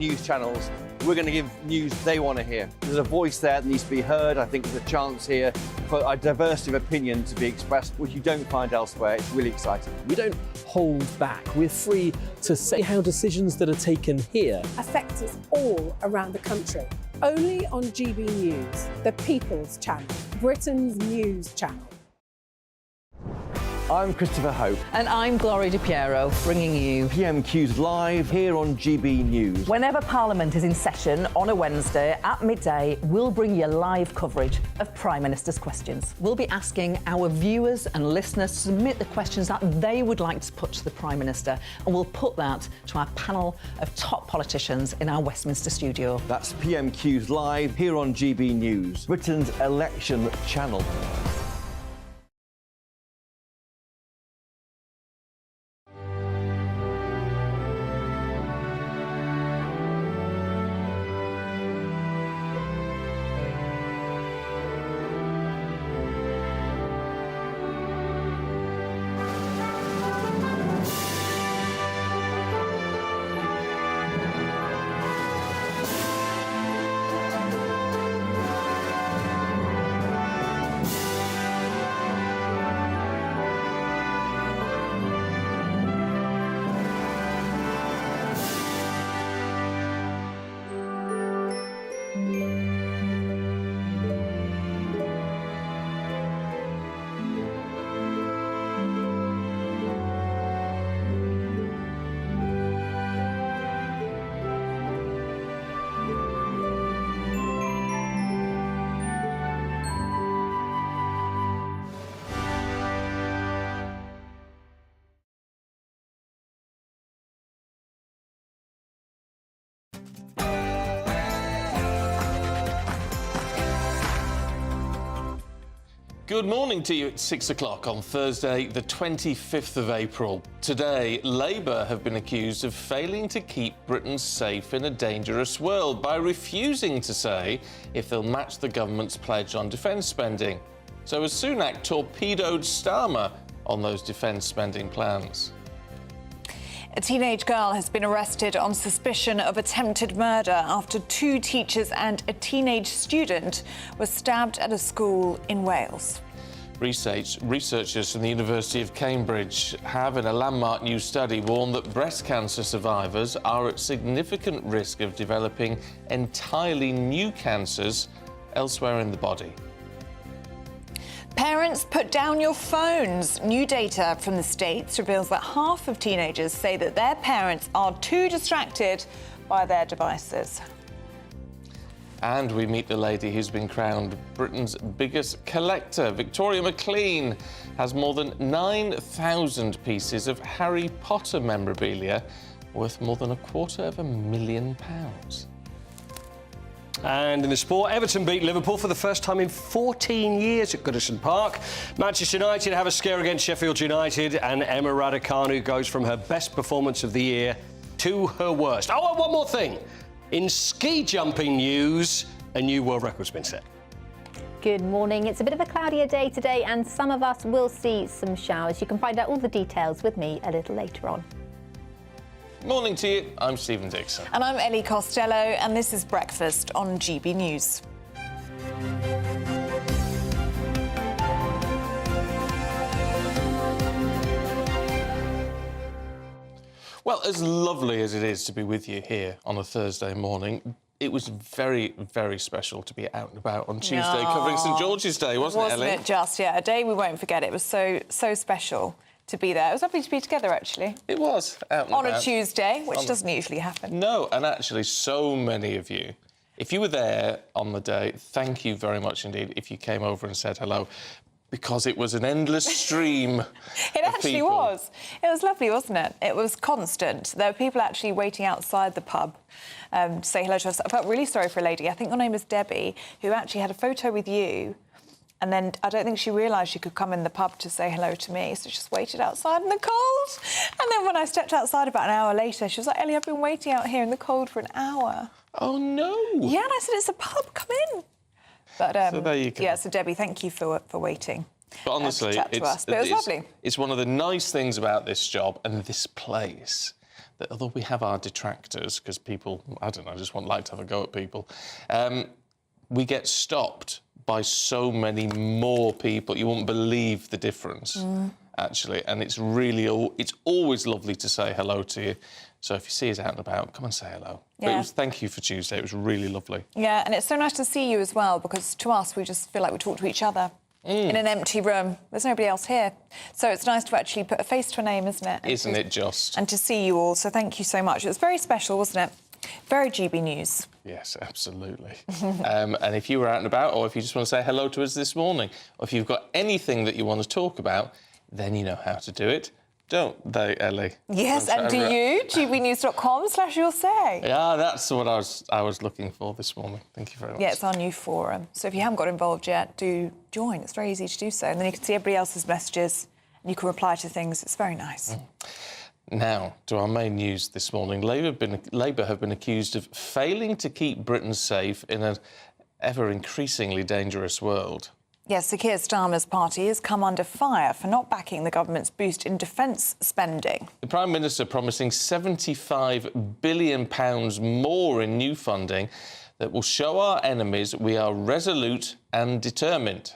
news channels, we're going to give news they want to hear. There's a voice there that needs to be heard. I think there's a chance here for a diversity of opinion to be expressed, which you don't find elsewhere. It's really exciting. We don't hold back. We're free to say how decisions that are taken here affect us all around the country. Only on GB News, the People's Channel, Britain's news channel. I'm Christopher Hope. And I'm Gloria Di Piero, bringing you PMQs live here on GB News. Whenever Parliament is in session on a Wednesday at midday, we'll bring you live coverage of Prime Minister's questions. We'll be asking our viewers and listeners to submit the questions that they would like to put to the Prime Minister, and we'll put that to our panel of top politicians in our Westminster studio. That's PMQs live here on GB News, Britain's election channel. Good morning to you at 6 o'clock on Thursday, the 25th of April. Today, Labour have been accused of failing to keep Britain safe in a dangerous world by refusing to say if they'll match the government's pledge on defence spending. So has Sunak torpedoed Starmer on those defence spending plans? A teenage girl has been arrested on suspicion of attempted murder after 2 teachers and a teenage student were stabbed at a school in Wales. Researchers from the University of Cambridge have, in a landmark new study, warned that breast cancer survivors are at significant risk of developing entirely new cancers elsewhere in the body. Parents, put down your phones. New data from the States reveals that half of teenagers say that their parents are too distracted by their devices. And we meet the lady who's been crowned Britain's biggest collector. Victoria McLean has more than 9,000 pieces of Harry Potter memorabilia worth more than £250,000. And in the sport, Everton beat Liverpool for the first time in 14 years at Goodison Park. Manchester United have a scare against Sheffield United, and Emma Raducanu goes from her best performance of the year to her worst. Oh, and one more thing. In ski jumping news, a new world record's been set. Good morning. It's a bit of a cloudier day today, and some of us will see some showers. You can find out all the details with me a little later on. Morning to you, I'm Stephen Dixon. And I'm Ellie Costello, and this is Breakfast on GB News. Well, as lovely as it is to be with you here on a Thursday morning, it was very, very special to be out and about on Tuesday covering St George's Day, wasn't it, Ellie? Wasn't it just, yeah, a day we won't forget. It was so special to be there. It was lovely to be together, actually. It was, out and on about. A Tuesday, which doesn't usually happen. No, and actually so many of you, if you were there on the day, thank you very much indeed if you came over and said hello, because it was an endless stream It actually was. It was lovely, wasn't it? It was constant. There were people actually waiting outside the pub to say hello to us. I felt really sorry for a lady, I think her name was Debbie, who actually had a photo with you. And then I don't think she realised she could come in the pub to say hello to me, so she just waited outside in the cold. And then when I stepped outside about an hour later, she was like, Ellie, I've been waiting out here in the cold for an hour. Oh, no. Yeah, and I said, it's a pub, come in. But, so there you go. Yeah, so Debbie, thank you for waiting. But honestly, to chat to us. But it was lovely. It's one of the nice things about this job and this place that although we have our detractors, because people, I don't know, just like to have a go at people, we get stopped by so many more people. You won't believe the difference, actually. And it's always lovely to say hello to you. So if you see us out and about, come and say hello. Yeah. But thank you for Tuesday. It was really lovely. Yeah, and it's so nice to see you as well, because to us, we just feel like we talk to each other in an empty room. There's nobody else here. So it's nice to actually put a face to a name, isn't it? Isn't it just? And to see you all. So thank you so much. It was very special, wasn't it? Very GB News. Yes, absolutely. And if you were out and about, or if you just want to say hello to us this morning, or if you've got anything that you want to talk about, then you know how to do it. Don't they, Ellie? Yes, and do you? gbnews.com/you'll say. Yeah, that's what I was looking for this morning. Thank you very much. Yeah, it's our new forum. So if you haven't got involved yet, do join. It's very easy to do so. And then you can see everybody else's messages and you can reply to things. It's very nice. Now, to our main news this morning. Labour have been accused of failing to keep Britain safe in an ever-increasingly dangerous world. Yes, Sir Keir Starmer's party has come under fire for not backing the government's boost in defence spending. The Prime Minister promising £75 billion more in new funding that will show our enemies we are resolute and determined.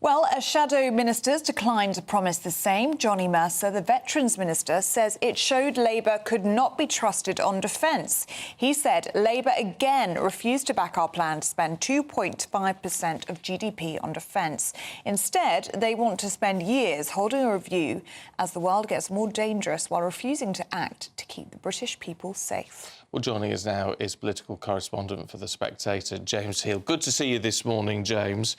Well, as shadow ministers declined to promise the same, Johnny Mercer, the Veterans Minister, says it showed Labour could not be trusted on defence. He said Labour again refused to back our plan to spend 2.5% of GDP on defence. Instead, they want to spend years holding a review as the world gets more dangerous while refusing to act to keep the British people safe. Well, joining us now is political correspondent for The Spectator, James Heal. Good to see you this morning, James.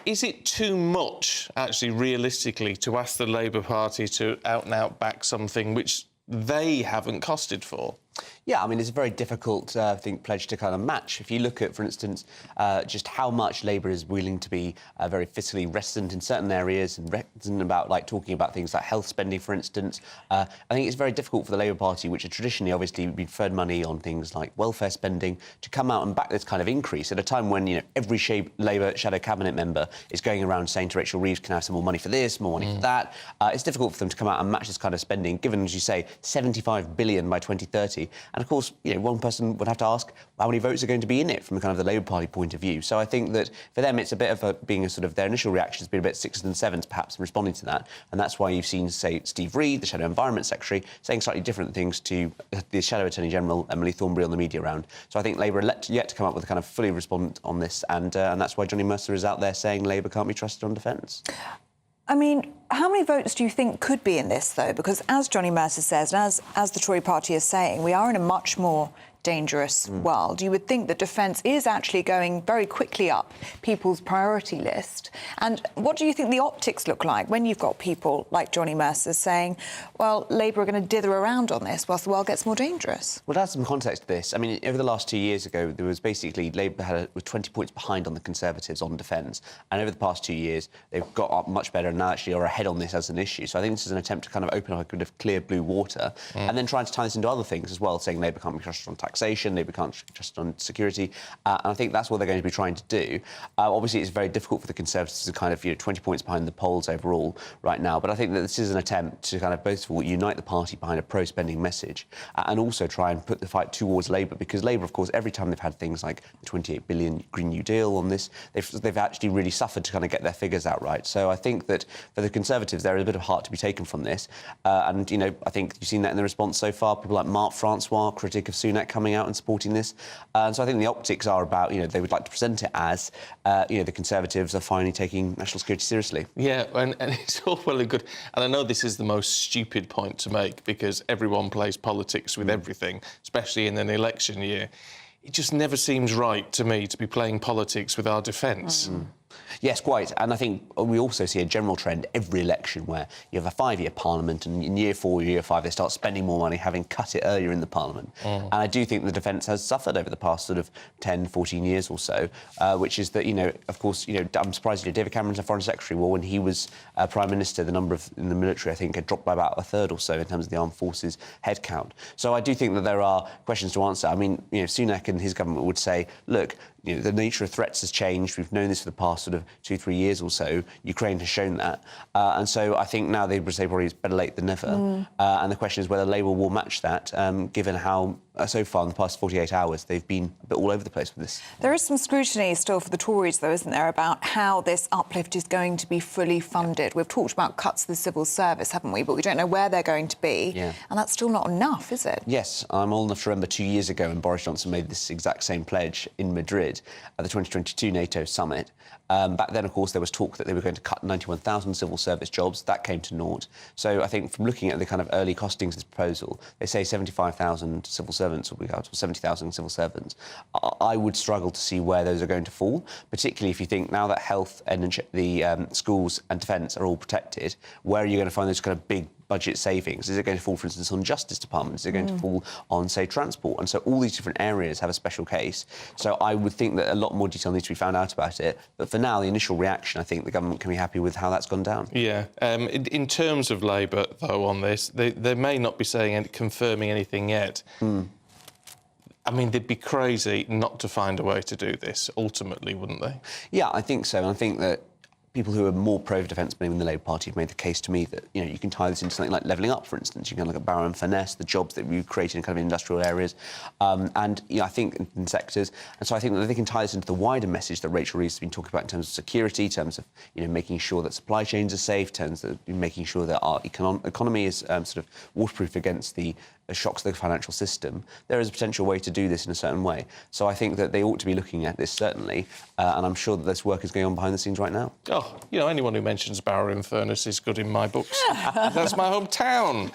Is it too much, actually, realistically, to ask the Labour Party to out-and-out back something which they haven't costed for? Yeah, I mean, it's a very difficult, pledge to kind of match. If you look at, for instance, just how much Labour is willing to be very fiscally reticent in certain areas and reticent about, talking about things like health spending, for instance, I think it's very difficult for the Labour Party, which had traditionally obviously been fed money on things like welfare spending, to come out and back this kind of increase at a time when, every Labour shadow cabinet member is going around saying to Rachel Reeves, can I have some more money for this, more money for that? It's difficult for them to come out and match this kind of spending, given, as you say, £75 billion by 2030. And, of course, one person would have to ask how many votes are going to be in it from kind of the Labour Party point of view. So I think that for them it's a bit of being a sort of their initial reaction has been a bit sixes and sevens perhaps in responding to that. And that's why you've seen, say, Steve Reid, the Shadow Environment Secretary, saying slightly different things to the Shadow Attorney General, Emily Thornberry, on the media round. So I think Labour are yet to come up with a kind of fully respond on this. And that's why Johnny Mercer is out there saying Labour can't be trusted on defence. I mean, how many votes do you think could be in this, though? Because as Johnny Mercer says, and as the Tory party is saying, we are in a much more dangerous world. You would think that defence is actually going very quickly up people's priority list. And what do you think the optics look like when you've got people like Johnny Mercer saying, well, Labour are going to dither around on this whilst the world gets more dangerous? Well, to add some context to this, I mean, over the last 2 years ago, there was basically Labour was 20 points behind on the Conservatives on defence. And over the past 2 years, they've got up much better and now actually are ahead on this as an issue. So I think this is an attempt to kind of open up a kind of clear blue water and then trying to tie this into other things as well, saying Labour can't be trusted on taxation, Labour can't be trusted on security. And I think that's what they're going to be trying to do. Obviously, it's very difficult for the Conservatives to kind of, 20 points behind the polls overall right now. But I think that this is an attempt to kind of both of all unite the party behind a pro-spending message and also try and put the fight towards Labour, because Labour, of course, every time they've had things like the 28 billion Green New Deal on this, they've actually really suffered to kind of get their figures out right. So I think that for the Conservatives, there is a bit of heart to be taken from this. And, I think you've seen that in the response so far. People like Mark Francois, critic of Sunak, coming out and supporting this. And so I think the optics are about, they would like to present it as, the Conservatives are finally taking national security seriously. Yeah, and it's all well and good. And I know this is the most stupid point to make because everyone plays politics with everything, especially in an election year. It just never seems right to me to be playing politics with our defence. Yes, quite. And I think we also see a general trend every election where you have a 5-year parliament and in year 4, year 5, they start spending more money, having cut it earlier in the parliament. And I do think the defence has suffered over the past sort of 10, 14 years or so, which is that, of course, I'm surprised, David Cameron's a foreign secretary. Well, when he was Prime Minister, the number in the military, I think, had dropped by about a third or so in terms of the armed forces headcount. So I do think that there are questions to answer. I mean, Sunak and his government would say, look, the nature of threats has changed. We've known this for the past sort of 2-3 years or so. Ukraine has shown that. And so I think now they would say probably it's better late than never. And the question is whether Labour will match that, given how, so far in the past 48 hours, they've been a bit all over the place with this. There is some scrutiny still for the Tories, though, isn't there, about how this uplift is going to be fully funded. We've talked about cuts to the civil service, haven't we? But we don't know where they're going to be. Yeah. And that's still not enough, is it? Yes, I'm old enough to remember 2 years ago when Boris Johnson made this exact same pledge in Madrid at the 2022 NATO summit. Back then, of course, there was talk that they were going to cut 91,000 civil service jobs. That came to naught. So I think from looking at the kind of early costings of this proposal, they say 75,000 civil servants will be out, or 70,000 civil servants. I would struggle to see where those are going to fall, particularly if you think now that health and the schools and defence are all protected, where are you going to find those kind of big budget savings? Is it going to fall, for instance, on Justice Department? Is it going to fall on, say, transport? And so all these different areas have a special case. So I would think that a lot more detail needs to be found out about it. But for now, the initial reaction, I think the government can be happy with how that's gone down. Yeah. In terms of Labour, though, on this, they may not be confirming anything yet. I mean, they'd be crazy not to find a way to do this, ultimately, wouldn't they? Yeah, I think so. And I think that people who are more pro-defence spending in the Labour Party have made the case to me that, you can tie this into something like levelling up, for instance. You can look at Barrow and Furness, the jobs that we've created in kind of industrial areas, and, I think in sectors. And so I think that they can tie this into the wider message that Rachel Reeves has been talking about in terms of security, in terms of, making sure that supply chains are safe, in terms of making sure that our economy is sort of waterproof against the shocks of the financial system. There is a potential way to do this in a certain way. So I think that they ought to be looking at this, certainly, and I'm sure that this work is going on behind the scenes right now. Oh, anyone who mentions Barrow and Furness is good in my books. That's my hometown.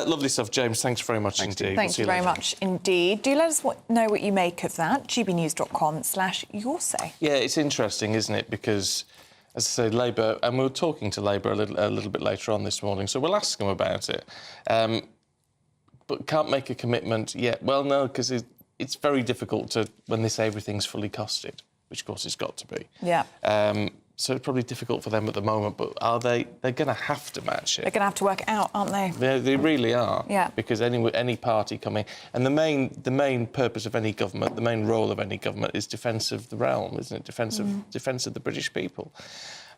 Lovely stuff, James. Thanks very much indeed. Thank you very much indeed. Do let us know what you make of that. gbnews.com/yoursay. Yeah, it's interesting, isn't it? Because, as I say, Labour, and we were talking to Labour a little bit later on this morning, so we'll ask them about it. But can't make a commitment yet. Well, no, because it's very difficult when they say everything's fully costed, which, of course, it's got to be. Yeah. So it's probably difficult for them at the moment, but are they? They're going to have to match it. They're going to have to work it out, aren't they? They really are. Yeah. Because any party coming... And the main purpose of any government, the main role of any government is defence of the realm, isn't it? Defence of the British people.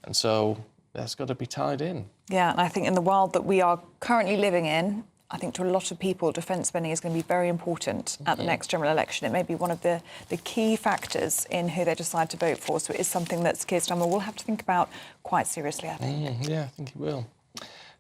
And so that's got to be tied in. Yeah, and I think in the world that we are currently living in, I think to a lot of people, defence spending is going to be very important at the next general election. It may be one of the key factors in who they decide to vote for. So it is something that Keir Starmer will have to think about quite seriously, I think. Yeah, I think he will.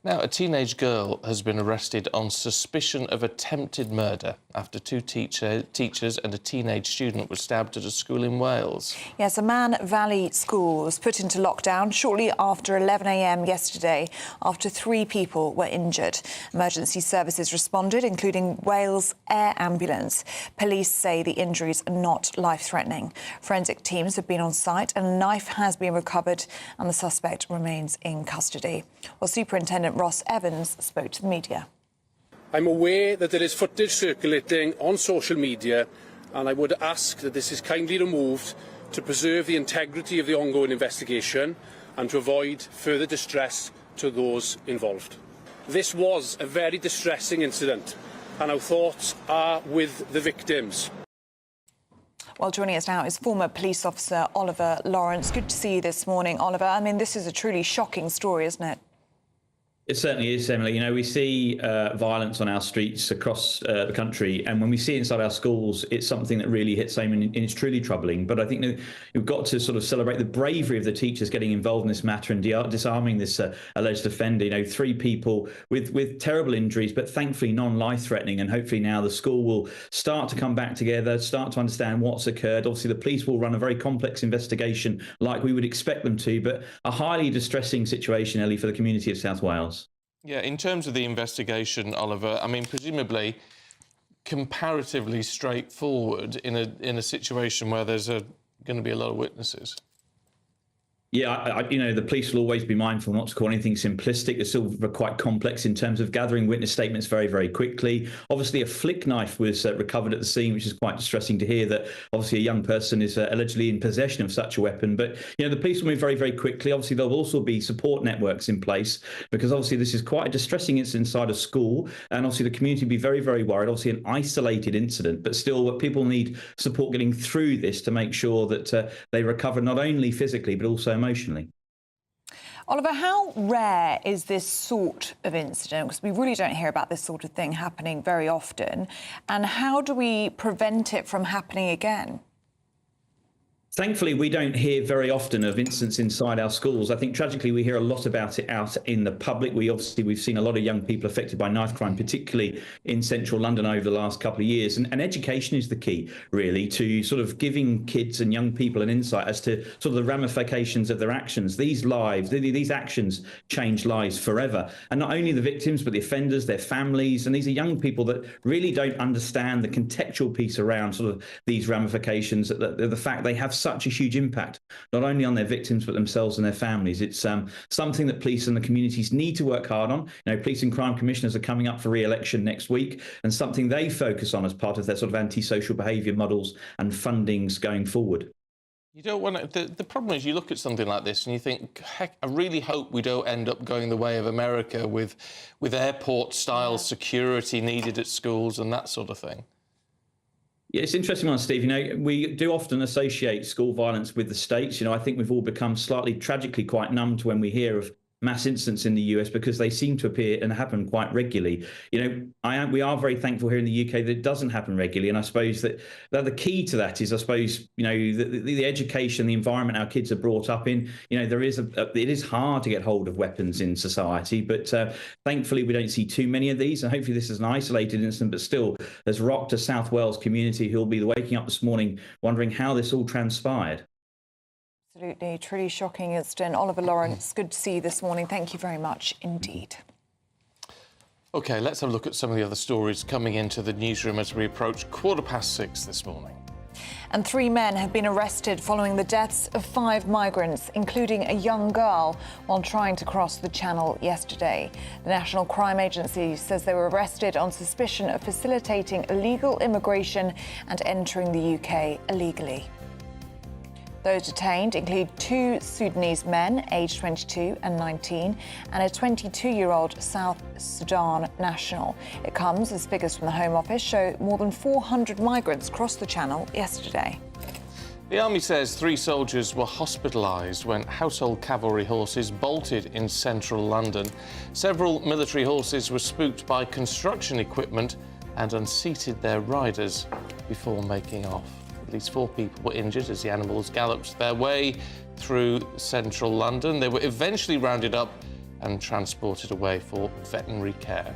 Now, a teenage girl has been arrested on suspicion of attempted murder after two teachers and a teenage student were stabbed at a school in Wales. Yes, a Man Valley school was put into lockdown shortly after 11 a.m. yesterday after 3 people were injured. Emergency services responded, including Wales Air Ambulance. Police say the injuries are not life-threatening. Forensic teams have been on site and a knife has been recovered and the suspect remains in custody. Well, Superintendent Ross Evans spoke to the media. I'm aware that there is footage circulating on social media and I would ask that this is kindly removed to preserve the integrity of the ongoing investigation and to avoid further distress to those involved. This was a very distressing incident and our thoughts are with the victims. Well, joining us now is former police officer Oliver Lawrence. Good to see you this morning, Oliver. I mean, this is a truly shocking story, isn't it? It certainly is, Emily. We see violence on our streets across the country, and when we see it inside our schools, it's something that really hits home, and it's truly troubling. But I think that we've got to sort of celebrate the bravery of the teachers getting involved in this matter and disarming this alleged offender. 3 people with terrible injuries, but thankfully non-life-threatening, and hopefully now the school will start to come back together, start to understand what's occurred. Obviously, the police will run a very complex investigation like we would expect them to, but a highly distressing situation, Ellie, for the community of South Wales. Yeah, in terms of the investigation, Oliver, I mean, presumably comparatively straightforward in a situation where there's going to be a lot of witnesses. Yeah, the police will always be mindful not to call anything simplistic. It's still quite complex in terms of gathering witness statements very, very quickly. Obviously, a flick knife was recovered at the scene, which is quite distressing to hear that obviously a young person is allegedly in possession of such a weapon. But, the police will move very, very quickly. Obviously, there'll also be support networks in place because obviously this is quite a distressing incident inside a school. And obviously the community will be very, very worried. Obviously an isolated incident, but still people need support getting through this to make sure that they recover not only physically, but also emotionally. Oliver, how rare is this sort of incident? Because we really don't hear about this sort of thing happening very often. And how do we prevent it from happening again? Thankfully, we don't hear very often of incidents inside our schools. I think tragically we hear a lot about it out in the public. We've seen a lot of young people affected by knife crime, particularly in central London over the last couple of years. And education is the key, really, to sort of giving kids and young people an insight as to sort of the ramifications of their actions. These actions change lives forever. And not only the victims, but the offenders, their families. And these are young people that really don't understand the contextual piece around sort of these ramifications, the fact they have such a huge impact, not only on their victims, but themselves and their families. It's something that police and the communities need to work hard on. Police and crime commissioners are coming up for re-election next week, and something they focus on as part of their sort of antisocial behaviour models and fundings going forward. You don't want to... The problem is you look at something like this and you think, heck, I really hope we don't end up going the way of America with airport-style security needed at schools and that sort of thing. Yeah, it's interesting one, Steve. We do often associate school violence with the States. I think we've all become slightly tragically quite numb to when we hear of mass incidents in the US because they seem to appear and happen quite regularly. We are very thankful here in the UK that it doesn't happen regularly, and I suppose that the key to that is, the education, the environment our kids are brought up in. It is hard to get hold of weapons in society, but thankfully we don't see too many of these, and hopefully this is an isolated incident, but still has rocked a South Wales community who'll be waking up this morning wondering how this all transpired. Absolutely, truly shocking incident. Oliver Lawrence, good to see you this morning. Thank you very much indeed. OK, let's have a look at some of the other stories coming into the newsroom as we approach 6:15 this morning. And 3 men have been arrested following the deaths of 5 migrants, including a young girl, while trying to cross the Channel yesterday. The National Crime Agency says they were arrested on suspicion of facilitating illegal immigration and entering the UK illegally. Those detained include 2 Sudanese men, aged 22 and 19, and a 22-year-old South Sudan national. It comes as figures from the Home Office show more than 400 migrants crossed the Channel yesterday. The Army says 3 soldiers were hospitalised when household cavalry horses bolted in central London. Several military horses were spooked by construction equipment and unseated their riders before making off. At least 4 people were injured as the animals galloped their way through central London. They were eventually rounded up and transported away for veterinary care.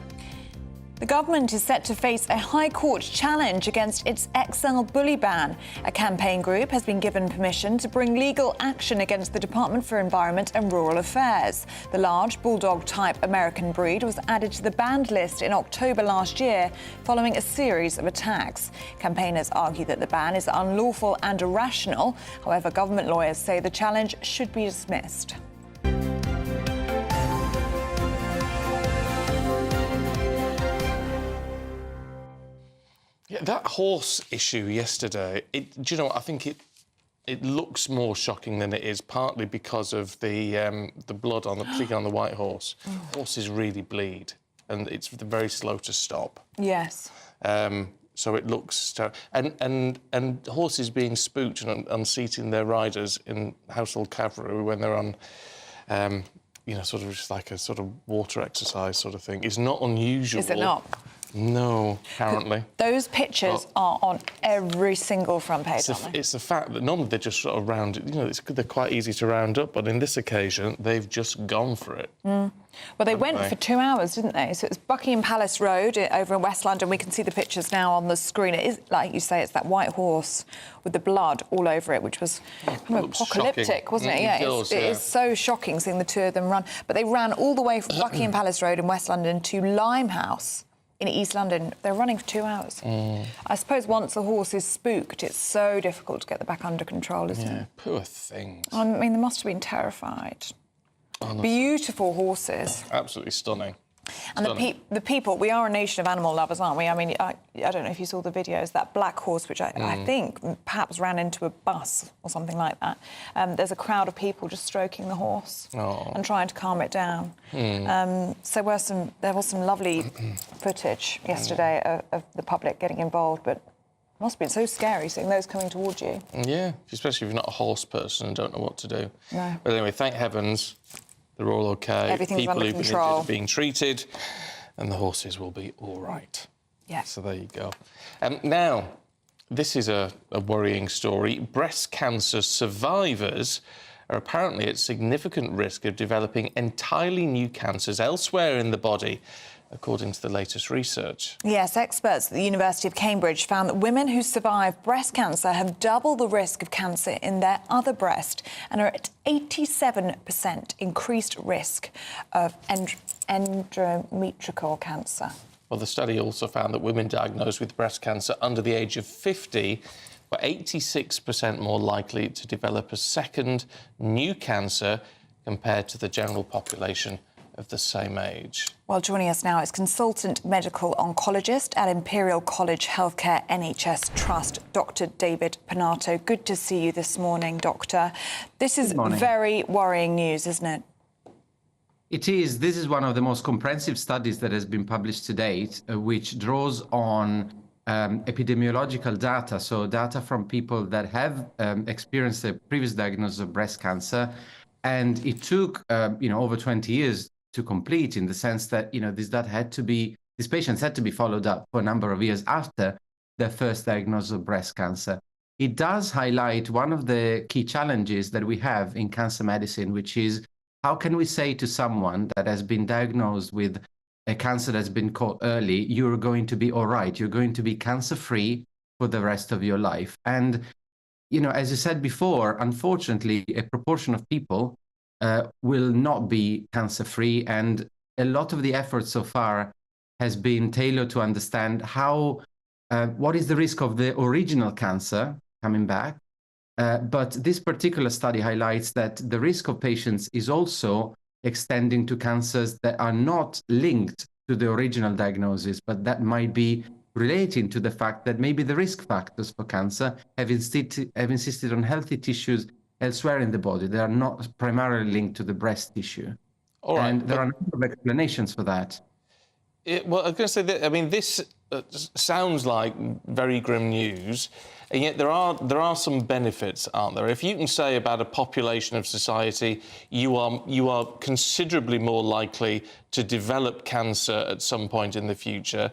The government is set to face a High Court challenge against its XL bully ban. A campaign group has been given permission to bring legal action against the Department for Environment and Rural Affairs. The large bulldog-type American breed was added to the banned list in October last year following a series of attacks. Campaigners argue that the ban is unlawful and irrational. However, government lawyers say the challenge should be dismissed. Yeah, that horse issue yesterday, do you know what, I think it looks more shocking than it is, partly because of the blood particularly on the white horse. Horses really bleed, and it's very slow to stop. Yes. So it looks and horses being spooked and unseating their riders in household cavalry when they're on, sort of just like a sort of water exercise sort of thing is not unusual. Is it not? No, apparently. Those pictures are on every single front page, aren't they? It's the fact that normally they're just sort of rounded, they're quite easy to round up, but in this occasion, they've just gone for it. Well, they went for 2 hours, didn't they? So it's Buckingham Palace Road over in West London. We can see the pictures now on the screen. It is, like you say, it's that white horse with the blood all over it, which was kind of apocalyptic, shocking. wasn't it? It is so shocking seeing the 2 of them run. But they ran all the way from Buckingham Palace Road in West London to Limehouse in East London, they're running for 2 hours. I suppose once a horse is spooked, it's so difficult to get them back under control, isn't it? Poor things. I mean, they must have been terrified. Honestly. Beautiful horses. Absolutely stunning. And the people, we are a nation of animal lovers, aren't we? I mean, I don't know if you saw the videos, that black horse, which I think perhaps ran into a bus or something like that. There's a crowd of people just stroking the horse and trying to calm it down. So there was some lovely footage yesterday of the public getting involved, but it must have been so scary seeing those coming towards you. Yeah, especially if you're not a horse person and don't know what to do. No. But anyway, thank heavens. They're all okay. Everything's People under who've been control. injured are being treated, and the horses will be all right. Yeah. So there you go. Now, this is a worrying story. Breast cancer survivors are apparently at significant risk of developing entirely new cancers elsewhere in the body, according to the latest research. Yes, experts at the University of Cambridge found that women who survive breast cancer have double the risk of cancer in their other breast and are at 87% increased risk of endometrial cancer. Well, the study also found that women diagnosed with breast cancer under the age of 50 were 86% more likely to develop a second new cancer compared to the general population of the same age. Well, joining us now is consultant medical oncologist at Imperial College Healthcare NHS Trust, Dr. David Panato. Good to see you this morning, Doctor. This is very worrying news, isn't it? It is. This is one of the most comprehensive studies that has been published to date, which draws on epidemiological data, so data from people that have experienced a previous diagnosis of breast cancer. And it took, over 20 years to complete, in the sense that, these patients had to be followed up for a number of years after their first diagnosis of breast cancer. It does highlight one of the key challenges that we have in cancer medicine, which is how can we say to someone that has been diagnosed with a cancer that's been caught early, you're going to be all right, you're going to be cancer-free for the rest of your life. And, as you said before, unfortunately, a proportion of people will not be cancer-free, and a lot of the effort so far has been tailored to understand what is the risk of the original cancer coming back. But this particular study highlights that the risk of patients is also extending to cancers that are not linked to the original diagnosis, but that might be relating to the fact that maybe the risk factors for cancer have insisted on healthy tissues elsewhere in the body. They are not primarily linked to the breast tissue. All right, and there are a number of explanations for that. Well, I was going to say that, this sounds like very grim news, and yet there are some benefits, aren't there? If you can say about a population of society, you are considerably more likely to develop cancer at some point in the future.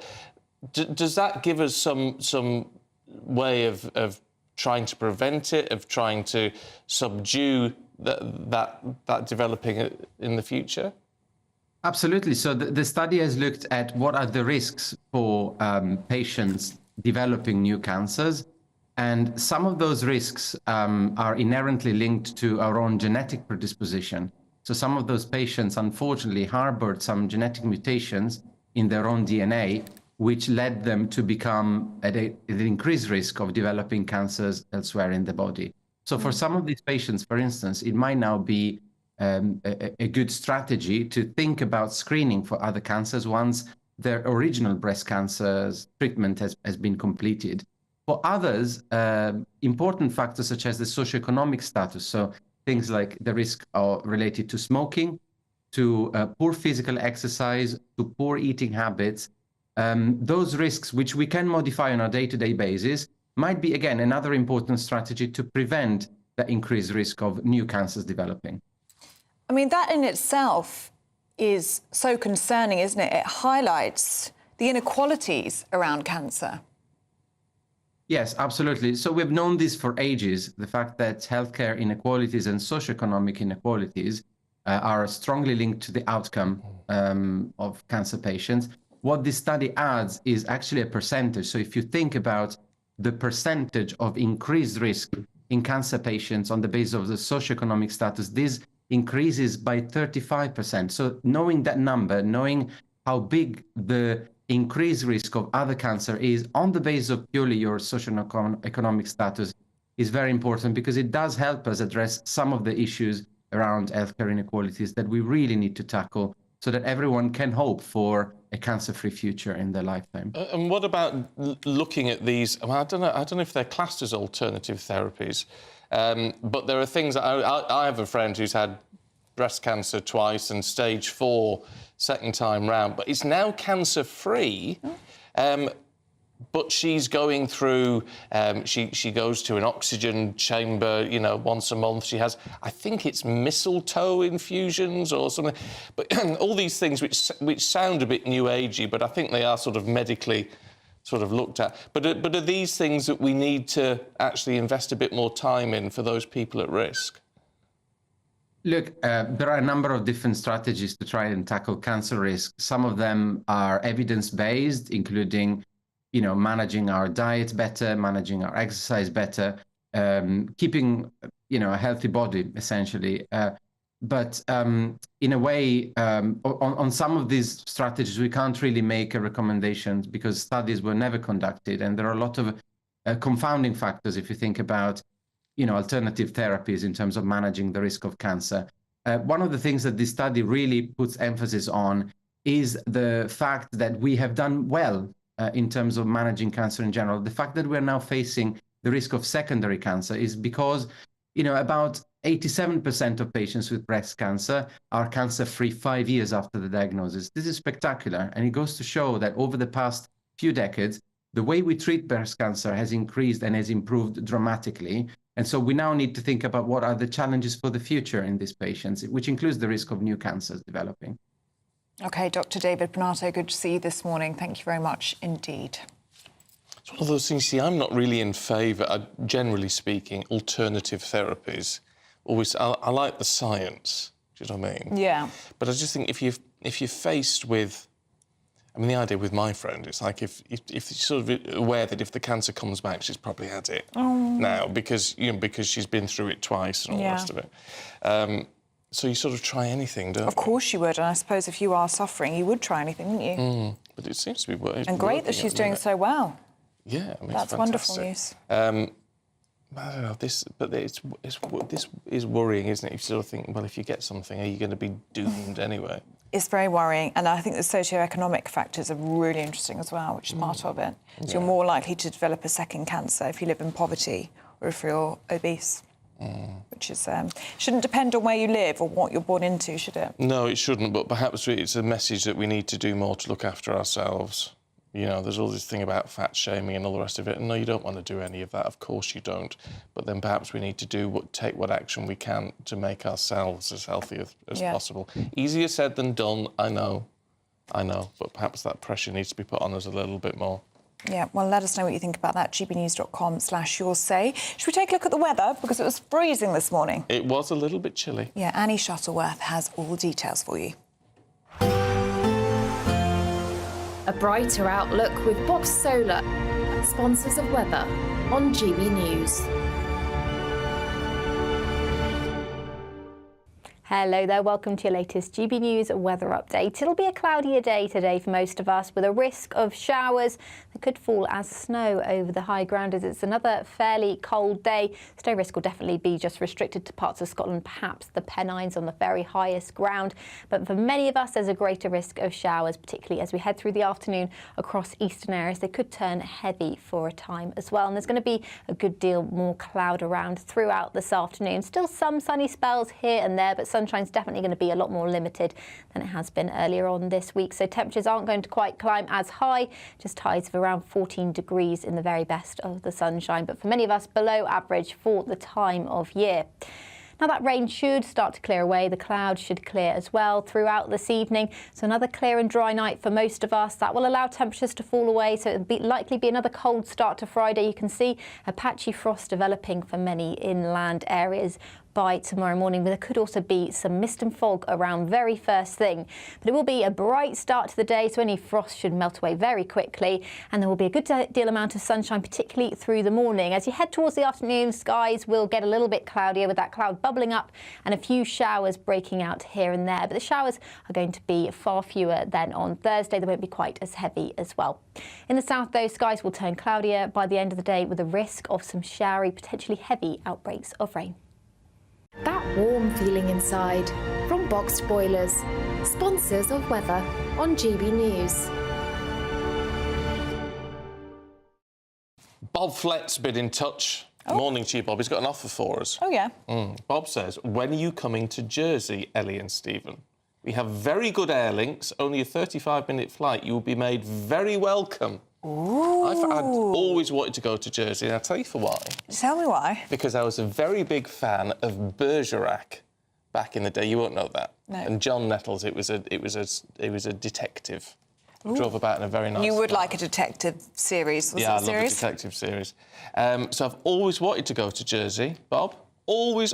Does that give us some way of trying to prevent it, of trying to subdue that developing in the future? Absolutely. So the study has looked at what are the risks for patients developing new cancers. And some of those risks are inherently linked to our own genetic predisposition. So some of those patients, unfortunately, harbored some genetic mutations in their own DNA, which led them to become at an increased risk of developing cancers elsewhere in the body. So for some of these patients, for instance, it might now be a good strategy to think about screening for other cancers once their original breast cancer's treatment has been completed. For others, important factors such as the socioeconomic status, so things like the risk related to smoking, to poor physical exercise, to poor eating habits, those risks, which we can modify on a day-to-day basis, might be, again, another important strategy to prevent the increased risk of new cancers developing. I mean, that in itself is so concerning, isn't it? It highlights the inequalities around cancer. Yes, absolutely. So we've known this for ages, the fact that healthcare inequalities and socioeconomic inequalities are strongly linked to the outcome of cancer patients. What this study adds is actually a percentage. So if you think about the percentage of increased risk in cancer patients on the basis of the socioeconomic status, this increases by 35%. So knowing that number, knowing how big the increased risk of other cancer is on the basis of purely your socioeconomic status is very important, because it does help us address some of the issues around healthcare inequalities that we really need to tackle, so that everyone can hope for a cancer-free future in their lifetime. And what about looking at these? Well, I don't know if they're classed as alternative therapies, but there are things. I have a friend who's had breast cancer twice and stage 4 second time round, but it's now cancer-free. But she's going through, she goes to an oxygen chamber, you know, once a month. She has, I think it's mistletoe infusions or something. But all these things which sound a bit new agey, but I think they are sort of medically sort of looked at. But are these things that we need to actually invest a bit more time in for those people at risk? Look, there are a number of different strategies to try and tackle cancer risk. Some of them are evidence-based, including, you know, managing our diet better, managing our exercise better, keeping, you know, a healthy body, essentially. But in a way, on some of these strategies, we can't really make a recommendation because studies were never conducted. And there are a lot of confounding factors if you think about, you know, alternative therapies in terms of managing the risk of cancer. One of the things that this study really puts emphasis on is the fact that we have done well in terms of managing cancer in general. The fact that we're now facing the risk of secondary cancer is because, you know, about 87% of patients with breast cancer are cancer-free 5 years after the diagnosis. This is spectacular, and it goes to show that over the past few decades, the way we treat breast cancer has increased and has improved dramatically. And so we now need to think about what are the challenges for the future in these patients, which includes the risk of new cancers developing. OK, Dr. David Bonato, good to see you this morning. Thank you very much indeed. It's one of those things, see, I'm not really in favour, generally speaking, alternative therapies. Always, I like the science, do you know what I mean? Yeah. But I just think if you're faced with, I mean, the idea with my friend, it's like if you're sort of aware that if the cancer comes back, she's probably had it now because she's been through it twice and all the rest of it. So you sort of try anything, don't you? Of course you would, and I suppose if you are suffering, you would try anything, wouldn't you? But it seems to be working. And great that she's doing so well. Yeah, I mean, that's wonderful news. I don't know, this is worrying, isn't it? You sort of think, well, if you get something, are you going to be doomed anyway? It's very worrying, and I think the socio-economic factors are really interesting as well, which is part of it. So you're more likely to develop a second cancer if you live in poverty or if you're obese, which is shouldn't depend on where you live or what you're born into, should it? No, it shouldn't, but perhaps it's a message that we need to do more to look after ourselves. You know, there's all this thing about fat shaming and all the rest of it. And no, you don't want to do any of that. Of course you don't. But then perhaps we need to take what action we can to make ourselves as healthy as possible. Easier said than done, I know. But perhaps that pressure needs to be put on us a little bit more. Yeah, well, let us know what you think about that. gbnews.com/your say. Should we take a look at the weather? Because it was freezing this morning. It was a little bit chilly. Yeah, Annie Shuttleworth has all the details for you. A brighter outlook with Box Solar, sponsors of weather on GB News. Hello there, welcome to your latest GB News weather update. It'll be a cloudier day today for most of us, with a risk of showers that could fall as snow over the high ground as it's another fairly cold day. Snow risk will definitely be just restricted to parts of Scotland, perhaps the Pennines on the very highest ground. But for many of us, there's a greater risk of showers, particularly as we head through the afternoon across eastern areas. They could turn heavy for a time as well. And there's going to be a good deal more cloud around throughout this afternoon. Still some sunny spells here and there, but sunshine's definitely going to be a lot more limited than it has been earlier on this week. So temperatures aren't going to quite climb as high, just highs of around 14 degrees in the very best of the sunshine. But for many of us, below average for the time of year. Now that rain should start to clear away. The clouds should clear as well throughout this evening. So another clear and dry night for most of us. That will allow temperatures to fall away. So it'll likely be another cold start to Friday. You can see a patchy frost developing for many inland areas. by tomorrow morning. But there could also be some mist and fog around very first thing. But it will be a bright start to the day, so any frost should melt away very quickly. And there will be a good deal amount of sunshine, particularly through the morning. As you head towards the afternoon, skies will get a little bit cloudier with that cloud bubbling up and a few showers breaking out here and there. But the showers are going to be far fewer than on Thursday. They won't be quite as heavy as well. In the south, though, skies will turn cloudier by the end of the day with a risk of some showery, potentially heavy outbreaks of rain. That warm feeling inside from Boxed Boilers, sponsors of weather on GB News. Bob Flett's been in touch. Morning to you, Bob. He's got an offer for us. Oh, yeah. Bob says, when are you coming to Jersey, Ellie and Stephen? We have very good air links, only a 35-minute flight. You will be made very welcome. Ooh. I've always wanted to go to Jersey, and I'll tell you for why. Tell me why. Because I was a very big fan of Bergerac back in the day. You won't know that. No. And John Nettles, it was a detective. Drove about in a very nice... You would like a detective series, was it a series? Yeah, I love a detective series. So I've always wanted to go to Jersey, Bob. Always,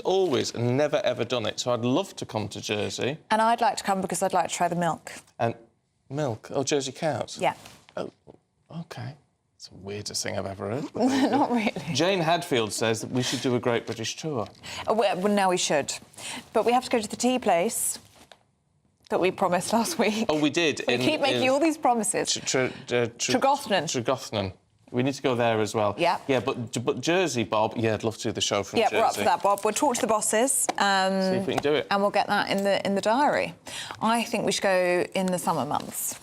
and never, ever done it. So I'd love to come to Jersey. And I'd like to come because I'd like to try the milk. And milk? Oh, Jersey cows? Yeah. Oh, OK. It's the weirdest thing I've ever heard. Not really. Jane Hadfield says that we should do a Great British tour. Well, now we should. But we have to go to the tea place that we promised last week. Oh, we did. We keep making all these promises. Tregothnan. We need to go there as well. Yeah. Yeah, but Jersey, Bob, yeah, I'd love to do the show from Jersey. Yeah, we're up for that, Bob. We'll talk to the bosses. See if we can do it. And we'll get that in the diary. I think we should go in the summer months.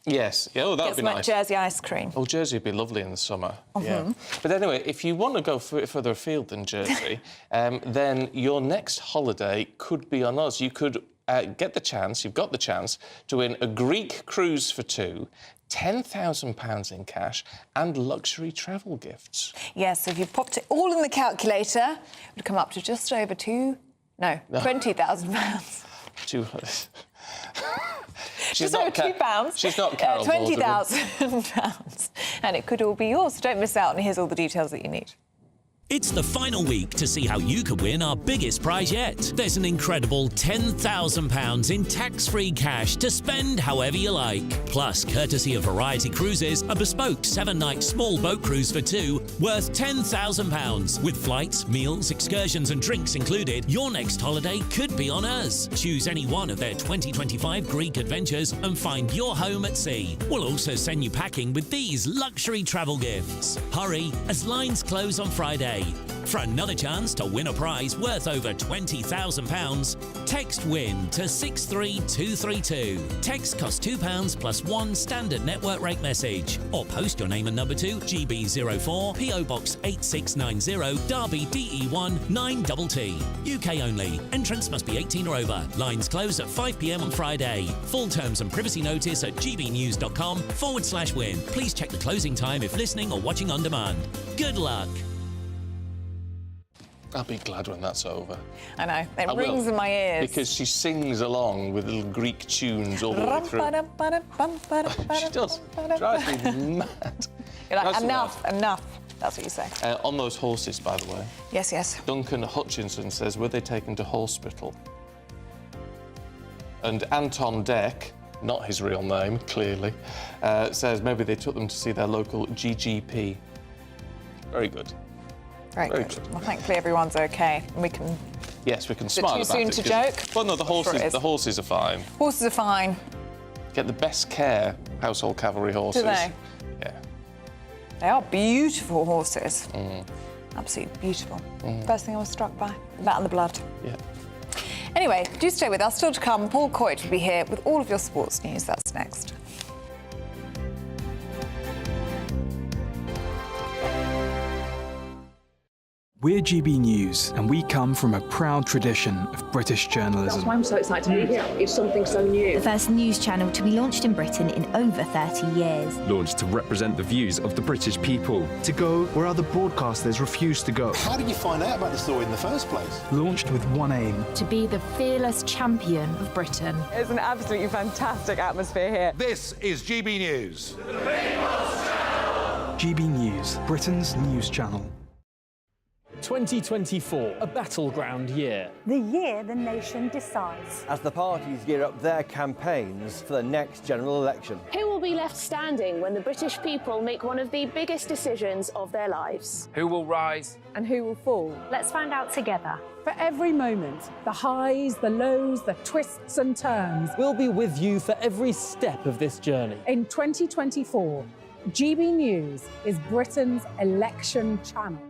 Yes. Yeah, oh, that would be nice. Get some Jersey ice cream. Oh, Jersey would be lovely in the summer. Yeah. But anyway, if you want to go further afield than Jersey, then your next holiday could be on us. You could get the chance, you've got the chance, to win a Greek cruise for two, £10,000 in cash and luxury travel gifts. Yes, so if you popped it all in the calculator, it would come up to just over £20,000. She's just over £2. She's not Carol £20,000. And it could all be yours, so don't miss out, and here's all the details that you need. It's the final week to see how you could win our biggest prize yet. There's an incredible £10,000 in tax-free cash to spend however you like. Plus, courtesy of Variety Cruises, a bespoke 7-night small boat cruise for two worth £10,000. With flights, meals, excursions and drinks included, your next holiday could be on us. Choose any one of their 2025 Greek adventures and find your home at sea. We'll also send you packing with these luxury travel gifts. Hurry, as lines close on Friday. For another chance to win a prize worth over £20,000, text WIN to 63232. Text costs £2 plus one standard network rate message. Or post your name and number to GB04 PO Box 8690 Derby DE1 9TT. UK only. Entrance must be 18 or over. Lines close at 5 p.m. on Friday. Full terms and privacy notice at gbnews.com/win. Please check the closing time if listening or watching on demand. Good luck. I'll be glad when that's over. I know. It rings in my ears. Because she sings along with little Greek tunes all the way through. She does. Drives me mad. You're like, enough. That's what you say. On those horses, by the way. Yes. Duncan Hutchinson says, were they taken to hospital? And Anton Deck, not his real name, clearly, says maybe they took them to see their local GGP. Very good. Very good. Well, thankfully everyone's OK, and we can... Yes, we can smile about it. Is it too soon to joke? Well, no, the horses are fine. Horses are fine. Get the best care household cavalry horses. Do they? Yeah. They are beautiful horses. Absolutely beautiful. First thing I was struck by, that and the blood. Yeah. Anyway, do stay with us. Still to come, Paul Coit will be here with all of your sports news. That's next. We're GB News, and we come from a proud tradition of British journalism. That's why I'm so excited to be here. It's something so new. The first news channel to be launched in Britain in over 30 years. Launched to represent the views of the British people. To go where other broadcasters refuse to go. How did you find out about the story in the first place? Launched with one aim. To be the fearless champion of Britain. It's an absolutely fantastic atmosphere here. This is GB News. The People's Channel. GB News, Britain's news channel. 2024, a battleground year. The year the nation decides. As the parties gear up their campaigns for the next general election. Who will be left standing when the British people make one of the biggest decisions of their lives? Who will rise? And who will fall? Let's find out together. For every moment, the highs, the lows, the twists and turns. We'll be with you for every step of this journey. In 2024, GB News is Britain's election channel.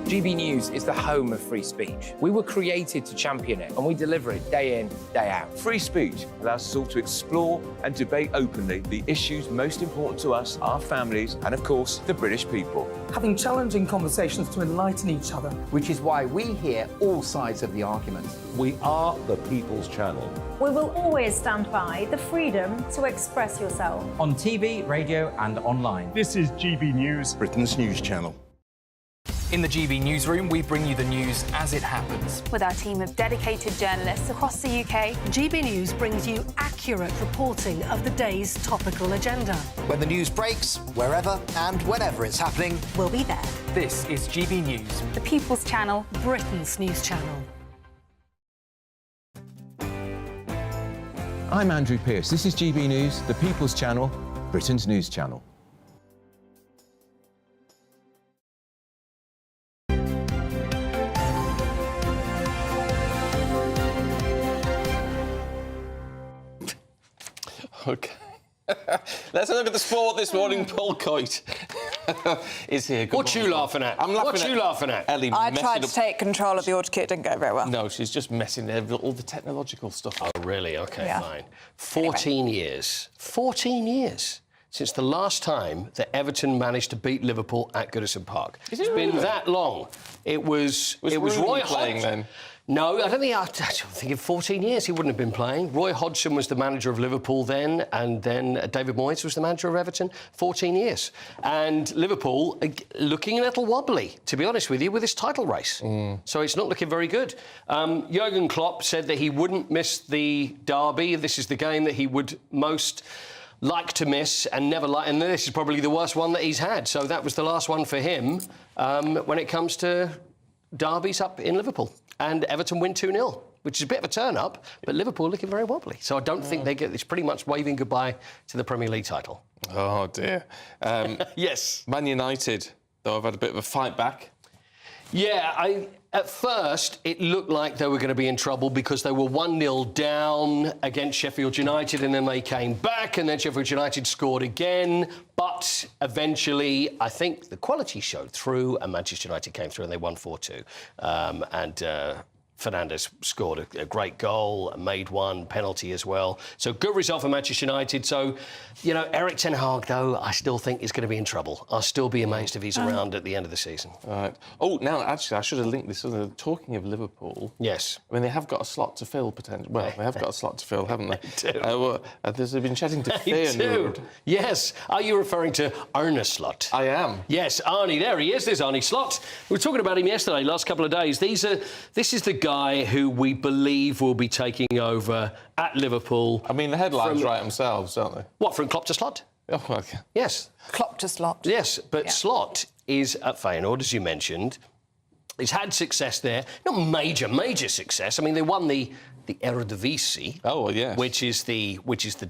GB News is the home of free speech. We were created to champion it, and we deliver it day in, day out. Free speech allows us all to explore and debate openly the issues most important to us, our families, and of course, the British people. Having challenging conversations to enlighten each other. Which is why we hear all sides of the argument. We are the People's Channel. We will always stand by the freedom to express yourself. On TV, radio and online. This is GB News, Britain's news channel. In the GB Newsroom, we bring you the news as it happens. With our team of dedicated journalists across the UK, GB News brings you accurate reporting of the day's topical agenda. When the news breaks, wherever and whenever it's happening, we'll be there. This is GB News, the People's Channel, Britain's news channel. I'm Andrew Pearce. This is GB News, the People's Channel, Britain's news channel. OK. Let's have a look at the sport this morning. Paul Coyte is here. What you laughing at? I'm laughing What you laughing at? Ellie I tried up. to take control of the audio kit, didn't go very well. No, she's just messing all the technological stuff. Oh, really? OK, Yeah. fine. 14 years. 14 years since the last time that Everton managed to beat Liverpool at Goodison Park. Is It's it been really? that long. It was Rooney Roy playing Hodgson. then? No, I don't think in 14 years he wouldn't have been playing. Roy Hodgson was the manager of Liverpool then, and then David Moyes was the manager of Everton. 14 years. And Liverpool looking a little wobbly, to be honest with you, with this title race. So it's not looking very good. Jurgen Klopp said that he wouldn't miss the derby. This is the game that he would most like to miss and never like, and this is probably the worst one that he's had. So that was the last one for him when it comes to derbies up in Liverpool. And Everton win 2-0, which is a bit of a turn-up, but Liverpool looking very wobbly. So I don't think they get... It's pretty much waving goodbye to the Premier League title. Oh, dear. Yes. Man United, though, have had a bit of a fight back. Yeah, at first, it looked like they were going to be in trouble because they were 1-0 down against Sheffield United, and then they came back, and then Sheffield United scored again. But eventually, I think the quality showed through, and Manchester United came through, and they won 4-2. Fernandes scored a great goal, made one penalty as well. So good result for Manchester United. So, you know, Eric Ten Hag, though, I still think is going to be in trouble. I'll still be amazed if he's around at the end of the season. Right. Oh, now, actually, I should have linked this. Talking of Liverpool... Yes. I mean, they have got a slot to fill, potentially. Well, they have got a slot to fill, haven't they? They do. They've been chatting to They do. Feyenoord. Yes. Are you referring to Arne Slot? I am. Yes, Arnie. There he is. There's Arne Slot. We were talking about him yesterday, last couple of days. This is the guy who we believe will be taking over at Liverpool. I mean, the headlines write themselves, don't they? What, from Klopp to Slot? Oh, okay. Yes. Klopp to Slot. Yes, but Slot is at Feyenoord, as you mentioned. He's had success there. Not major success. I mean, they won the Eredivisie. Oh, yes. Which is the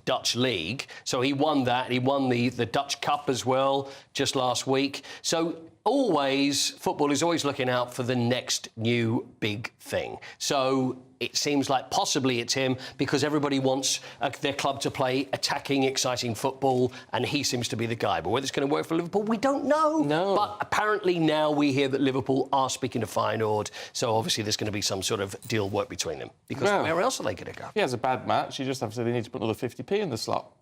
Dutch league. So he won that. He won the Dutch Cup as well just last week. So football is always looking out for the next new big thing. So it seems like possibly it's him because everybody wants their club to play attacking, exciting football, and he seems to be the guy. But whether it's going to work for Liverpool, we don't know. No. But apparently now we hear that Liverpool are speaking to Feyenoord, so obviously there's going to be some sort of deal work between them. Because where else are they going to go? If he has a bad match, you just have to say they need to put another 50p in the slot.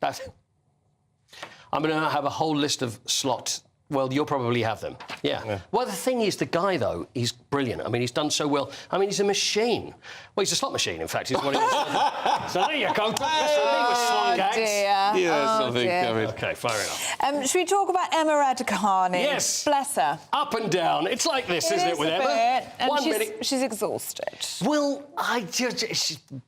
I'm going to have a whole list of slots. Well, you'll probably have them. Yeah. Well, the thing is, the guy, though, he's brilliant. I mean, he's done so well. I mean, he's a machine. Well, he's a slot machine, in fact, is what he is. So there you go. Oh, dear. Yeah, something coming. OK, fair enough. Should we talk about Emma Raducanu? Yes. Bless her. Up and down. It's like this, isn't it, with a Emma? bit, and 1 minute. She's exhausted. Well,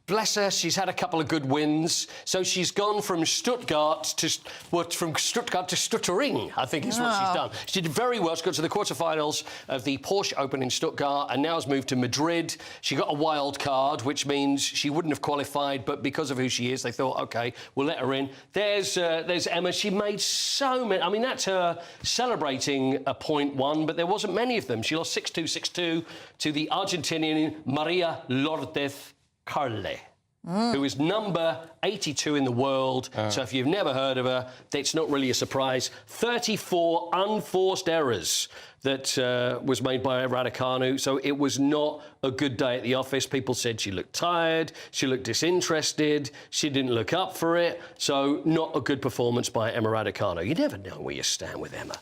bless her. She's had a couple of good wins. So she's gone from Stuttgart to Stuttering, I think is what she she's done. She did very well. She got to the quarterfinals of the Porsche Open in Stuttgart and now has moved to Madrid. She got a wild card, which means she wouldn't have qualified, but because of who she is, they thought, OK, we'll let her in. There's Emma. She made so many. I mean, that's her celebrating a point one, but there wasn't many of them. She lost 6-2, 6-2 to the Argentinian Maria Lourdes Carle, who is number 82 in the world. So if you've never heard of her, it's not really a surprise. 34 unforced errors that was made by Raducanu. So it was not a good day at the office. People said she looked tired, she looked disinterested, she didn't look up for it. So not a good performance by Emma Raducanu. You never know where you stand with Emma.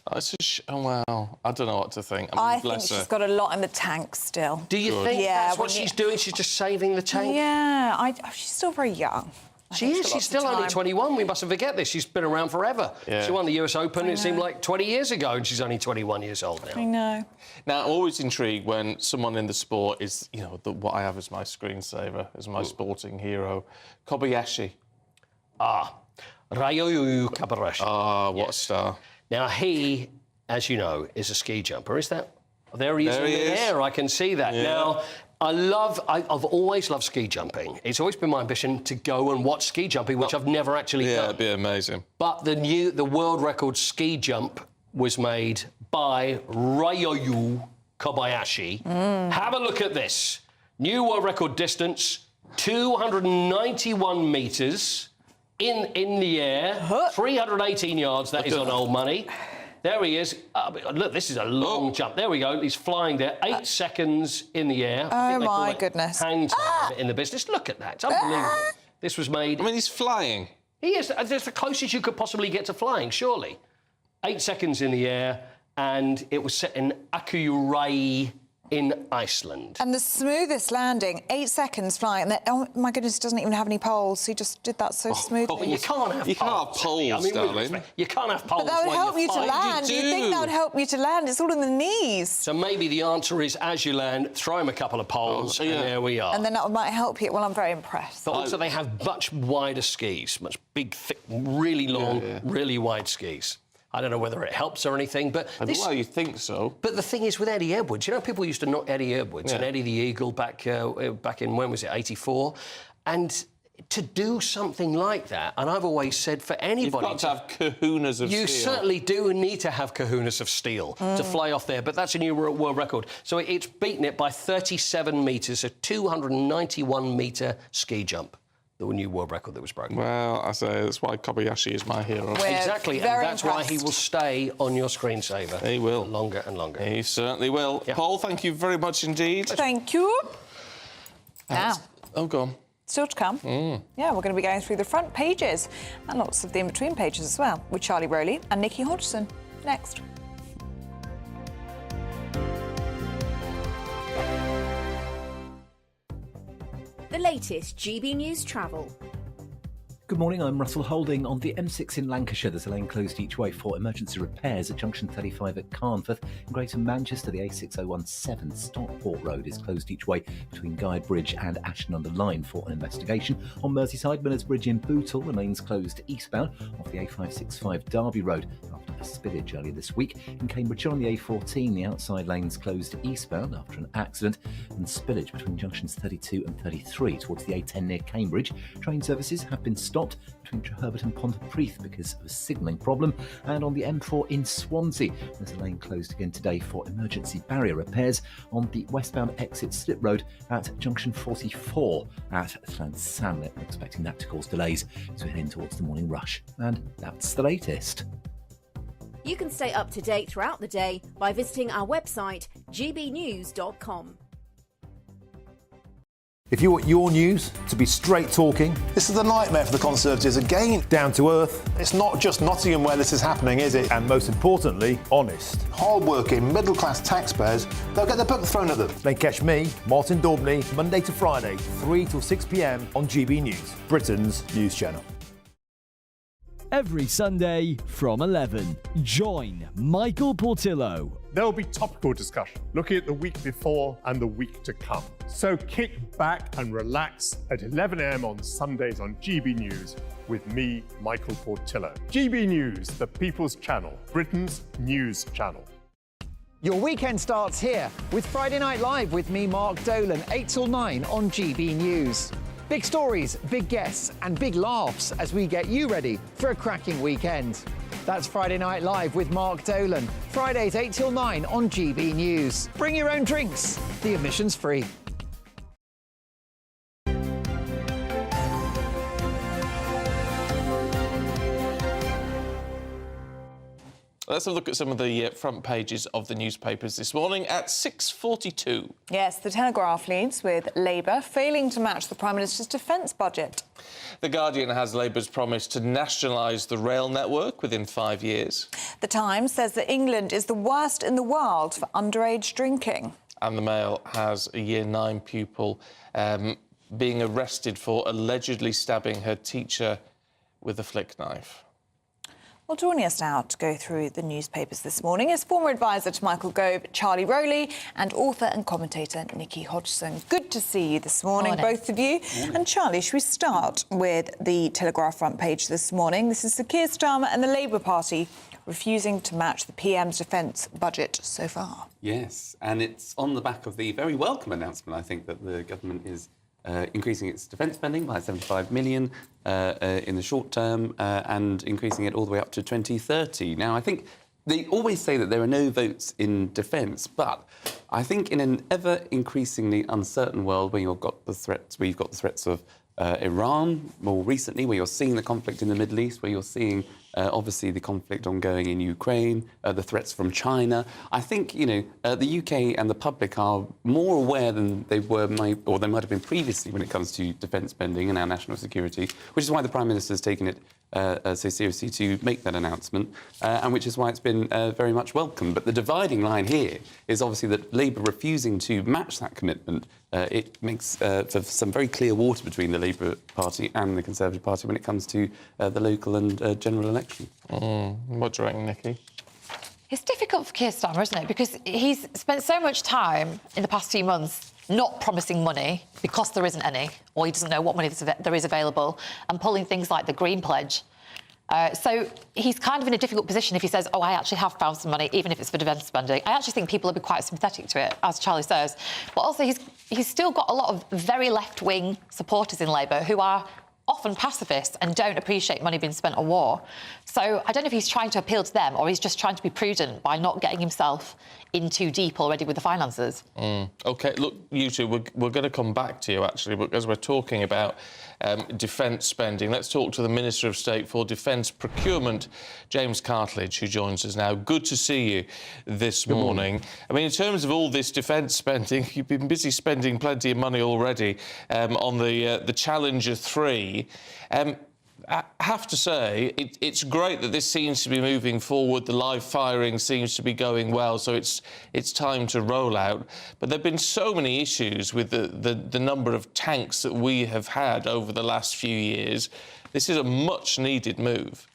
Well, I don't know what to think. I think she's got a lot in the tank still. Do you think that's what she's doing? She's just saving the tank? Yeah, she's still very young. She is. She's still only 21. We mustn't forget this. She's been around forever. Yeah. She won the US Open, it seemed like 20 years ago, and she's only 21 years old now. I know. Now, I'm always intrigued when someone in the sport is, you know, what I have as my screensaver, as my sporting hero, Kobayashi. Ryoyu Kobayashi. What a star. Now, he, as you know, is a ski jumper. Is that? There he is in the air. I can see that. Yeah. Now, I've always loved ski jumping. It's always been my ambition to go and watch ski jumping, which I've never actually done. Yeah, it'd be amazing. But the world record ski jump was made by Ryoyu Kobayashi. Have a look at this. New world record distance, 291 metres in the air, 318 yards, that is on old money. There he is. Look, this is a long jump. There we go. He's flying there. 8 seconds in the air. Oh, my goodness. Hang time in the business. Look at that. It's unbelievable. This was made... I mean, he's flying. He is. That's the closest you could possibly get to flying, surely. 8 seconds in the air, and it was set in Akureyri in Iceland. And the smoothest landing, 8 seconds flying. And then, oh, my goodness, doesn't even have any poles. He just did that so smoothly. You can't have poles, darling. You can't have poles. But that would help you to land. You think that would help you to land? It's all in the knees. So maybe the answer is, as you land, throw him a couple of poles, and there we are. And then that might help you. Well, I'm very impressed. But also they have much wider skis, much big, thick, really long, really wide skis. I don't know whether it helps or anything, but... Well, you think so. But the thing is with Eddie Edwards, you know, people used to knock Eddie Edwards and Eddie the Eagle back in, when was it, 84? And to do something like that, and I've always said for anybody... You've got to have kahunas of steel. You certainly do need to have kahunas of steel to fly off there, but that's a new world record. So it's beaten it by 37 metres, a 291-metre ski jump. The new world record that was broken. Well, I say that's why Kobayashi is my hero. Exactly, and that's why he will stay on your screensaver. He will. Longer and longer. He certainly will. Yeah. Paul, thank you very much indeed. Thank you. Now. Oh, go on. Still to come. Yeah, we're going to be going through the front pages and lots of the in-between pages as well with Charlie Rowley and Nikki Hodgson. Next. The latest GB News travel. Good morning, I'm Russell Holding. On the M6 in Lancashire, there's a lane closed each way for emergency repairs at junction 35 at Carnforth. In Greater Manchester, the A6017 Stockport Road is closed each way between Guide Bridge and Ashton-under-Lyne for an investigation. On Merseyside, Millers Bridge in Bootle remains closed eastbound off the A565 Derby Road after a spillage earlier this week. In Cambridgeshire on the A14, the outside lane's closed eastbound after an accident and spillage between junctions 32 and 33 towards the A10 near Cambridge. Train services have been stopped between Treherbert and Pontypridd because of a signalling problem, and on the M4 in Swansea there's a lane closed again today for emergency barrier repairs on the westbound exit Slip Road at junction 44 at Llansannet. We're expecting that to cause delays as we head in towards the morning rush, and that's the latest. You can stay up to date throughout the day by visiting our website gbnews.com. If you want your news to be straight talking... This is a nightmare for the Conservatives again. Down to earth. It's not just Nottingham where this is happening, is it? And most importantly, honest. Hard-working, middle-class taxpayers, they'll get their book thrown at them. Then catch me, Martin Daubney, Monday to Friday, 3 till 6 p.m. on GB News, Britain's news channel. every Sunday from 11. Join Michael Portillo. There will be topical discussion, looking at the week before and the week to come. So kick back and relax at 11 a.m. on Sundays on GB News with me, Michael Portillo. GB News, the People's Channel, Britain's news channel. Your weekend starts here with Friday Night Live with me, Mark Dolan, 8 till 9 on GB News. Big stories, big guests and big laughs as we get you ready for a cracking weekend. That's Friday Night Live with Mark Dolan. Fridays 8 till 9 on GB News. Bring your own drinks. The admission's free. Let's have a look at some of the front pages of the newspapers this morning at 6:42. Yes, the Telegraph leads with Labour failing to match the Prime Minister's defence budget. The Guardian has Labour's promise to nationalise the rail network within 5 years. The Times says that England is the worst in the world for underage drinking. And the Mail has a Year 9 pupil being arrested for allegedly stabbing her teacher with a flick knife. Well, joining us now to go through the newspapers this morning is former advisor to Michael Gove, Charlie Rowley, and author and commentator Nikki Hodgson. Good to see you this morning, both of you. And Charlie, should we start with the Telegraph front page this morning? This is the Keir Starmer and the Labour Party refusing to match the PM's defence budget so far. Yes, and it's on the back of the very welcome announcement, I think, that the government is increasing its defence spending by 75 million in the short term and increasing it all the way up to 2030. Now, I think they always say that there are no votes in defence, but I think in an ever increasingly uncertain world where you've got the threats of Iran more recently, where you're seeing the conflict in the Middle East, where you're seeing obviously the conflict ongoing in Ukraine, the threats from China. I think, the UK and the public are more aware than they were, or they might have been previously when it comes to defence spending and our national security, which is why the Prime Minister has taken it so seriously to make that announcement, and which is why it's been very much welcomed. But the dividing line here is obviously that Labour refusing to match that commitment. It makes for some very clear water between the Labour Party and the Conservative Party when it comes to the local and general election. What do you reckon, Nikki? It's difficult for Keir Starmer, isn't it? Because he's spent so much time in the past few months not promising money because there isn't any, or he doesn't know what money there is available, and pulling things like the Green Pledge. So he's kind of in a difficult position if he says, I actually have found some money, even if it's for defence spending. I actually think people will be quite sympathetic to it, as Charlie says. But also, he's still got a lot of very left-wing supporters in Labour who are often pacifists and don't appreciate money being spent on war. So I don't know if he's trying to appeal to them or he's just trying to be prudent by not getting himself in too deep already with the finances. OK, look, you two, we're going to come back to you, actually, because we're talking about defence spending. Let's talk to the Minister of State for Defence Procurement, James Cartledge, who joins us now. Good to see you this morning. I mean, in terms of all this defence spending, you've been busy spending plenty of money already on the Challenger 3. I have to say, it's great that this seems to be moving forward. The live firing seems to be going well, so it's time to roll out. But there have been so many issues with the number of tanks that we have had over the last few years. This is a much-needed move.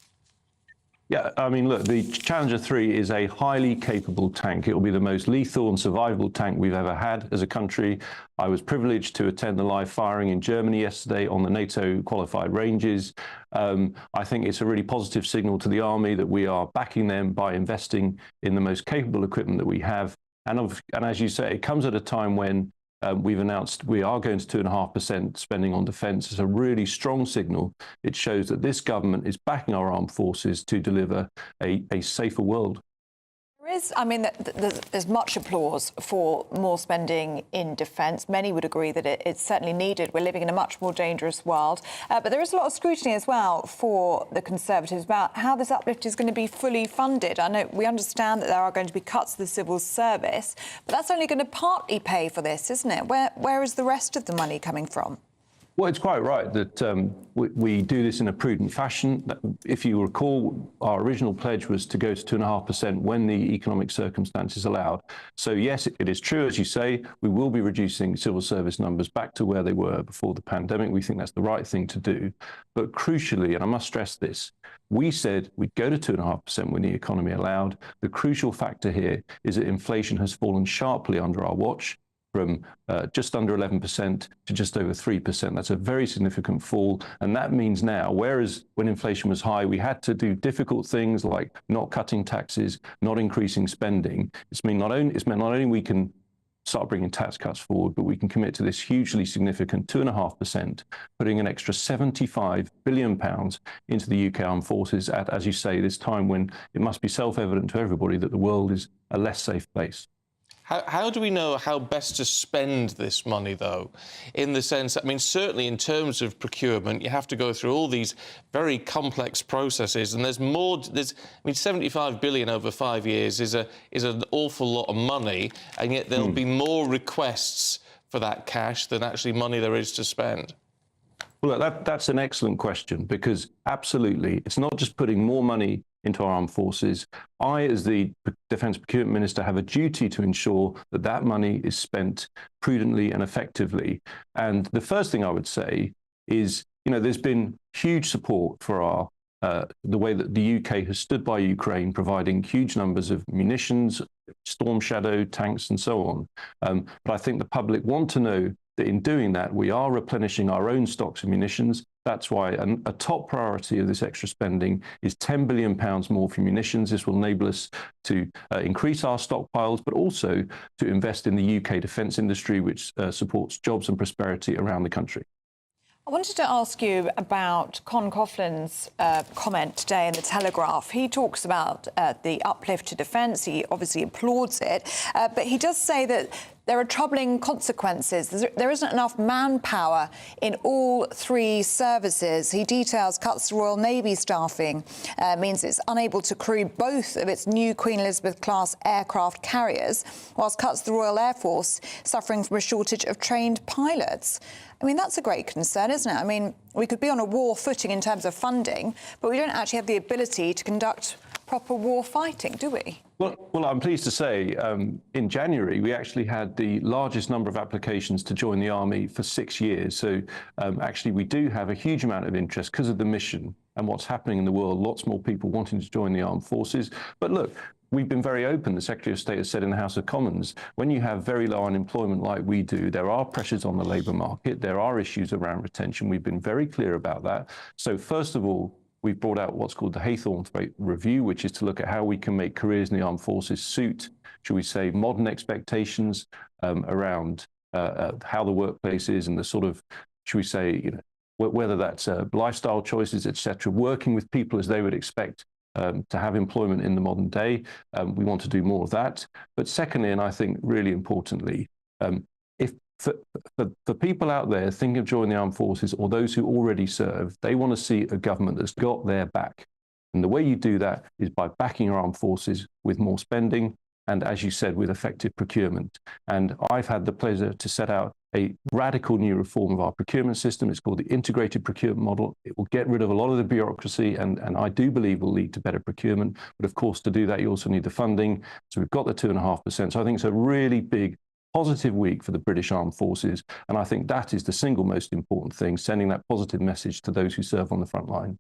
Yeah, I mean, look, the Challenger 3 is a highly capable tank. It will be the most lethal and survivable tank we've ever had as a country. I was privileged to attend the live firing in Germany yesterday on the NATO-qualified ranges. I think it's a really positive signal to the Army that we are backing them by investing in the most capable equipment that we have. And as you say, it comes at a time when we've announced we are going to 2.5% spending on defence. It's a really strong signal. It shows that this government is backing our armed forces to deliver a safer world. There's much applause for more spending in defence. Many would agree that it's certainly needed. We're living in a much more dangerous world. But there is a lot of scrutiny as well for the Conservatives about how this uplift is going to be fully funded. I know we understand that there are going to be cuts to the civil service, but that's only going to partly pay for this, isn't it? Where is the rest of the money coming from? Well, it's quite right that we do this in a prudent fashion. If you recall, our original pledge was to go to 2.5% when the economic circumstances allowed. So yes, it is true, as you say, we will be reducing civil service numbers back to where they were before the pandemic. We think that's the right thing to do. But crucially, and I must stress this, we said we'd go to 2.5% when the economy allowed. The crucial factor here is that inflation has fallen sharply under our watch, from just under 11% to just over 3%. That's a very significant fall. And that means now, whereas when inflation was high, we had to do difficult things like not cutting taxes, not increasing spending. It's meant not only we can start bringing tax cuts forward, but we can commit to this hugely significant 2.5%, putting an extra £75 billion into the UK armed forces at, as you say, this time when it must be self-evident to everybody that the world is a less safe place. How do we know how best to spend this money, though? In the sense, I mean, certainly in terms of procurement, you have to go through all these very complex processes, and there's more. I mean, 75 billion over 5 years is an awful lot of money, and yet there'll be more requests for that cash than actually money there is to spend. Well, that's an excellent question, because absolutely, it's not just putting more money into our armed forces. I, as the Defence Procurement Minister, have a duty to ensure that that money is spent prudently and effectively. And the first thing I would say is, you know, there's been huge support for our the way that the UK has stood by Ukraine, providing huge numbers of munitions, Storm Shadow, tanks, and so on. But I think the public want to know that in doing that, we are replenishing our own stocks of munitions. That's why a top priority of this extra spending is £10 billion more for munitions. This will enable us to increase our stockpiles, but also to invest in the UK defence industry, which supports jobs and prosperity around the country. I wanted to ask you about Con Coughlin's comment today in The Telegraph. He talks about the uplift to defence. He obviously applauds it, but he does say that there are troubling consequences. There isn't enough manpower in all three services. He details cuts to Royal Navy staffing means it's unable to crew both of its new Queen Elizabeth-class aircraft carriers, whilst cuts to the Royal Air Force suffering from a shortage of trained pilots. I mean, that's a great concern, isn't it? I mean, we could be on a war footing in terms of funding, but we don't actually have the ability to conduct proper war fighting, do we? Well, I'm pleased to say in January, we actually had the largest number of applications to join the Army for 6 years. So actually, we do have a huge amount of interest because of the mission and what's happening in the world. Lots more people wanting to join the armed forces. But look, we've been very open. The Secretary of State has said in the House of Commons, when you have very low unemployment like we do, there are pressures on the labour market. There are issues around retention. We've been very clear about that. So first of all, we've brought out what's called the Haythornthwaite Review, which is to look at how we can make careers in the armed forces suit, shall we say, modern expectations around how the workplace is and the sort of, shall we say, you know, whether that's lifestyle choices, etc., working with people as they would expect to have employment in the modern day. We want to do more of that. But secondly, and I think really importantly, for people out there thinking of joining the armed forces or those who already serve, they want to see a government that's got their back. And the way you do that is by backing our armed forces with more spending and, as you said, with effective procurement. And I've had the pleasure to set out a radical new reform of our procurement system. It's called the integrated procurement model. It will get rid of a lot of the bureaucracy and I do believe will lead to better procurement. But of course, to do that, you also need the funding. So we've got the 2.5%. So I think it's a really big positive week for the British Armed Forces. And I think that is the single most important thing, sending that positive message to those who serve on the front line.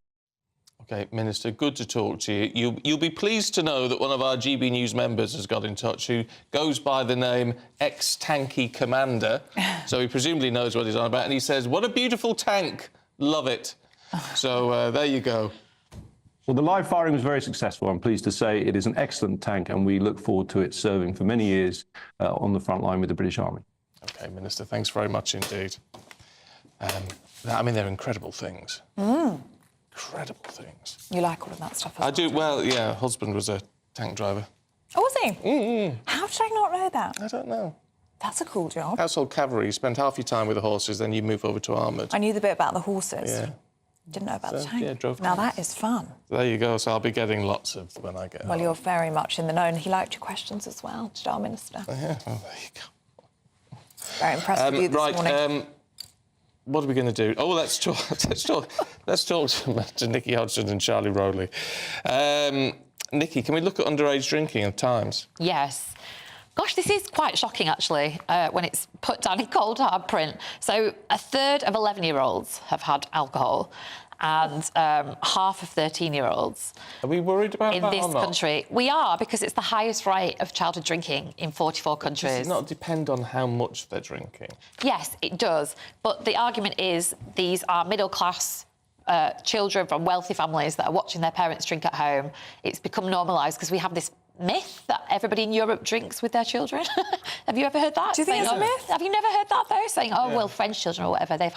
OK, Minister, good to talk to you. You'll be pleased to know that one of our GB News members has got in touch who goes by the name Ex-Tanky Commander. So he presumably knows what he's on about. And he says, what a beautiful tank. Love it. So there you go. Well, the live firing was very successful. I'm pleased to say it is an excellent tank and we look forward to it serving for many years on the front line with the British Army. OK, Minister, thanks very much indeed. I mean, they're incredible things. Incredible things. You like all of that stuff as I do, well, yeah, husband was a tank driver. Oh, was he? How did I not know that? I don't know. That's a cool job. Household cavalry, you spend half your time with the horses, then you move over to armoured. I knew the bit about the horses. Yeah. Didn't know about the tank. Yeah, drove now tanks. that is fun. There you go, so I'll be getting lots of when I get Well, home. you're very much in the know, and he liked your questions as well, did our Minister. Oh, yeah, well, there you go. Very impressed with you this morning. What are we going to do? Oh, let's talk to Nikki Hodgson and Charlie Rowley. Nikki, can we look at underage drinking at times? Yes. Gosh, this is quite shocking, actually, when it's put down in cold, hard print. So a third of 11-year-olds have had alcohol and half of 13-year-olds. Are we worried about in that this or not? country? We are, because it's the highest rate of childhood drinking in 44 countries. Does it not depend on how much they're drinking? Yes, it does. But the argument is these are middle-class children from wealthy families that are watching their parents drink at home. It's become normalised because we have this myth that everybody in Europe drinks with their children. Have you ever heard that? Do you think it's a myth? Have you never heard that, though? Saying, oh, well, French children or whatever, they've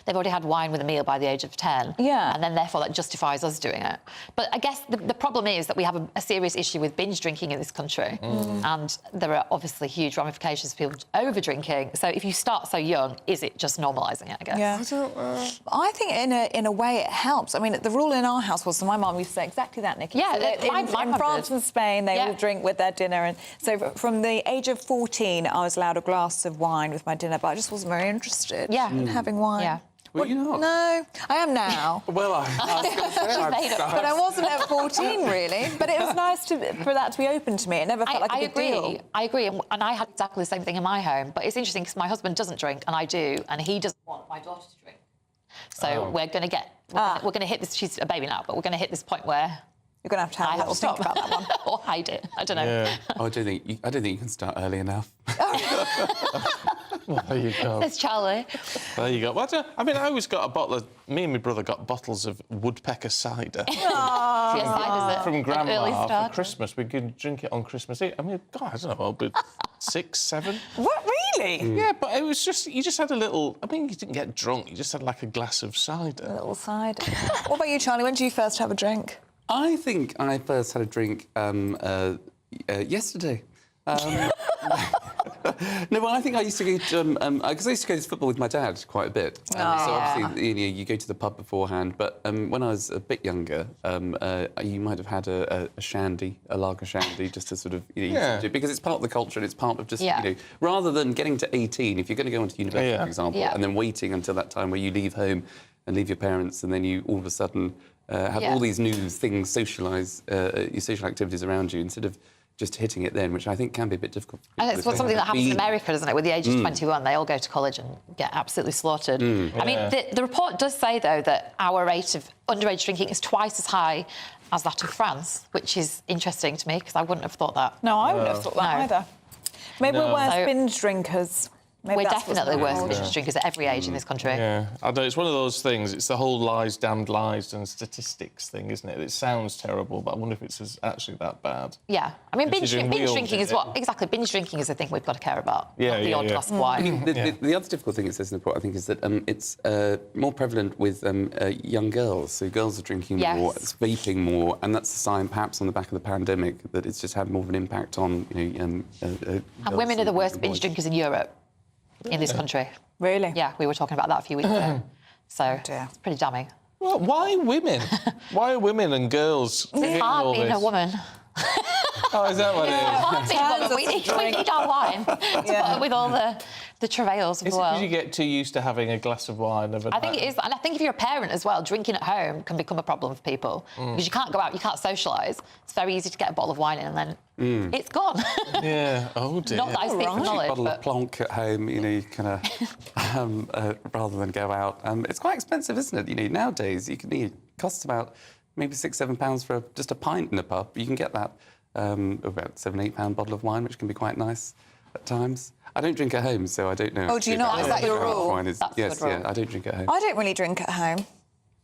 already had wine with a meal by the age of 10. Yeah. And then, therefore, that justifies us doing it. But I guess the problem is that we have a serious issue with binge drinking in this country. And there are obviously huge ramifications for people over-drinking. So if you start so young, is it just normalising it, I guess? Yeah. I think in a way it helps. I mean, the rule in our house was, so my mum used to say exactly that, Nikki. Yeah, so in France and Spain, they all drink with their dinner. And so from the age of 14, I was allowed a glass of wine with my dinner, but I just wasn't very interested in having wine. Yeah. Well, you're not. No, I am now. Well, I was going to say, but I wasn't at 14, really. But it was nice for that to be open to me. It never felt like a big deal. I agree, and I had exactly the same thing in my home. But it's interesting because my husband doesn't drink, and I do, and he doesn't want my daughter to drink. So we're going to hit this. She's a baby now, but we're going to hit this point where you're going to have a little think about that one, or hide it. I don't know. Yeah. I don't think you can start early enough. Well, there you go. There's Charlie. There you go. Well, I always got a bottle of... Me and my brother got bottles of woodpecker cider from Grandma for Christmas. We could drink it on Christmas Eve. I mean, God, I don't know, but 6, 7. What, really? Yeah, but it was just... You just had a little... I mean, you didn't get drunk. You just had, like, a glass of cider. A little cider. What about you, Charlie? When did you first have a drink? I think I first had a drink yesterday. No, well, I think I used to go to... Because I used to go to football with my dad quite a bit. So obviously, you go to the pub beforehand. But when I was a bit younger, you might have had a shandy, a lager shandy, just to sort of... because it's part of the culture and it's part of just, rather than getting to 18, if you're going to go on to university, for example, and then waiting until that time where you leave home and leave your parents and then you all of a sudden have all these new things, your social activities around you, instead of just hitting it then, which I think can be a bit difficult. And it's something that happens in America, doesn't it? With the age of 21, they all go to college and get absolutely slaughtered. I mean, the report does say, though, that our rate of underage drinking is twice as high as that of France, which is interesting to me, because I wouldn't have thought that. No, I wouldn't have thought that either. Maybe we're worse binge drinkers. Maybe we're definitely worse binge drinkers at every age in this country. Yeah, I know, it's one of those things. It's the whole lies, damned lies and statistics thing, isn't it? It sounds terrible, but I wonder if it's actually that bad. Yeah, I mean, binge drinking is what... Exactly, binge drinking is the thing we've got to care about, not the odd glass of wine. The other difficult thing it says in the report, I think, is that it's more prevalent with young girls. So girls are drinking more, it's vaping more, and that's a sign, perhaps, on the back of the pandemic, that it's just had more of an impact on, and women are the worst binge drinkers in Europe. In this country. Really? Yeah, we were talking about that a few weeks ago. So it's pretty damning. Well, why women? Why are women and girls It's hard being a woman. Oh, is that what it is? It's hard being a woman. We need our wine to put up with all the travails of the world. Is it because you get too used to having a glass of wine? I think it is. And I think if you're a parent as well, drinking at home can become a problem for people. Because you can't go out, you can't socialise. It's very easy to get a bottle of wine in and then it's gone. Yeah, oh dear. Not that I speak from knowledge, a bottle of Plonk at home, you kind of, rather than go out. It's quite expensive, isn't it? Nowadays, it costs about maybe £6, £7 for just a pint in a pub. You can get that about £7, £8 bottle of wine, which can be quite nice at times. I don't drink at home, so I don't know. Oh, do you not? Is that your rule? Yes, I don't drink at home. I don't really drink at home.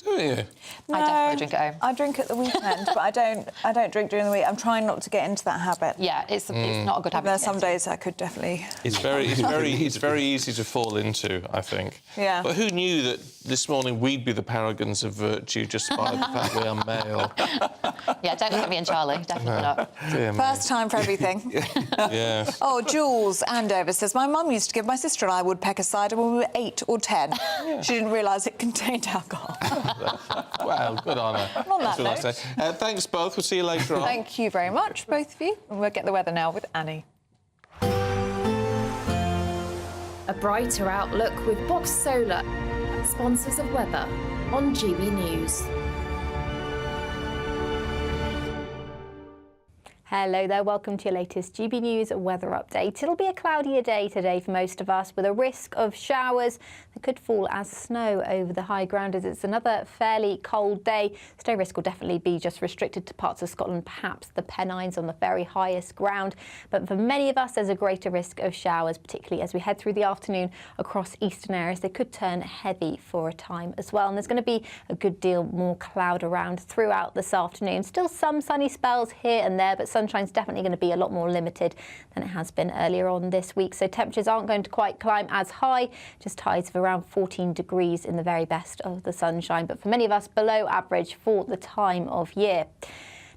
Do you? No, I definitely drink at home. I drink at the weekend, but I don't drink during the week. I'm trying not to get into that habit. Yeah, it's not a good habit. There's some days I could definitely. It's very easy to fall into, I think. Yeah. But who knew that this morning we'd be the paragons of virtue just by the fact we are male? Yeah, don't look at me and Charlie. Definitely not. First time for everything. Yes. Oh, Jules Andover says, my mum used to give my sister and I woodpecker cider when we were 8 or 10. She didn't realise it contained alcohol. Well, good on her. On that That's what I say. Thanks both. We'll see you later on. Thank you very much, both of you. And we'll get the weather now with Annie. A brighter outlook with Box Solar. sponsors of weather on GB News. Hello there, welcome to your latest GB News weather update. It'll be a cloudier day today for most of us, with a risk of showers that could fall as snow over the high ground, as it's another fairly cold day. Snow risk will definitely be just restricted to parts of Scotland, perhaps the Pennines on the very highest ground. But for many of us, there's a greater risk of showers, particularly as we head through the afternoon across eastern areas. They could turn heavy for a time as well. And there's going to be a good deal more cloud around throughout this afternoon. Still some sunny spells here and there, but sunshine's definitely going to be a lot more limited than it has been earlier on this week. So temperatures aren't going to quite climb as high, just highs of around 14 degrees in the very best of the sunshine. But for many of us, below average for the time of year.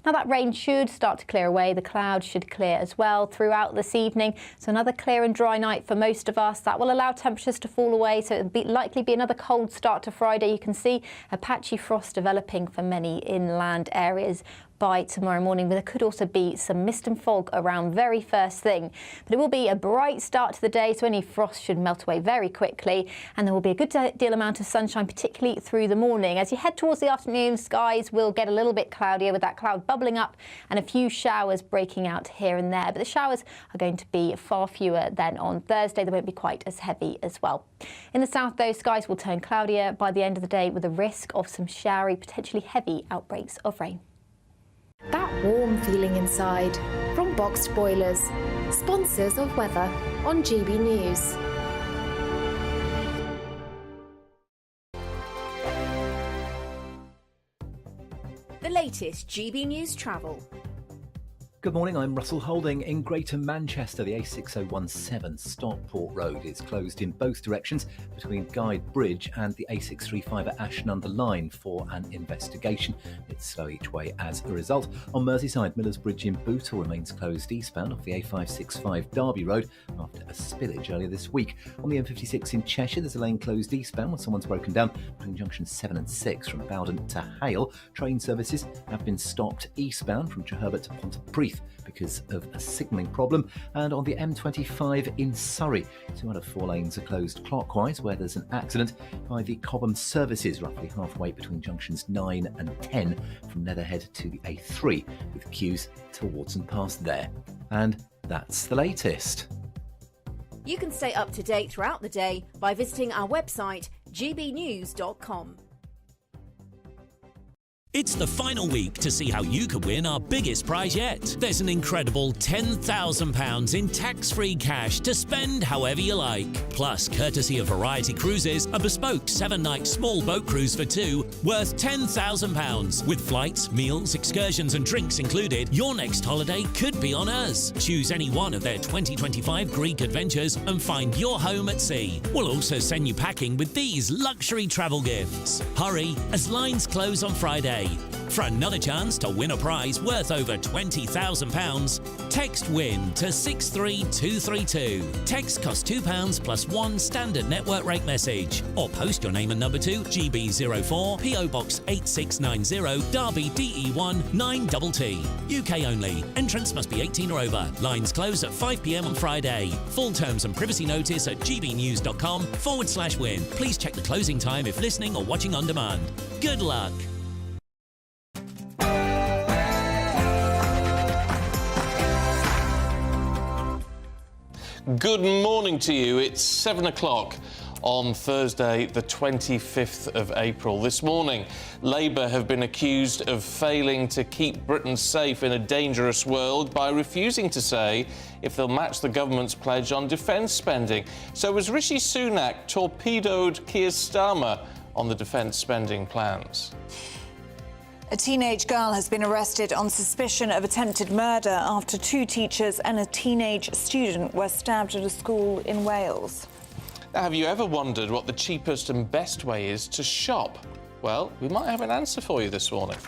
Now that rain should start to clear away. The clouds should clear as well throughout this evening. So another clear and dry night for most of us. That will allow temperatures to fall away. So it'll likely be another cold start to Friday. You can see a patchy frost developing for many inland areas by tomorrow morning. But there could also be some mist and fog around very first thing. But it will be a bright start to the day, so any frost should melt away very quickly. And there will be a good deal amount of sunshine, particularly through the morning. As you head towards the afternoon, skies will get a little bit cloudier, with that cloud bubbling up and a few showers breaking out here and there. But the showers are going to be far fewer than on Thursday. They won't be quite as heavy as well. In the south, though, skies will turn cloudier by the end of the day, with a risk of some showery, potentially heavy outbreaks of rain. That warm feeling inside from Boxed Boilers, sponsors of weather on GB News. The latest GB News travel. Good morning, I'm Russell Holding. In Greater Manchester, the A6017 Stockport Road is closed in both directions between Guide Bridge and the A635 at Ashton-under-Lyne for an investigation. It's slow each way as a result. On Merseyside, Millers Bridge in Bootle remains closed eastbound off the A565 Derby Road after a spillage earlier this week. On the M56 in Cheshire, there's a lane closed eastbound when someone's broken down between junctions 7 and 6 from Bowden to Hale. Train services have been stopped eastbound from Treherbert to Pontypridd because of a signalling problem. And on the M25 in Surrey, 2 out of 4 lanes are closed clockwise where there's an accident by the Cobham services, roughly halfway between junctions 9 and 10 from Netherhead to the A3, with queues towards and past there. And that's the latest. You can stay up to date throughout the day by visiting our website gbnews.com. It's the final week to see how you could win our biggest prize yet. There's an incredible £10,000 in tax-free cash to spend however you like. Plus, courtesy of Variety Cruises, a bespoke 7-night small boat cruise for 2 worth £10,000. With flights, meals, excursions and drinks included, your next holiday could be on us. Choose any one of their 2025 Greek adventures and find your home at sea. We'll also send you packing with these luxury travel gifts. Hurry, as lines close on Friday. For another chance to win a prize worth over £20,000, text WIN to 63232. Text costs £2 plus 1 standard network rate message. Or post your name and number to GB04 PO Box 8690 Derby DE1 9TT. UK only. Entrance must be 18 or over. Lines close at 5 p.m. on Friday. Full terms and privacy notice at gbnews.com/win. Please check the closing time if listening or watching on demand. Good luck. Good morning to you. It's 7 o'clock on Thursday, the 25th of April. This morning, Labour have been accused of failing to keep Britain safe in a dangerous world by refusing to say if they'll match the government's pledge on defence spending. So has Rishi Sunak torpedoed Keir Starmer on the defence spending plans? A teenage girl has been arrested on suspicion of attempted murder after 2 teachers and a teenage student were stabbed at a school in Wales. Now, have you ever wondered what the cheapest and best way is to shop? Well, we might have an answer for you this morning.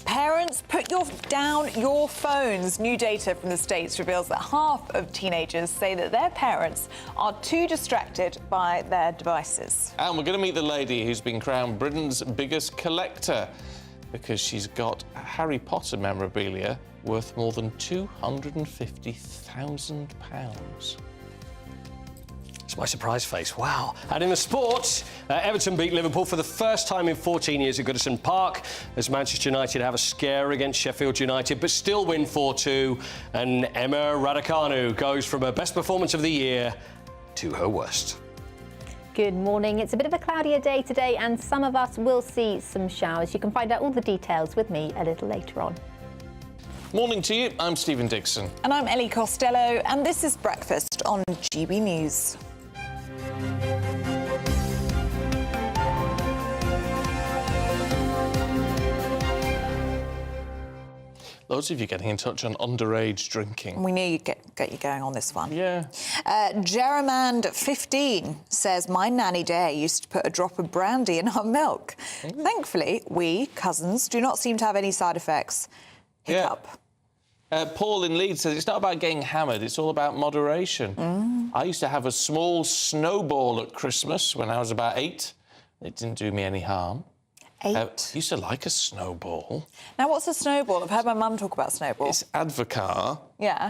Parents, put down your phones. New data from the States reveals that half of teenagers say that their parents are too distracted by their devices. And we're going to meet the lady who's been crowned Britain's biggest collector because she's got Harry Potter memorabilia worth more than £250,000. It's my surprise face, wow. And in the sport, Everton beat Liverpool for the first time in 14 years at Goodison Park, as Manchester United have a scare against Sheffield United, but still win 4-2. And Emma Raducanu goes from her best performance of the year to her worst. Good morning. It's a bit of a cloudier day today, and some of us will see some showers. You can find out all the details with me a little later on. Morning to you. I'm Stephen Dixon. And I'm Ellie Costello, and this is Breakfast on GB News. Loads of you getting in touch on underage drinking. We knew you'd get you going on this one. Yeah. Gerrymand15 says, my nanny Dare used to put a drop of brandy in our milk. Thankfully, we, cousins, do not seem to have any side effects. Hiccup. Paul in Leeds says it's not about getting hammered, it's all about moderation. I used to have a small snowball at Christmas when I was about 8. It didn't do me any harm. 8? Used to like a snowball. Now, what's a snowball? I've heard my mum talk about snowball. It's Advocaat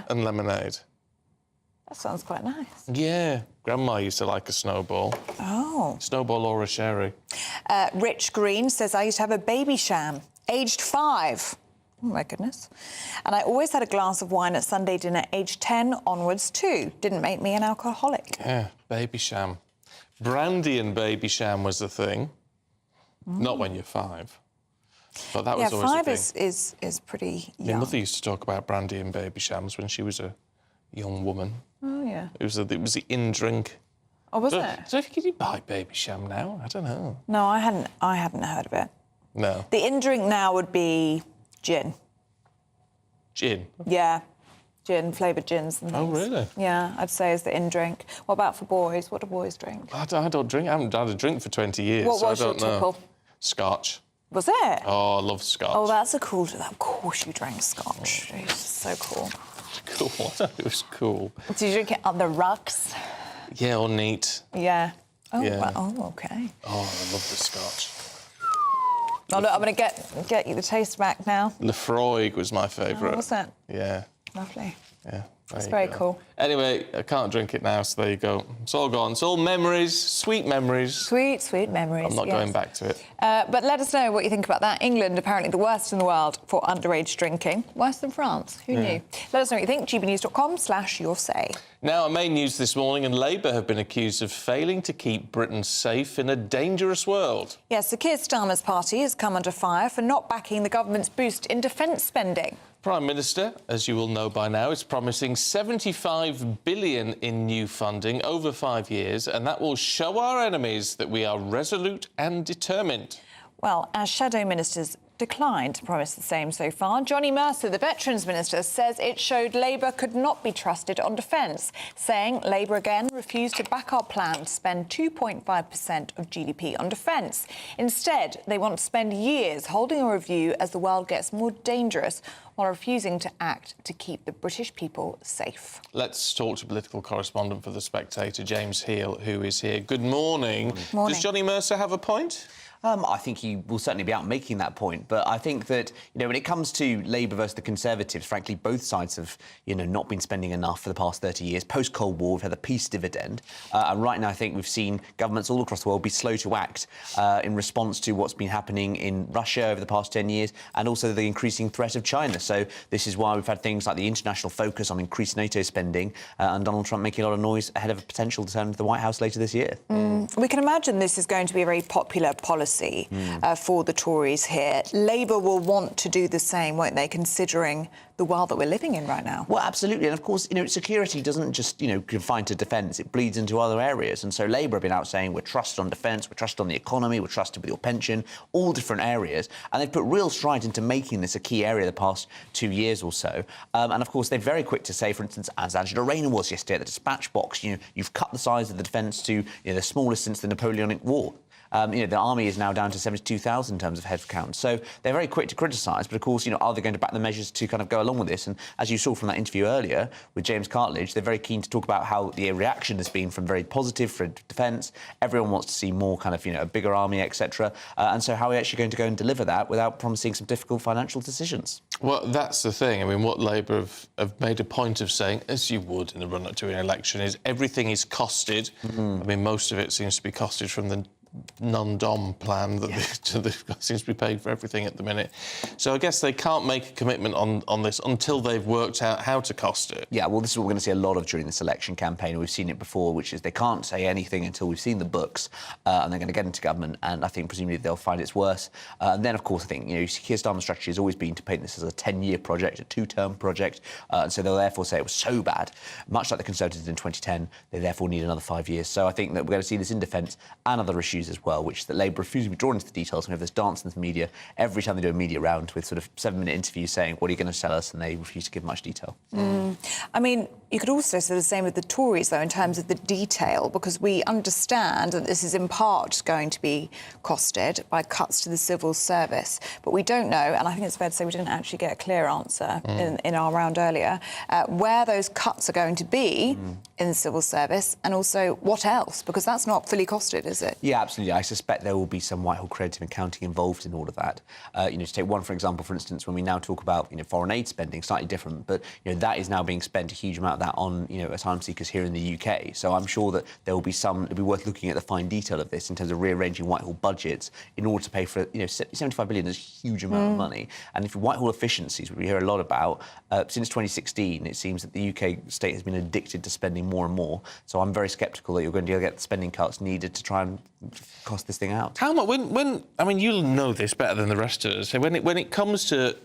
and lemonade. That sounds quite nice. Yeah. Grandma used to like a snowball. Oh. Snowball or a sherry. Rich Green says, I used to have a baby sham, aged 5. Oh, my goodness. And I always had a glass of wine at Sunday dinner, aged 10 onwards too. Didn't make me an alcoholic. Yeah, baby sham. Brandy and baby sham was the thing. Not when you're 5. But that was always 5 the thing. is pretty young. My mother used to talk about brandy and baby shams when she was a young woman. Oh, yeah. It was the in-drink. Oh, was it? So can you buy baby sham now? I don't know. No, I hadn't heard of it. No. The in-drink now would be gin. Gin? Yeah. Gin, flavoured gins and things. Oh, really? Yeah, I'd say is the in-drink. What about for boys? What do boys drink? I don't drink. I haven't had a drink for 20 years. What so was I your don't know. tipple? Scotch. Was it? Oh, I love Scotch. Oh, that's a cool... Of course you drank Scotch. It's so cool. Cool. I thought it was cool. Did you drink it on the rocks? Yeah, or neat. Yeah. Oh, Yeah. Well, oh, OK. Oh, I love the Scotch. Oh, look, I'm going to get you the taste back now. Lefroy was my favourite. Oh, was it? Yeah. Lovely. Yeah. That's very cool. Anyway, I can't drink it now, so there you go. It's all gone. It's all memories, sweet memories. Sweet, sweet memories. I'm not going back to it. But let us know what you think about that. England, apparently the worst in the world for underage drinking. Worse than France. Who knew? Let us know what you think. gbnews.com/yoursay. Now, our main news this morning, and Labour have been accused of failing to keep Britain safe in a dangerous world. Yes, the Keir Starmer's party has come under fire for not backing the government's boost in defence spending. Prime Minister, as you will know by now, is promising $75 billion in new funding over 5 years, and that will show our enemies that we are resolute and determined. Well, as shadow ministers declined to promise the same so far, Johnny Mercer, the Veterans Minister, says it showed Labour could not be trusted on defence, saying Labour again refused to back our plan to spend 2.5% of GDP on defence. Instead, they want to spend years holding a review as the world gets more dangerous while refusing to act to keep the British people safe. Let's talk to political correspondent for The Spectator, James Heal, who is here. Good morning. Morning. Does Johnny Mercer have a point? I think he will certainly be out making that point. But I think that, when it comes to Labour versus the Conservatives, frankly, both sides have, not been spending enough for the past 30 years. Post-Cold War, we've had the peace dividend. And right now, I think we've seen governments all across the world be slow to act in response to what's been happening in Russia over the past 10 years and also the increasing threat of China. So this is why we've had things like the international focus on increased NATO spending and Donald Trump making a lot of noise ahead of a potential return to the White House later this year. We can imagine this is going to be a very popular policy for the Tories here. Labour will want to do the same, won't they, considering the world that we're living in right now? Well, absolutely. And, of course, security doesn't just, confine to defence. It bleeds into other areas. And so Labour have been out saying we're trusted on defence, we're trusted on the economy, we're trusted with your pension, all different areas. And they've put real stride into making this a key area the past 2 years or so. And, of course, they're very quick to say, for instance, as Angela Rayner was yesterday at the dispatch box, you've cut the size of the defence to the smallest since the Napoleonic War. The army is now down to 72,000 in terms of headcount. So they're very quick to criticise, but of course, are they going to back the measures to kind of go along with this? And as you saw from that interview earlier with James Cartledge, they're very keen to talk about how the reaction has been from very positive for defence. Everyone wants to see more kind of, a bigger army, etc. And so how are we actually going to go and deliver that without promising some difficult financial decisions? Well, that's the thing. I mean, what Labour have made a point of saying, as you would in the run-up to an election, is everything is costed. I mean, most of it seems to be costed from the non-dom plan that seems to be paid for everything at the minute. So I guess they can't make a commitment on this until they've worked out how to cost it. Yeah, well, this is what we're going to see a lot of during this election campaign. We've seen it before, which is they can't say anything until we've seen the books, and they're going to get into government, and I think presumably they'll find it's worse. And then, of course, I think, Keir Starmer's strategy has always been to paint this as a 10-year project, a 2-term project, and so they'll therefore say it was so bad, much like the Conservatives did in 2010, they therefore need another 5 years. So I think that we're going to see this in defence and other issues as well, which is that Labour refuse to be drawn into the details. We have this dance in the media every time they do a media round with sort of 7-minute interviews saying, what are you going to tell us? And they refuse to give much detail. I mean, you could also say the same with the Tories, though, in terms of the detail, because we understand that this is in part going to be costed by cuts to the civil service. But we don't know, and I think it's fair to say we didn't actually get a clear answer in our round earlier, where those cuts are going to be in the civil service, and also what else, because that's not fully costed, is it? Yeah, absolutely. I suspect there will be some Whitehall creative accounting involved in all of that. To take one, for example, for instance, when we now talk about, foreign aid spending, slightly different, but, that is now being spent, a huge amount of that on, asylum seekers here in the UK. So I'm sure that there will be it'll be worth looking at the fine detail of this in terms of rearranging Whitehall budgets in order to pay for, 75 billion is a huge amount of money. And if Whitehall efficiencies, which we hear a lot about, since 2016, it seems that the UK state has been addicted to spending more and more. So I'm very sceptical that you're going to get the spending cuts needed to try and cost this thing out. How much? I mean, you'll know this better than the rest of us. So when it comes to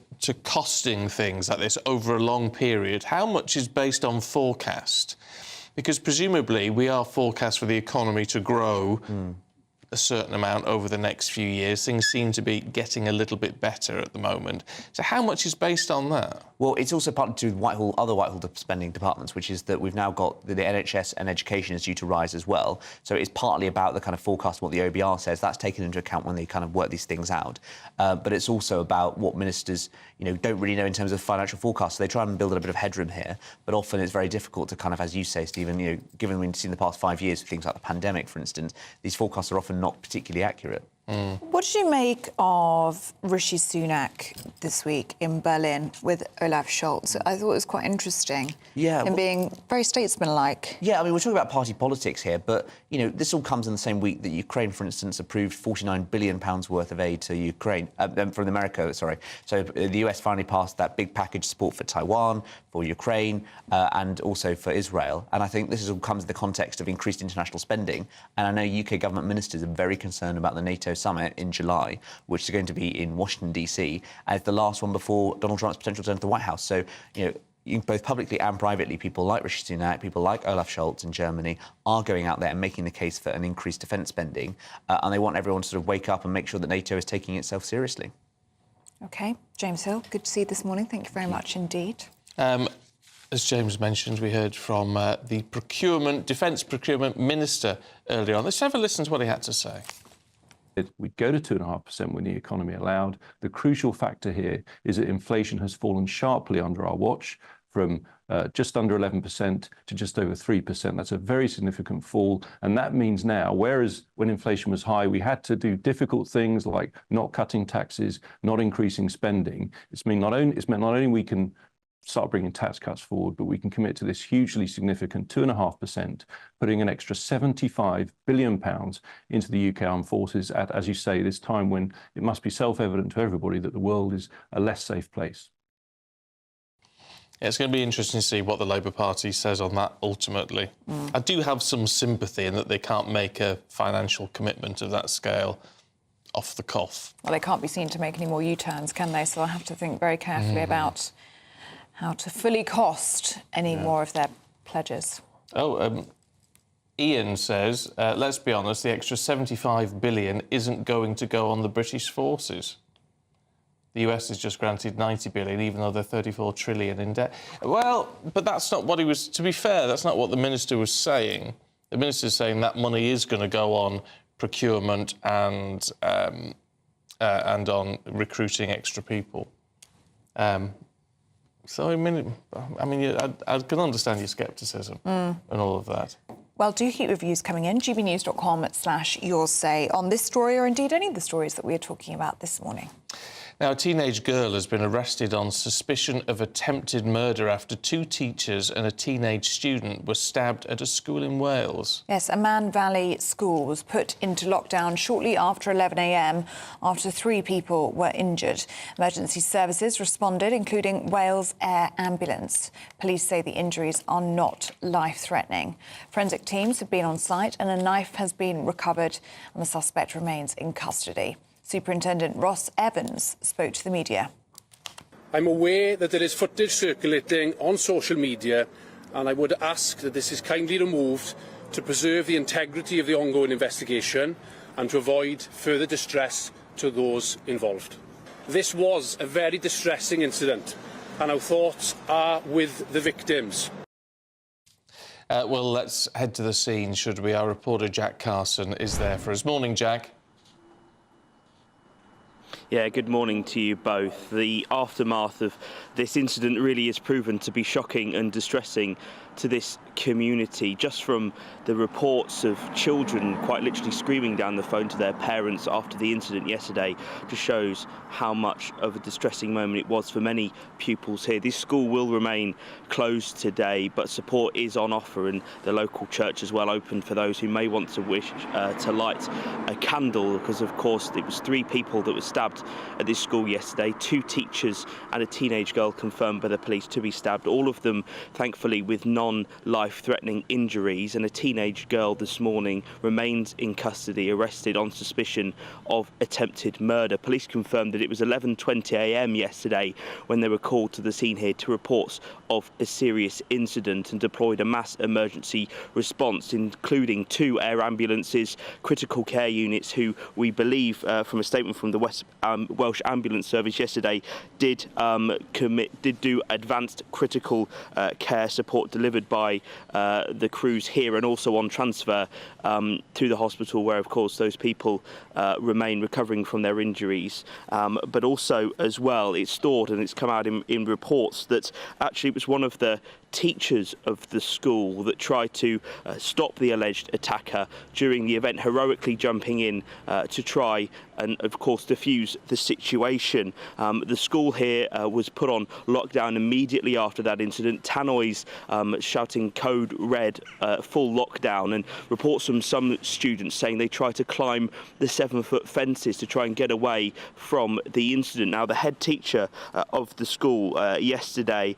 costing things like this over a long period, how much is based on forecast? Because presumably we are forecast for the economy to grow a certain amount over the next few years. Things seem to be getting a little bit better at the moment. So how much is based on that? Well, it's also partly to do other Whitehall spending departments, which is that we've now got the NHS and education is due to rise as well. So it's partly about the kind of forecast, what the OBR says. That's taken into account when they kind of work these things out. But it's also about what ministers, don't really know in terms of financial forecasts. So they try and build a bit of headroom here. But often it's very difficult to kind of, as you say, Stephen, given we've seen the past 5 years, things like the pandemic, for instance, these forecasts are often not particularly accurate. What did you make of Rishi Sunak this week in Berlin with Olaf Scholz? I thought it was quite interesting. Yeah. And being very statesmanlike. Yeah, I mean, we're talking about party politics here, but, this all comes in the same week that Ukraine, for instance, approved £49 billion worth of aid to Ukraine, from America, sorry. So the US finally passed that big package of support for Taiwan, for Ukraine, and also for Israel. And I think this all comes in the context of increased international spending. And I know UK government ministers are very concerned about the NATO summit in July, which is going to be in Washington, D.C., and it's the last one before Donald Trump's potential turn to the White House. So, both publicly and privately, people like Rishi Sunak, people like Olaf Scholz in Germany are going out there and making the case for an increased defence spending, and they want everyone to sort of wake up and make sure that NATO is taking itself seriously. OK. James Hill, good to see you this morning. Thank you very much indeed. As James mentioned, we heard from the Defence Procurement Minister earlier on. Let's have a listen to what he had to say. We'd go to 2.5% when the economy allowed. The crucial factor here is that inflation has fallen sharply under our watch from just under 11% to just over 3%. That's a very significant fall. And that means now, whereas when inflation was high, we had to do difficult things like not cutting taxes, not increasing spending. It's meant not only we can start bringing tax cuts forward, but we can commit to this hugely significant 2.5%, putting an extra £75 billion into the UK armed forces at, as you say, this time when it must be self-evident to everybody that the world is a less safe place. Yeah, it's going to be interesting to see what the Labour Party says on that ultimately. I do have some sympathy in that they can't make a financial commitment of that scale off the cuff. Well, they can't be seen to make any more U-turns, can they? So they'll have to think very carefully about how to fully cost any more of their pledges. Ian says, let's be honest, the extra 75 billion isn't going to go on the British forces. The US has just granted 90 billion, even though they're 34 trillion in debt. Well, but that's not what he was... To be fair, that's not what the minister was saying. The minister's saying that money is going to go on procurement and on recruiting extra people. So I mean, I can understand your scepticism and all of that. Well, do keep reviews coming in. gbnews.com/yoursay on this story, or indeed any of the stories that we're talking about this morning. Now, a teenage girl has been arrested on suspicion of attempted murder after 2 teachers and a teenage student were stabbed at a school in Wales. Yes, a Man Valley school was put into lockdown shortly after 11 a.m. after 3 people were injured. Emergency services responded, including Wales Air Ambulance. Police say the injuries are not life-threatening. Forensic teams have been on site and a knife has been recovered and the suspect remains in custody. Superintendent Ross Evans spoke to the media. I'm aware that there is footage circulating on social media, and I would ask that this is kindly removed to preserve the integrity of the ongoing investigation and to avoid further distress to those involved. This was a very distressing incident, and our thoughts are with the victims. Well, let's head to the scene, should we? Our reporter Jack Carson is there for us. Morning, Jack. Yeah, good morning to you both. The aftermath of this incident really is proven to be shocking and distressing to this community. Just from the reports of children quite literally screaming down the phone to their parents after the incident yesterday just shows how much of a distressing moment it was for many pupils here. This school will remain closed today, but support is on offer, and the local church as well open for those who may want to wish to light a candle, because of course it was 3 people that were stabbed at this school yesterday. 2 teachers and a teenage girl confirmed by the police to be stabbed, all of them thankfully with non-life-threatening injuries, and a teenage girl this morning remains in custody, arrested on suspicion of attempted murder. Police confirmed that it was 11:20 a.m. yesterday when they were called to the scene here to reports of a serious incident and deployed a mass emergency response, including 2 air ambulances, critical care units, who we believe, from a statement from the Welsh Ambulance Service yesterday, did do advanced critical care support delivered by the crews here and also on transfer to the hospital, where of course those people remain recovering from their injuries. But also as well, it's thought, and it's come out in reports, that actually it was one of the teachers of the school that tried to stop the alleged attacker during the event, heroically jumping in to try and of course defuse the situation. The school here was put on lockdown immediately after that incident. Tannoy's shouting code red, full lockdown, and reports from some students saying they tried to climb the 7-foot fences to try and get away from the incident. Now, the head teacher of the school yesterday,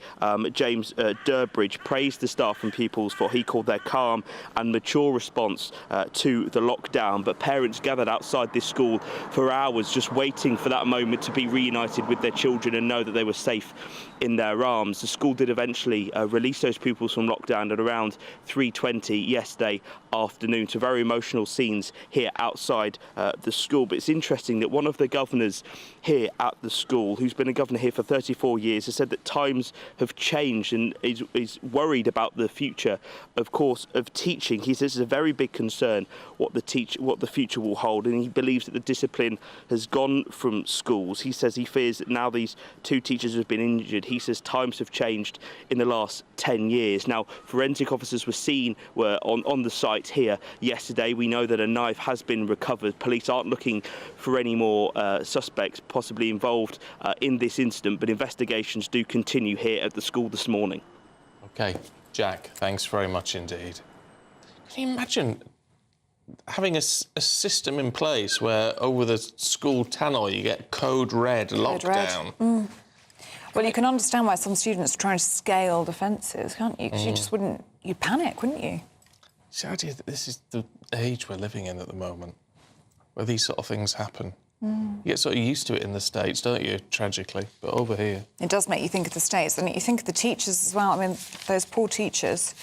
James Durbridge, praised the staff and pupils for what he called their calm and mature response to the lockdown. But parents gathered outside this school for hours just waiting for that moment to be reunited with their children and know that they were safe in their arms. The school did eventually release those pupils from lockdown at around 3:20 yesterday afternoon, to very emotional scenes here outside the school. But it's interesting that one of the governors here at the school, who's been a governor here for 34 years, has said that times have changed and is worried about the future, of course, of teaching. He says it's a very big concern what the future will hold, and he believes that the discipline has gone from schools. He says he fears that now these 2 teachers have been injured. He says times have changed in the last 10 years. Now, forensic officers were on the site here yesterday. We know that a knife has been recovered. Police aren't looking for any more suspects possibly involved in this incident, but investigations do continue here at the school this morning. OK, Jack, thanks very much indeed. Can you imagine having a system in place where over the school Tannoy you get code red lockdown? Well, you can understand why some students are trying to scale the fences, can't you? Because you just wouldn't... You'd panic, wouldn't you? It's the idea that this is the age we're living in at the moment, where these sort of things happen. You get sort of used to it in the States, don't you, tragically? But over here... It does make you think of the States, and you think of the teachers as well. I mean, those poor teachers.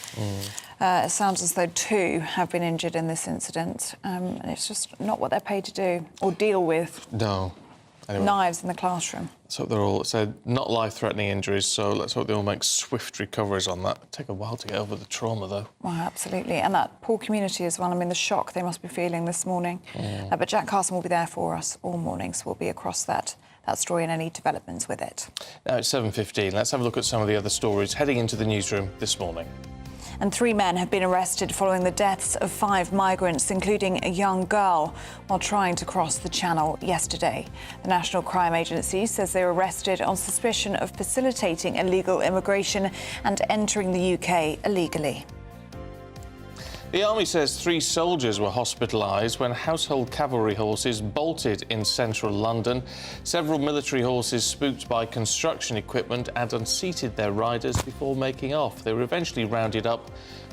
It sounds as though 2 have been injured in this incident, and it's just not what they're paid to do or deal with. No. Anyway. Knives in the classroom. Let's hope they're all not life-threatening injuries, so let's hope they all make swift recoveries on that. It'll take a while to get over the trauma, though. Well, absolutely. And that poor community as well. I mean, the shock they must be feeling this morning. But Jack Carson will be there for us all morning, so we'll be across that story and any developments with it. Now it's 7:15. Let's have a look at some of the other stories heading into the newsroom this morning. And 3 men have been arrested following the deaths of 5 migrants, including a young girl, while trying to cross the Channel yesterday. The National Crime Agency says they were arrested on suspicion of facilitating illegal immigration and entering the UK illegally. The Army says 3 soldiers were hospitalised when household cavalry horses bolted in central London. Several military horses spooked by construction equipment and unseated their riders before making off. They were eventually rounded up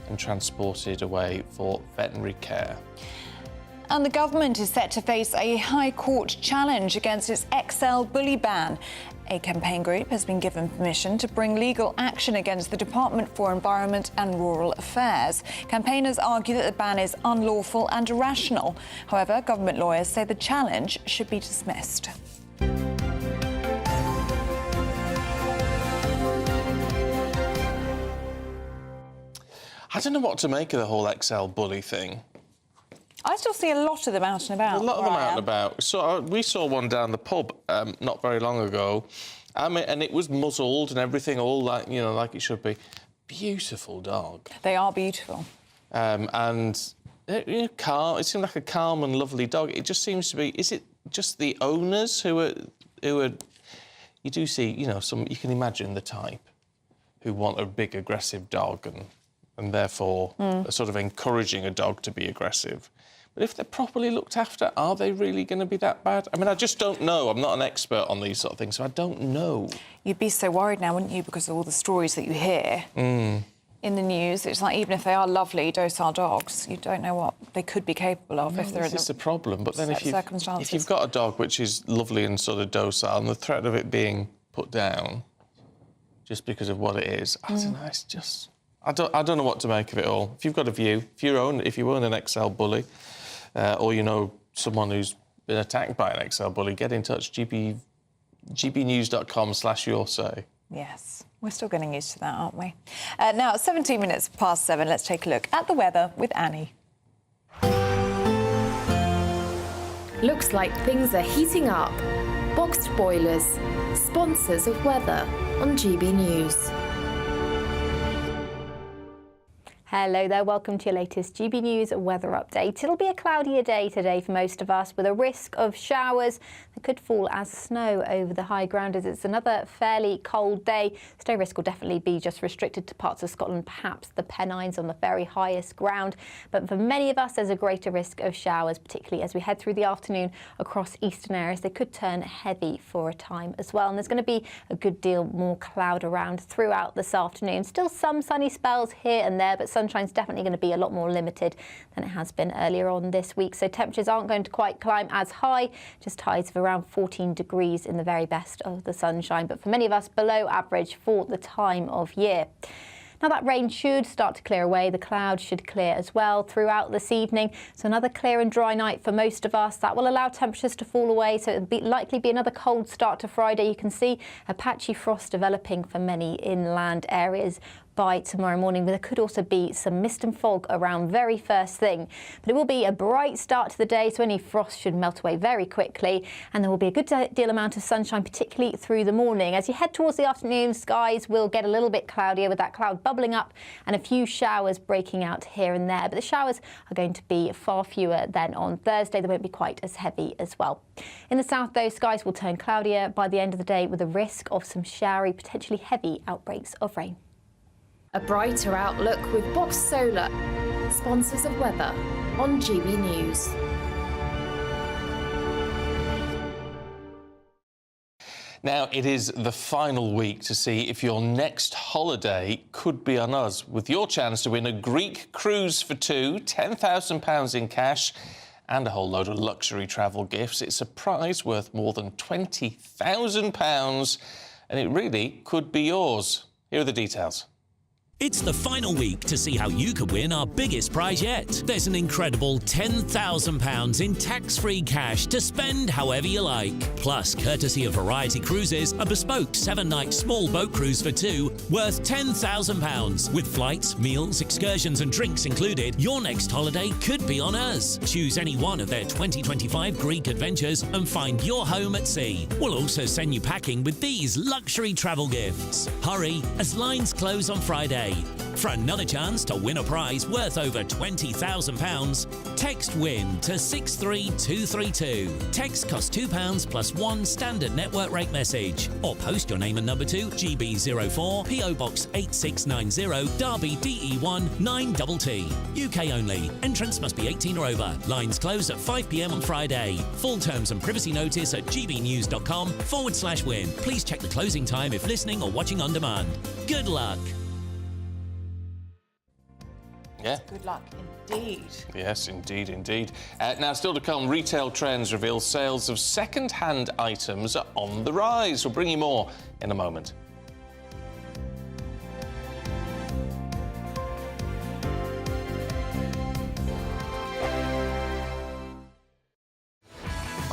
and transported away for veterinary care. And the government is set to face a High Court challenge against its XL bully ban. A campaign group has been given permission to bring legal action against the Department for Environment and Rural Affairs. Campaigners argue that the ban is unlawful and irrational. However, government lawyers say the challenge should be dismissed. I don't know what to make of the whole XL bully thing. I still see a lot of them out and about. A lot of them out and about. So we saw one down the pub not very long ago, and it was muzzled and everything, all like like it should be. Beautiful dog. They are beautiful. And calm. It seemed like a calm and lovely dog. It just seems to be. Is it just the owners who are? You do see, some. You can imagine the type who want a big aggressive dog and therefore are sort of encouraging a dog to be aggressive. But if they're properly looked after, are they really going to be that bad? I mean, I just don't know. I'm not an expert on these sort of things, so I don't know. You'd be so worried now, wouldn't you, because of all the stories that you hear in the news. It's like, even if they are lovely, docile dogs, you don't know what they could be capable of if they're in the problem. But then if you've got a dog which is lovely and sort of docile, and the threat of it being put down just because of what it is, I don't know, it's just... I don't know what to make of it all. If you've got a view, if you own an XL bully, or you know someone who's been attacked by an XL bully, get in touch. gbnews.com/yoursay. Yes, we're still getting used to that, aren't we? Now, 17 minutes past 7, let's take a look at the weather with Annie. Looks like things are heating up. Boxed boilers, sponsors of weather on GB News. Hello there, welcome to your latest GB News weather update. It'll be a cloudier day today for most of us, with a risk of showers that could fall as snow over the high ground as it's another fairly cold day. Snow risk will definitely be just restricted to parts of Scotland, perhaps the Pennines on the very highest ground. But for many of us, there's a greater risk of showers, particularly as we head through the afternoon across eastern areas. They could turn heavy for a time as well. And there's going to be a good deal more cloud around throughout this afternoon. Still some sunny spells here and there, but sunshine's definitely going to be a lot more limited than it has been earlier on this week. So temperatures aren't going to quite climb as high, just highs of around 14 degrees in the very best of the sunshine. But for many of us, below average for the time of year. Now that rain should start to clear away. The clouds should clear as well throughout this evening. So another clear and dry night for most of us. That will allow temperatures to fall away. So it'll likely be another cold start to Friday. You can see a patchy frost developing for many inland areas by tomorrow morning. There could also be some mist and fog around very first thing. But it will be a bright start to the day, so any frost should melt away very quickly. And there will be a good deal amount of sunshine, particularly through the morning. As you head towards the afternoon, skies will get a little bit cloudier with that cloud bubbling up and a few showers breaking out here and there. But the showers are going to be far fewer than on Thursday. They won't be quite as heavy as well. In the south, though, skies will turn cloudier by the end of the day with a risk of some showery, potentially heavy outbreaks of rain. A brighter outlook with Box Solar, sponsors of weather on GB News. Now, it is the final week to see if your next holiday could be on us, with your chance to win a Greek cruise for two, £10,000 in cash and a whole load of luxury travel gifts. It's a prize worth more than £20,000 and it really could be yours. Here are the details. It's the final week to see how you could win our biggest prize yet. There's an incredible £10,000 in tax-free cash to spend however you like. Plus, courtesy of Variety Cruises, a bespoke 7-night small boat cruise for two worth £10,000. With flights, meals, excursions and drinks included, your next holiday could be on us. Choose any one of their 2025 Greek adventures and find your home at sea. We'll also send you packing with these luxury travel gifts. Hurry, as lines close on Friday. For another chance to win a prize worth over £20,000, text WIN to 63232. Text costs £2 plus one standard network rate message. Or post your name and number to GB04 PO Box 8690 Derby DE1 9TT. UK only. Entrance must be 18 or over. Lines close at 5 p.m. on Friday. Full terms and privacy notice at gbnews.com/win. Please check the closing time if listening or watching on demand. Good luck. Yeah. Good luck indeed. Yes, indeed, indeed. Now, still to come, Retail Trends reveals sales of second-hand items are on the rise. We'll bring you more in a moment.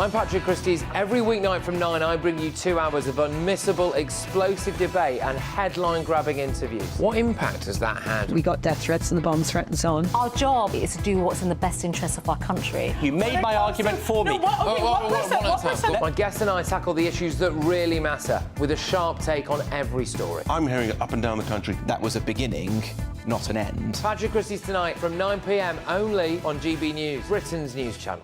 I'm Patrick Christie's. Every weeknight from 9, I bring you 2 hours of unmissable, explosive debate and headline-grabbing interviews. What impact has that had? We got death threats and the bomb threats on. Our job is to do what's in the best interest of our country. You made my argument for me. My guest and I tackle the issues that really matter, with a sharp take on every story. I'm hearing it up and down the country. That was a beginning, not an end. Patrick Christie's tonight from 9 p.m. only on GB News, Britain's news channel.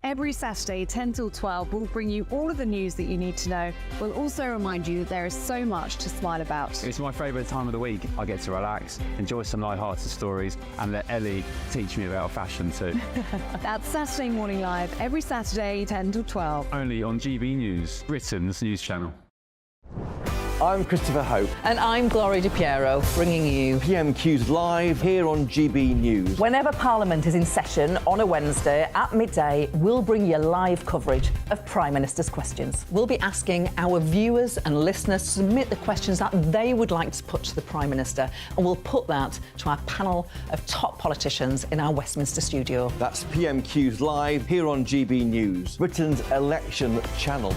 Every Saturday, 10 till 12, we'll bring you all of the news that you need to know. We'll also remind you that there is so much to smile about. It's my favourite time of the week. I get to relax, enjoy some light-hearted stories, and let Ellie teach me about fashion too. That's Saturday Morning Live, every Saturday, 10 till 12. Only on GB News, Britain's news channel. I'm Christopher Hope. And I'm Gloria Di Piero, bringing you PMQs live here on GB News. Whenever Parliament is in session on a Wednesday at midday, we'll bring you live coverage of Prime Minister's questions. We'll be asking our viewers and listeners to submit the questions that they would like to put to the Prime Minister, and we'll put that to our panel of top politicians in our Westminster studio. That's PMQs live here on GB News, Britain's election channel.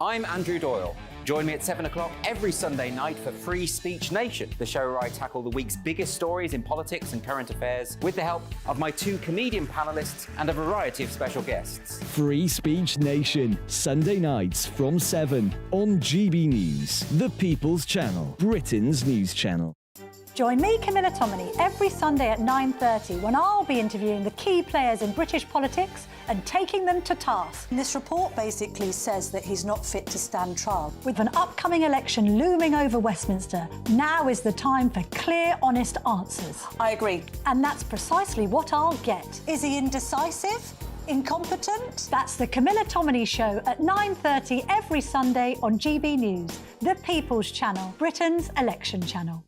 I'm Andrew Doyle. Join me at 7 o'clock every Sunday night for Free Speech Nation, the show where I tackle the week's biggest stories in politics and current affairs with the help of my 2 comedian panellists and a variety of special guests. Free Speech Nation, Sunday nights from 7 on GB News, the People's Channel, Britain's news channel. Join me, Camilla Tominey, every Sunday at 9:30 when I'll be interviewing the key players in British politics and taking them to task. This report basically says that he's not fit to stand trial. With an upcoming election looming over Westminster, now is the time for clear, honest answers. I agree. And that's precisely what I'll get. Is he indecisive? Incompetent? That's the Camilla Tominey Show at 9:30 every Sunday on GB News, the People's Channel, Britain's election channel.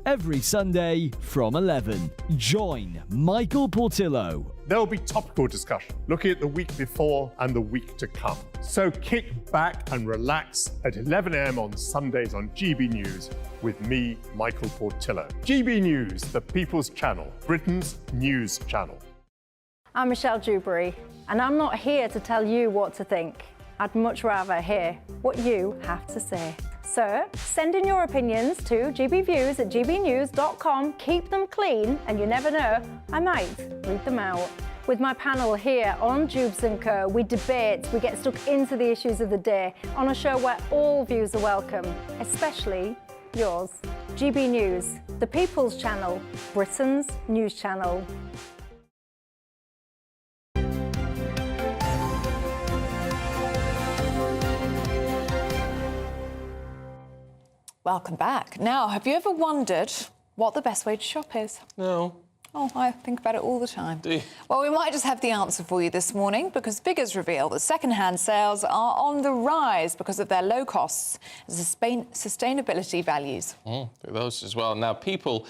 Every Sunday from 11, join Michael Portillo. There'll be topical discussion, looking at the week before and the week to come. So kick back and relax at 11 a.m. on Sundays on GB News with me, Michael Portillo. GB News, the People's Channel, Britain's news channel. I'm Michelle Dewberry, and I'm not here to tell you what to think. I'd much rather hear what you have to say. So, send in your opinions to gbviews@gbnews.com. Keep them clean, and you never know, I might read them out. With my panel here on Jubes & Co, we debate, we get stuck into the issues of the day on a show where all views are welcome, especially yours. GB News, the People's Channel, Britain's news channel. Welcome back. Now, have you ever wondered what the best way to shop is? No. Oh, I think about it all the time. Do you? Well, we might just have the answer for you this morning, because figures reveal that second-hand sales are on the rise because of their low costs and sustainability values. Those as well. Now, people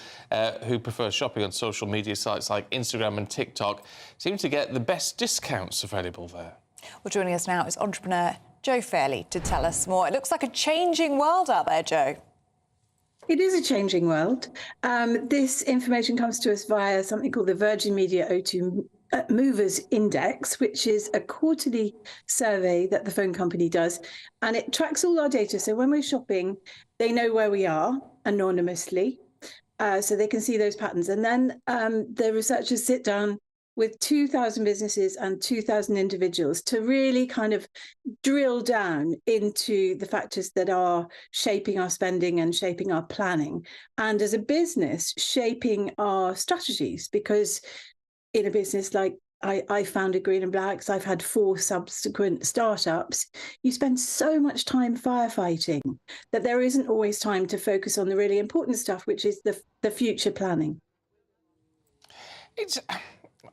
who prefer shopping on social media sites like Instagram and TikTok seem to get the best discounts available there. Well, joining us now is entrepreneur Joe Fairley to tell us more. It looks like a changing world out there, Joe. It is a changing world. This information comes to us via something called the Virgin Media O2 Movers Index, which is a quarterly survey that the phone company does, and it tracks all our data. So when we're shopping, they know where we are anonymously, so they can see those patterns. And then the researchers sit down with 2,000 businesses and 2,000 individuals to really kind of drill down into the factors that are shaping our spending and shaping our planning. And as a business, shaping our strategies, because in a business like I founded Green and Blacks, I've had 4 subsequent startups. You spend so much time firefighting that there isn't always time to focus on the really important stuff, which is the future planning.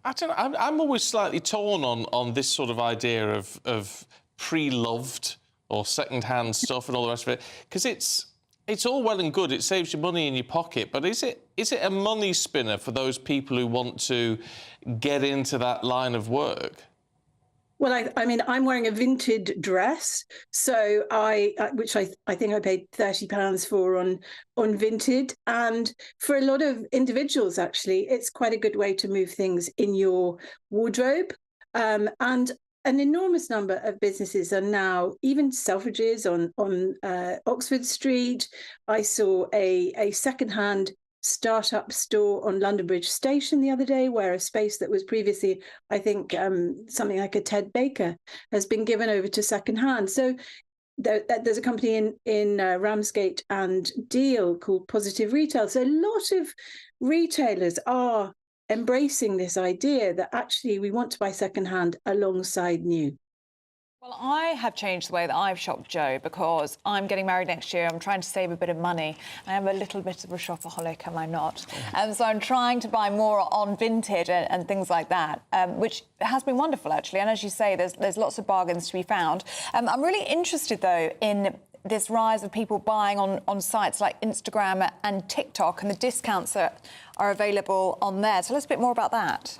I don't know. I'm always slightly torn on this sort of idea of pre-loved or second-hand stuff and all the rest of it, because it's all well and good. It saves you money in your pocket, but is it a money spinner for those people who want to get into that line of work? Well, I mean, I'm wearing a vintage dress, so which I think I paid £30 for on Vinted, and for a lot of individuals, actually, it's quite a good way to move things in your wardrobe. And an enormous number of businesses are now, even Selfridges on Oxford Street. I saw a secondhand startup store on London Bridge Station the other day, where a space that was previously, I think, something like a Ted Baker has been given over to secondhand. So there's a company in Ramsgate and Deal called Positive Retail. So a lot of retailers are embracing this idea that actually we want to buy secondhand alongside new. Well, I have changed the way that I've shopped, Joe, because I'm getting married next year. I'm trying to save a bit of money. I am a little bit of a shopaholic, am I not? And so I'm trying to buy more on Vinted and things like that, which has been wonderful, actually. And as you say, there's lots of bargains to be found. I'm really interested, though, in this rise of people buying on sites like Instagram and TikTok, and the discounts that are available on there. Tell us a bit more about that.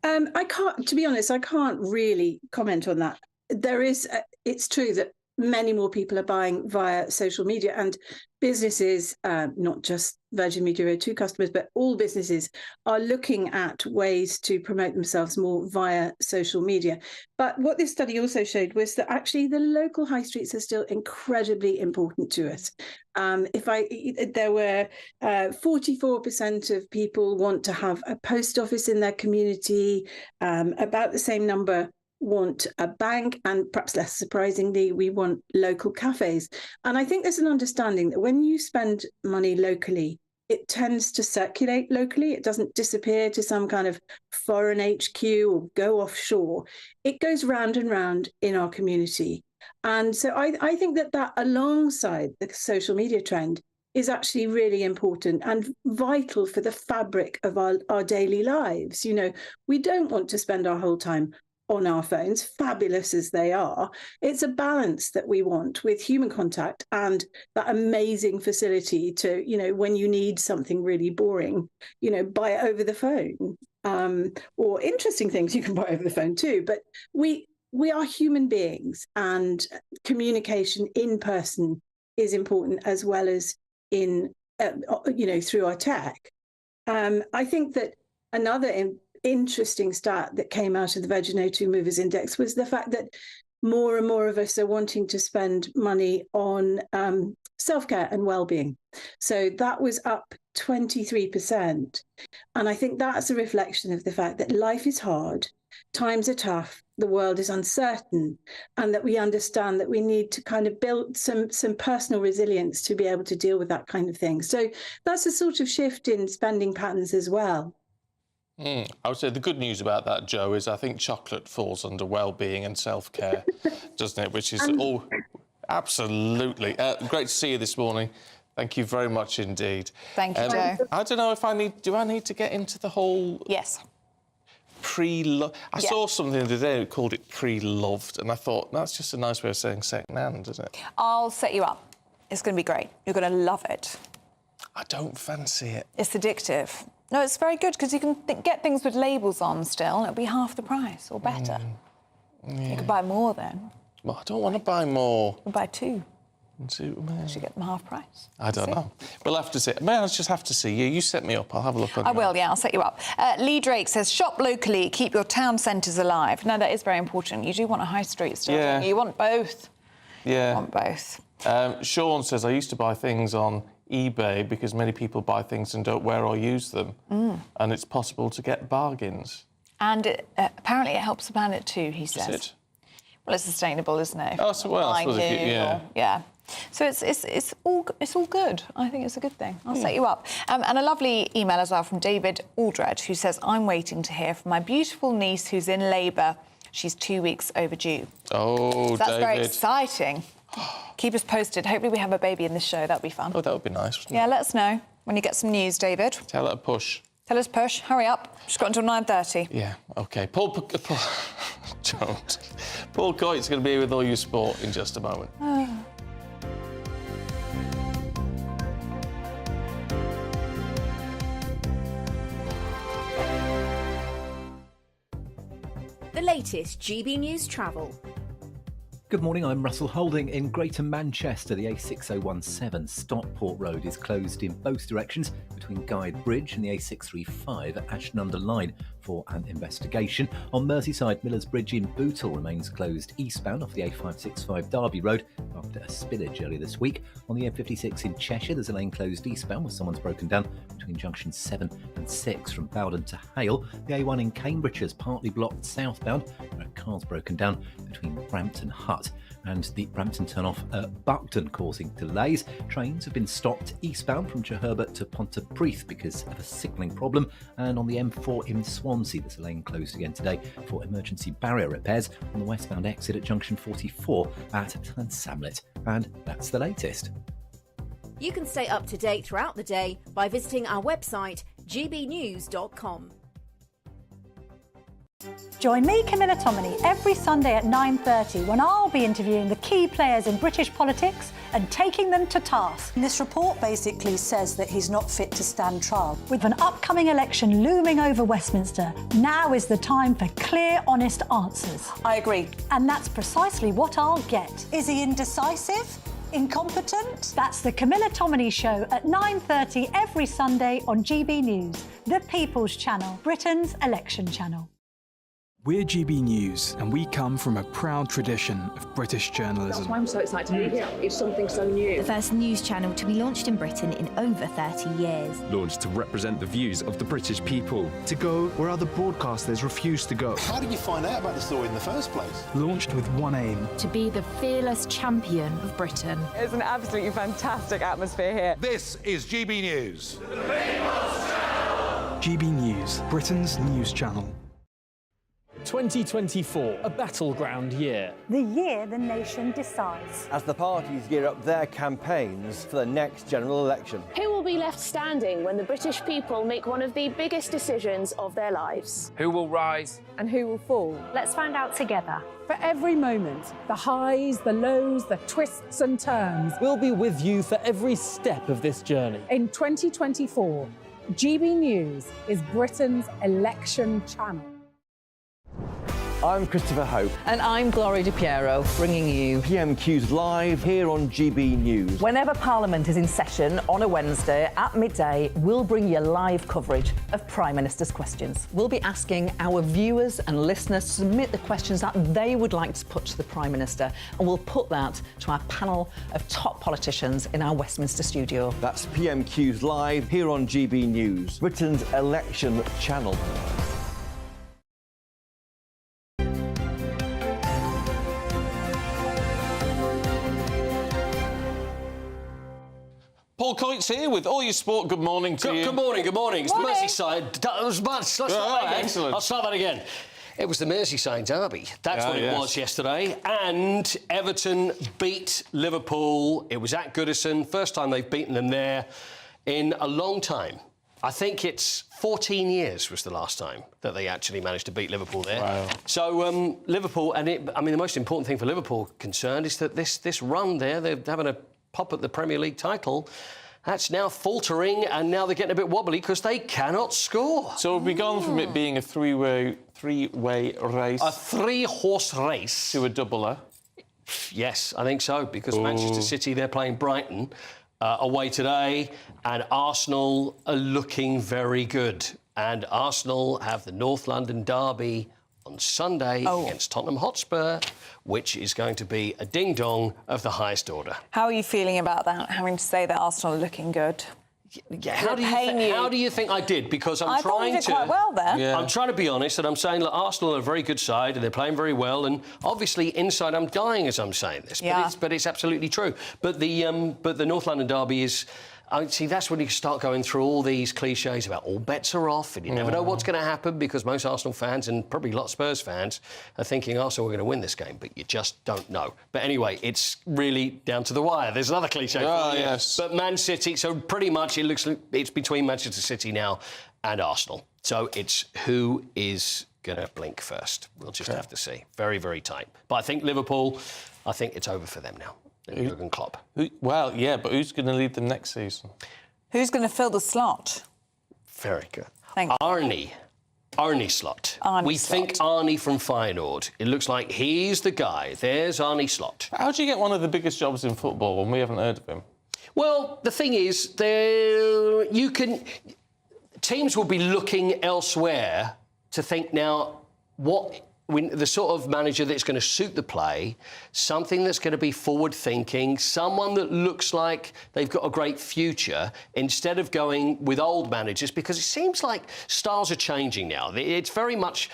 To be honest, I can't really comment on that. It's true that many more people are buying via social media, and businesses, not just Virgin Media O2 customers, but all businesses are looking at ways to promote themselves more via social media. But what this study also showed was that actually the local high streets are still incredibly important to us. There were 44% of people want to have a post office in their community, about the same number want a bank, and perhaps less surprisingly, we want local cafes. And I think there's an understanding that when you spend money locally, it tends to circulate locally. It doesn't disappear to some kind of foreign HQ or go offshore. It goes round and round in our community. And so I think that alongside the social media trend is actually really important and vital for the fabric of our daily lives. You know, we don't want to spend our whole time on our phones, fabulous as they are. It's a balance that we want with human contact and that amazing facility to, you know, when you need something really boring, you know, buy it over the phone. Or interesting things you can buy over the phone too. But we are human beings, and communication in person is important as well as in, through our tech. I think that another interesting stat that came out of the Virgin O2 Movers Index was the fact that more and more of us are wanting to spend money on self-care and well-being. So that was up 23%. And I think that's a reflection of the fact that life is hard, times are tough, the world is uncertain, and that we understand that we need to kind of build some personal resilience to be able to deal with that kind of thing. So that's a sort of shift in spending patterns as well. I would say the good news about that, Joe, is I think chocolate falls under well-being and self-care, doesn't it? Which is all absolutely great to see you this morning. Thank you very much indeed. Thank you, Joe. I don't know if do I need to get into the whole... Yes. Pre-loved. I saw something the other day that called it pre-loved, and I thought that's just a nice way of saying second-hand, isn't it? I'll set you up. It's going to be great. You're going to love it. I don't fancy it. It's addictive. No, it's very good because you can get things with labels on still. It'll be half the price or better. You could buy more then. Well, I don't want to buy more. We'll buy 2. And see, Should get them half price. I don't know. We'll have to see. I'll just have to see you. You set me up. I'll have a look on I will, yeah, I'll set you up. Lee Drake says, shop locally, keep your town centres alive. No, that is very important. You do want a high street store, don't you? You want both. Yeah. You want both. Sean says, I used to buy things on eBay because many people buy things and don't wear or use them. And it's possible to get bargains. And apparently it helps the planet too, he says. Is it? Well, it's sustainable, isn't it? Oh, so well, I suppose if you, yeah. So it's all good. I think it's a good thing. I'll set you up. And a lovely email as well from David Aldred, who says, I'm waiting to hear from my beautiful niece who's in labour. She's 2 weeks overdue. Oh, so that's David. very exciting. Keep us posted. Hopefully we have a baby in this show. That'll be fun. Oh, that would be nice, wouldn't it? Yeah, let us know when you get some news, David. Tell her to push. Tell us push. Hurry up. She's got until 9:30. Yeah, OK. Paul Jones. Paul Coyte's going to be here with all your sport in just a moment. The latest GB News travel. Good morning, I'm Russell Holding. In Greater Manchester, the A6017 Stockport Road is closed in both directions between Guide Bridge and the A635 at Ashton-under-Lyne for an investigation. On Merseyside, Millers Bridge in Bootle remains closed eastbound off the A565 Derby Road after a spillage earlier this week. On the M56 in Cheshire, there's a lane closed eastbound where someone's broken down between junctions 7 and 6 from Bowden to Hale. The A1 in Cambridge is partly blocked southbound where a car's broken down between Brampton Hut and the Brampton turn-off at Buckton, causing delays. Trains have been stopped eastbound from Jeherbert to Pontypridd because of a signalling problem, and on the M4 in Swansea there's a lane closed again today for emergency barrier repairs on the westbound exit at junction 44 at Llansamlet. And that's the latest. You can stay up to date throughout the day by visiting our website gbnews.com. Join me, Camilla Tominey, every Sunday at 9:30 when I'll be interviewing the key players in British politics and taking them to task. This report basically says that he's not fit to stand trial. With an upcoming election looming over Westminster, now is the time for clear, honest answers. I agree. And that's precisely what I'll get. Is he indecisive? Incompetent? That's the Camilla Tominey Show at 9:30 every Sunday on GB News, the People's Channel, Britain's election channel. We're GB News, and we come from a proud tradition of British journalism. That's why I'm so excited to be here. It's something so new. The first news channel to be launched in Britain in over 30 years. Launched to represent the views of the British people. To go where other broadcasters refuse to go. How did you find out about the story in the first place? Launched with one aim. To be the fearless champion of Britain. It's an absolutely fantastic atmosphere here. This is GB News. The People's Channel. GB News, Britain's news channel. 2024, a battleground year. The year the nation decides. As the parties gear up their campaigns for the next general election. Who will be left standing when the British people make one of the biggest decisions of their lives? Who will rise and who will fall? Let's find out together. For every moment, the highs, the lows, the twists and turns. We'll be with you for every step of this journey. In 2024, GB News is Britain's election channel. I'm Christopher Hope. And I'm Gloria Di Piero, bringing you PMQs live here on GB News. Whenever Parliament is in session on a Wednesday at midday, we'll bring you live coverage of Prime Minister's questions. We'll be asking our viewers and listeners to submit the questions that they would like to put to the Prime Minister, and we'll put that to our panel of top politicians in our Westminster studio. That's PMQs live here on GB News, Britain's election channel. Paul Coyte's here with all your sport. Good morning to you. Good morning, good morning. It's the Merseyside. Let's start that again. Excellent. I'll start that again. It was the Merseyside derby. That's what it was yesterday. And Everton beat Liverpool. It was at Goodison. First time they've beaten them there in a long time. I think it's 14 years was the last time that they actually managed to beat Liverpool there. Wow. So Liverpool, and the most important thing for Liverpool concerned is that this run there, they're having a pop at the Premier League title, that's now faltering, and now they're getting a bit wobbly because they cannot score. So have we gone from it being a three-way race... A three-horse race... to a doubler? Yes, I think so, because Manchester City, they're playing Brighton away today, and Arsenal are looking very good. And Arsenal have the North London derby on Sunday against Tottenham Hotspur, which is going to be a ding-dong of the highest order. How are you feeling about that, having to say that Arsenal are looking good? Yeah, how do you think I did? Because I thought you did quite well there. Yeah. I'm trying to be honest, and I'm saying that Arsenal are a very good side and they're playing very well. And obviously, inside, I'm dying as I'm saying this, but it's absolutely true. But the North London derby is. See, that's when you start going through all these cliches about all bets are off and you never know what's going to happen, because most Arsenal fans and probably a lot of Spurs fans are thinking Arsenal are going to win this game, but you just don't know. But anyway, it's really down to the wire. There's another cliche. Yes. But Man City, so pretty much it looks like it's between Manchester City now and Arsenal. So it's who is going to blink first. We'll just have to see. Very, very tight. But I think Liverpool, I think it's over for them now. Jurgen Klopp. Well, yeah, but who's going to lead them next season? Who's going to fill the slot? Very good. Thank you. Arne Slot. We think Arne from Feyenoord. It looks like he's the guy. There's Arne Slot. How do you get one of the biggest jobs in football when we haven't heard of him? Well, the thing is, teams will be looking elsewhere to think now the sort of manager that's going to suit the play, something that's going to be forward-thinking, someone that looks like they've got a great future, instead of going with old managers, because it seems like styles are changing now. It's very much...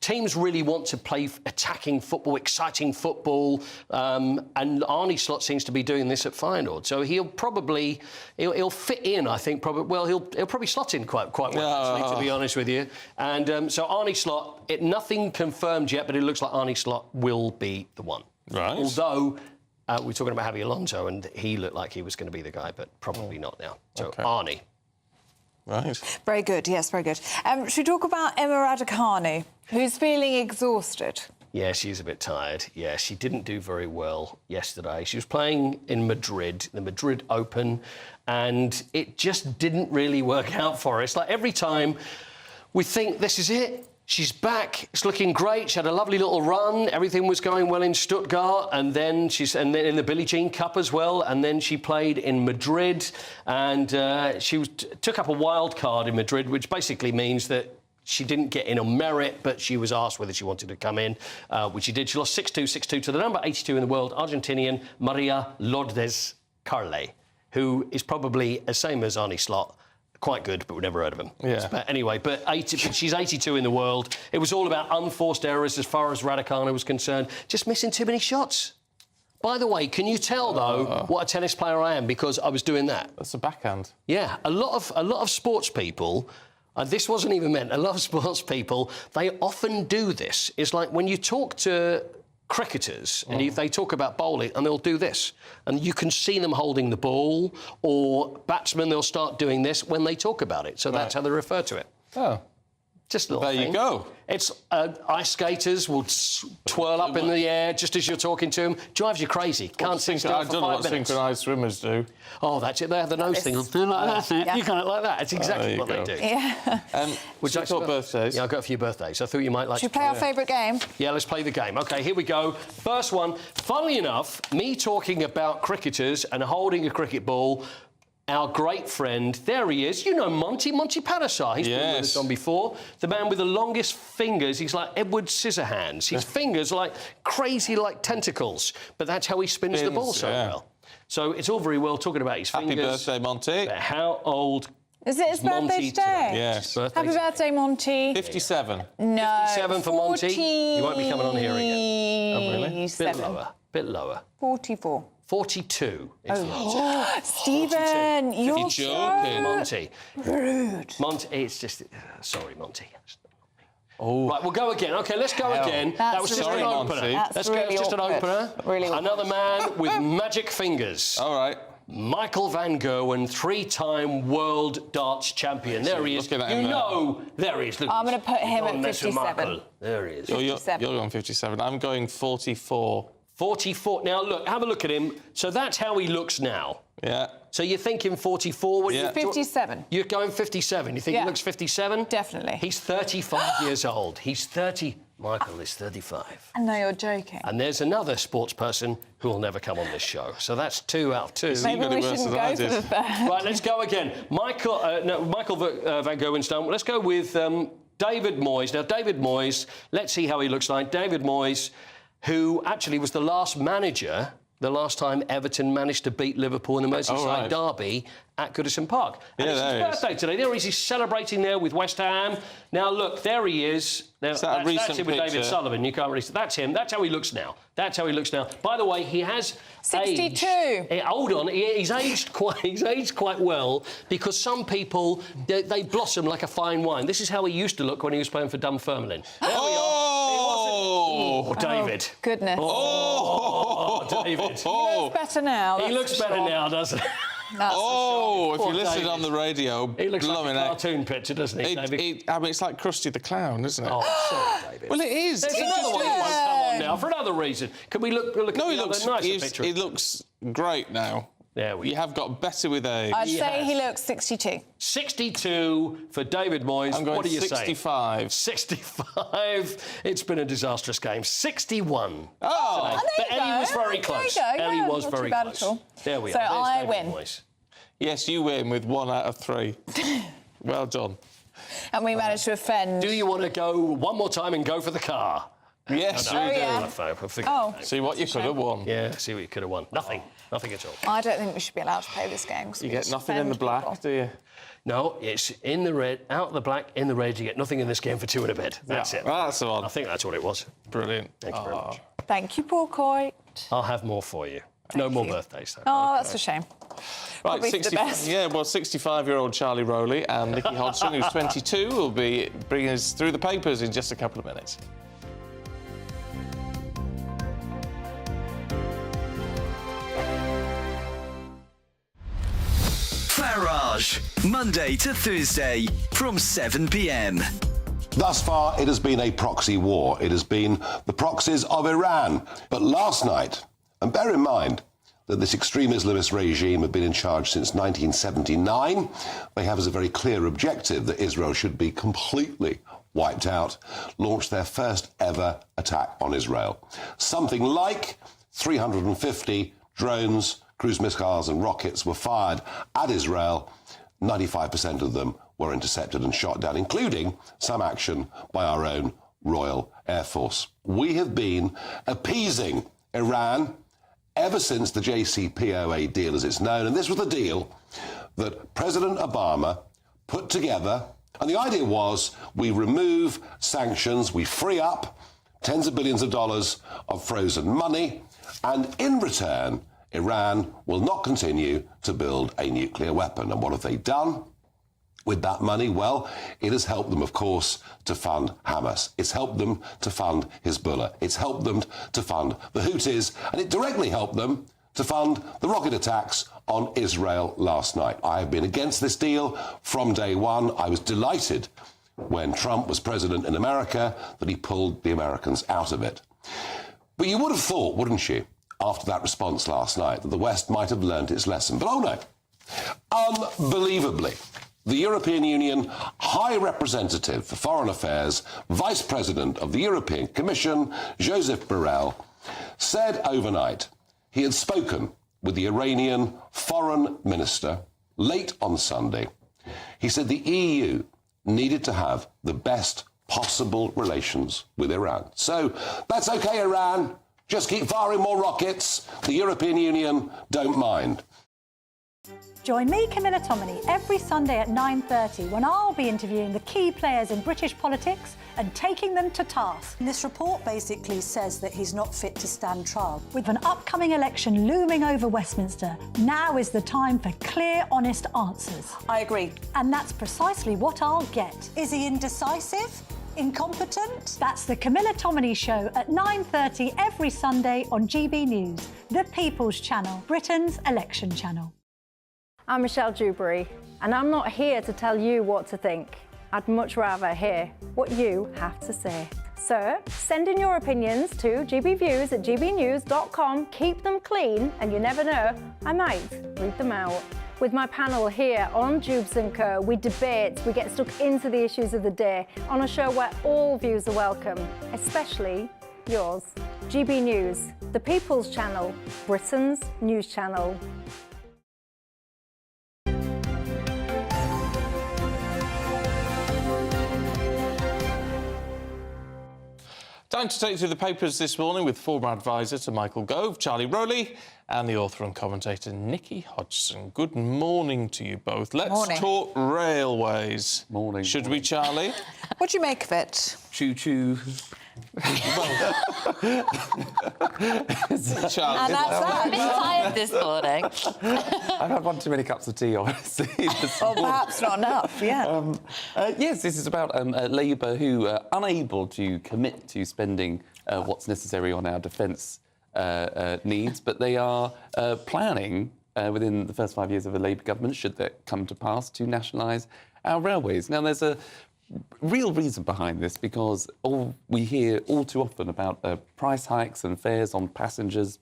Teams really want to play attacking football, exciting football, and Arne Slot seems to be doing this at Feyenoord. So he'll fit in, I think. He'll probably slot in quite well, actually, to be honest with you. And so Arne Slot, nothing confirmed yet, but it looks like Arne Slot will be the one. Right. Although we're talking about Javi Alonso, and he looked like he was going to be the guy, but probably not now. So Arne. Right. Very good, yes, very good. Should we talk about Emma Raducanu, who's feeling exhausted? Yeah, she's a bit tired. Yeah, she didn't do very well yesterday. She was playing in Madrid, the Madrid Open, and it just didn't really work out for her. It's like every time we think this is it, she's back, it's looking great, she had a lovely little run, everything was going well in Stuttgart, and then in the Billie Jean Cup as well, and then she played in Madrid, and took up a wild card in Madrid, which basically means that she didn't get in on merit, but she was asked whether she wanted to come in, which she did. She lost 6-2, 6-2 to the number 82 in the world, Argentinian Maria Lourdes Carle, who is probably the same as Arne Slot. Quite good, but we've never heard of him. Yeah. But anyway, she's 82 in the world. It was all about unforced errors as far as Raducanu was concerned. Just missing too many shots. By the way, can you tell, though, what a tennis player I am? Because I was doing that. That's a backhand. Yeah. A lot of sports people... this wasn't even meant. A lot of sports people, they often do this. It's like when you talk to cricketers and if they talk about bowling, and they'll do this, and you can see them holding the ball, or batsmen, they'll start doing this when they talk about it. So that's how they refer to it. Oh. Just a little thing. You go. It's ice skaters will twirl up in the air just as you're talking to them. Drives you crazy. Can't sit still for 5 minutes. I don't know what synchronised swimmers do. Oh, that's it. They have the nose thing. Do like that. Yeah. You kind of like that. It's exactly what they do. Yeah. Would you like to birthdays? Yeah, I've got a few birthdays. I thought you might like to play our favourite game? Yeah, let's play the game. OK, here we go. First one. Funnily enough, me talking about cricketers and holding a cricket ball... Our great friend, there he is. You know Monty Panesar. He's been with us on before. The man with the longest fingers. He's like Edward Scissorhands. His fingers are like crazy, like tentacles. But that's how he spins the ball so well. So it's all very well talking about his fingers. Happy birthday, Monty. But how old is it his birthday today? Yes. Happy birthday, Monty. 57. No. 57 for Monty. He won't be coming on here again. Oh, really? Bit lower. 44. 42. Stephen, you're joking. Monty. Rude. Monty, it's just... sorry, Monty. Oh. Right, we'll go again. OK, let's go again. That was just an opener. That's really just an opener. Really Another man with magic fingers. All right. Michael van Gerwen, 3-time world darts champion. There he is. There he is. Look, I'm going to put him at 57. There he is. You're going 57. I'm going 44. 44. Now, look, have a look at him. So that's how he looks now. Yeah. So you're thinking 44? Yeah. 57. You're going 57. You think he looks 57? Definitely. He's 35 years old. He's 35 Michael is 35. I know you're joking. And there's another sports person who will never come on this show. So that's 2 out of 2. Maybe we shouldn't go for the third. Right, let's go again. Michael Van Gowenstone. Let's go with David Moyes. Now, David Moyes, let's see how he looks like. David Moyes, who actually was the last manager, the last time Everton managed to beat Liverpool in the Merseyside derby at Goodison Park. And it's his birthday today. There he is. He's celebrating there with West Ham. Now, look, there he is. Now, that's him with David Sullivan. You can't really see. That's him. That's how he looks now. That's how he looks now. By the way, he has 62. Hold on. He's aged quite well, because some people, they blossom like a fine wine. This is how he used to look when he was playing for Dunfermline. There we are. Oh, David. Oh, goodness. Oh, David. He looks better now. He looks better now, doesn't he? If you listen on the radio, he looks like a cartoon picture, doesn't he, David? I mean, it's like Krusty the Clown, isn't it? Oh, sorry, David. Well, it is. There's another one who won't come on now for another reason. Can we look at another nicer picture? He looks great now. You have got better with age. I'd say he looks 62. 62 for David Moyes. I'm going what do you 65. Say? 65. It's been a disastrous game. 61. Oh, but Ellie was very close. Ellie was not very too bad close. At all. There we so are. So I David win. Moyes. Yes, you win with 1 out of 3. Well done. And we managed to offend. Do you want to go one more time and go for the car? Yes, we do. Oh. See what you could have won. Yeah, see what you could have won. Nothing. Nothing at all. I don't think we should be allowed to play this game. You get nothing in the black, do you? No, it's in the red, out the black, in the red. You get nothing in this game for 2 and a bit. That's it. Well, that's the one. I think that's what it was. Brilliant. Thank you very much. Thank you, Paul Coit. I'll have more for you. No more birthdays, though. Oh, that's a shame. Right, 65-year-old Charlie Rowley and Nicky Hodgson, who's 22, will be bringing us through the papers in just a couple of minutes. Farage, Monday to Thursday from 7 p.m. Thus far, it has been a proxy war. It has been the proxies of Iran. But last night, and bear in mind that this extreme Islamist regime have been in charge since 1979, they have as a very clear objective that Israel should be completely wiped out, launched their first ever attack on Israel. Something like 350 drones, cruise missiles and rockets were fired at Israel. 95% of them were intercepted and shot down, including some action by our own Royal Air Force. We have been appeasing Iran ever since the JCPOA deal, as it's known. And this was the deal that President Obama put together. And the idea was we remove sanctions, we free up tens of billions of dollars of frozen money, and in return, Iran will not continue to build a nuclear weapon. And what have they done with that money? Well, it has helped them, of course, to fund Hamas. It's helped them to fund Hezbollah. It's helped them to fund the Houthis. And it directly helped them to fund the rocket attacks on Israel last night. I have been against this deal from day one. I was delighted when Trump was president in America that he pulled the Americans out of it. But you would have thought, wouldn't you, after that response last night, that the West might have learned its lesson. But oh no. Unbelievably, the European Union High Representative for Foreign Affairs, Vice President of the European Commission, Joseph Borrell, said overnight he had spoken with the Iranian Foreign Minister late on Sunday. He said the EU needed to have the best possible relations with Iran. So that's okay, Iran. Just keep firing more rockets. The European Union don't mind. Join me, Camilla Tominey, every Sunday at 9:30 when I'll be interviewing the key players in British politics and taking them to task. This report basically says that he's not fit to stand trial. With an upcoming election looming over Westminster, now is the time for clear, honest answers. I agree. And that's precisely what I'll get. Is he indecisive? Incompetent? That's the Camilla Tominey Show at 9:30 every Sunday on GB News, the People's Channel, Britain's election channel. I'm Michelle Dewberry, and I'm not here to tell you what to think. I'd much rather hear what you have to say. So send in your opinions to gbviews at gbnews.com. Keep them clean, and you never know, I might read them out. With my panel here on Jubes & Co, we debate, we get stuck into the issues of the day on a show where all views are welcome, especially yours. GB News, the People's Channel, Britain's news channel. Time to take you through the papers this morning with former advisor to Michael Gove, Charlie Rowley, and the author and commentator Nikki Hodgson. Good morning to you both. Let's talk railways. Morning. Should we, Charlie? What do you make of it? Choo-choo. Charlie, and that's that. I'm a bit tired this morning. I've had one too many cups of tea, honestly. Or perhaps not enough, yeah. Yes, this is about Labour who are unable to commit to spending what's necessary on our defence needs, but they are planning within the first 5 years of a Labour government, should that come to pass, to nationalise our railways. Now, there's a real reason behind this, because we hear all too often about price hikes and fares on passengers.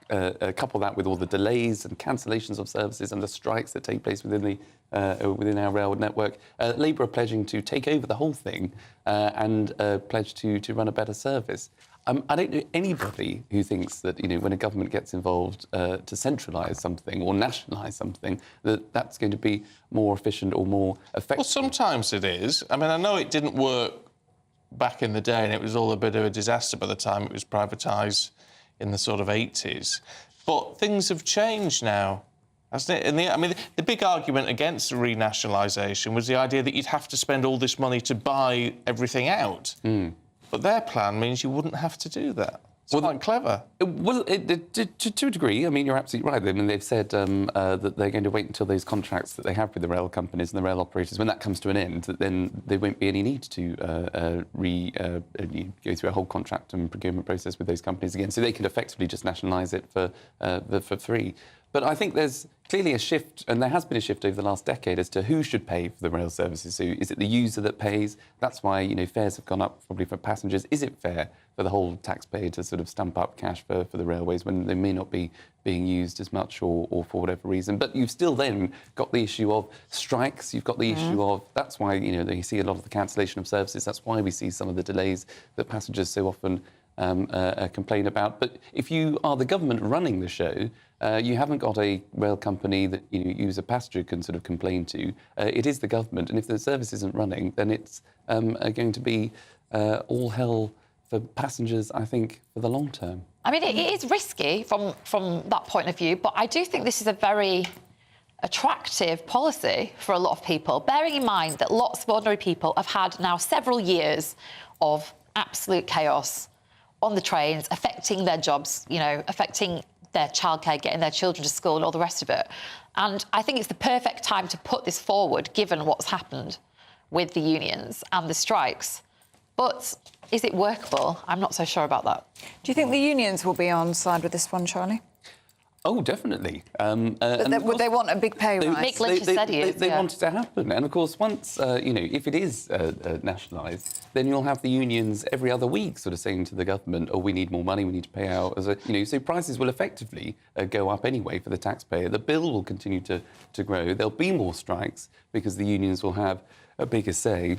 Couple that with all the delays and cancellations of services and the strikes that take place within our rail network. Labour are pledging to take over the whole thing and pledge to run a better service. I don't know anybody who thinks that, when a government gets involved to centralise something or nationalise something, that's going to be more efficient or more effective. Well, sometimes it is. I mean, I know it didn't work back in the day and it was all a bit of a disaster by the time it was privatised in the sort of 80s. But things have changed now, hasn't it? And the big argument against renationalisation was the idea that you'd have to spend all this money to buy everything out. But their plan means you wouldn't have to do that. It's quite clever. Well, to a degree, I mean, you're absolutely right. I mean, they've said that they're going to wait until those contracts that they have with the rail companies and the rail operators, when that comes to an end, that then there won't be any need to go through a whole contract and procurement process with those companies again. So they can effectively just nationalise it for free. But I think there's clearly a shift, and there has been a shift over the last decade as to who should pay for the rail services. So is it the user that pays? That's why, fares have gone up probably for passengers. Is it fair for the whole taxpayer to sort of stump up cash for the railways when they may not be being used as much or for whatever reason? But you've still then got the issue of strikes. You've got the issue of, that's why, they see a lot of the cancellation of services. That's why we see some of the delays that passengers so often complain about. But if you are the government running the show, you haven't got a rail company that you as a passenger can sort of complain to. It is the government, and if the service isn't running, then it's going to be all hell for passengers, I think, for the long term. I mean, it is risky from that point of view, but I do think this is a very attractive policy for a lot of people, bearing in mind that lots of ordinary people have had now several years of absolute chaos on the trains, affecting their jobs, affecting their childcare, getting their children to school and all the rest of it. And I think it's the perfect time to put this forward, given what's happened with the unions and the strikes. But is it workable? I'm not so sure about that. Do you think the unions will be on side with this one, Charlie? Oh, definitely. Would they want a big pay rise? Mick Lynch said he is. They want it to happen. And, of course, once, if it is nationalised, then you'll have the unions every other week sort of saying to the government, oh, we need more money, we need to pay out. So prices will effectively go up anyway for the taxpayer. The bill will continue to grow. There'll be more strikes because the unions will have a bigger say.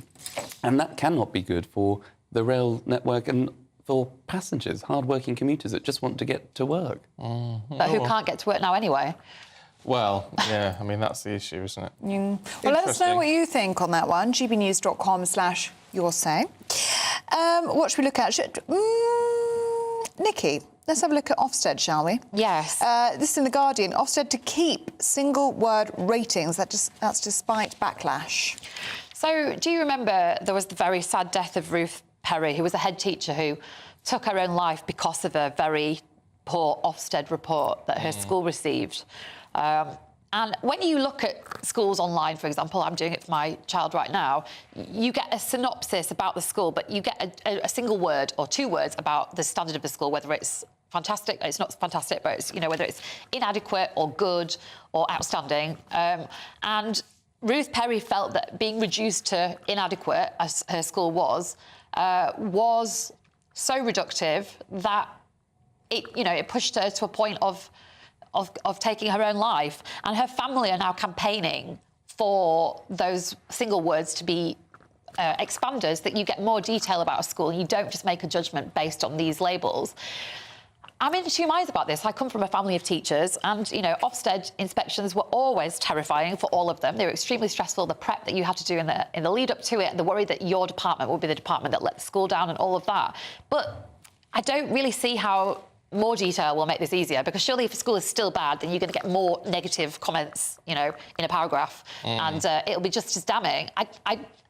And that cannot be good for the rail network and for passengers, hard-working commuters that just want to get to work. But who can't get to work now anyway? Well, yeah, I mean, that's the issue, isn't it? Well, let us know what you think on that one, gbnews.com/yoursay. What should we look at? Nikki, let's have a look at Ofsted, shall we? Yes. This is in The Guardian. Ofsted to keep single-word ratings. That's despite backlash. So, do you remember there was the very sad death of Ruth Perry, who was a head teacher who took her own life because of a very poor Ofsted report that her school received. And when you look at schools online, for example, I'm doing it for my child right now, you get a synopsis about the school, but you get a single word or two words about the standard of the school, whether it's fantastic, it's not fantastic, but it's, whether it's inadequate or good or outstanding. And Ruth Perry felt that being reduced to inadequate, as her school was so reductive that it pushed her to a point of of taking her own life. And her family are now campaigning for those single words to be expanded, so that you get more detail about a school and you don't just make a judgment based on these labels. I'm in two minds about this. I come from a family of teachers and, you know, Ofsted inspections were always terrifying for all of them. They were extremely stressful, the prep that you had to do in the lead up to it, the worry that your department would be the department that let the school down and all of that. But I don't really see how more detail will make this easier, because surely if a school is still bad, then you're going to get more negative comments, you know, in a paragraph, and it'll be just as damning.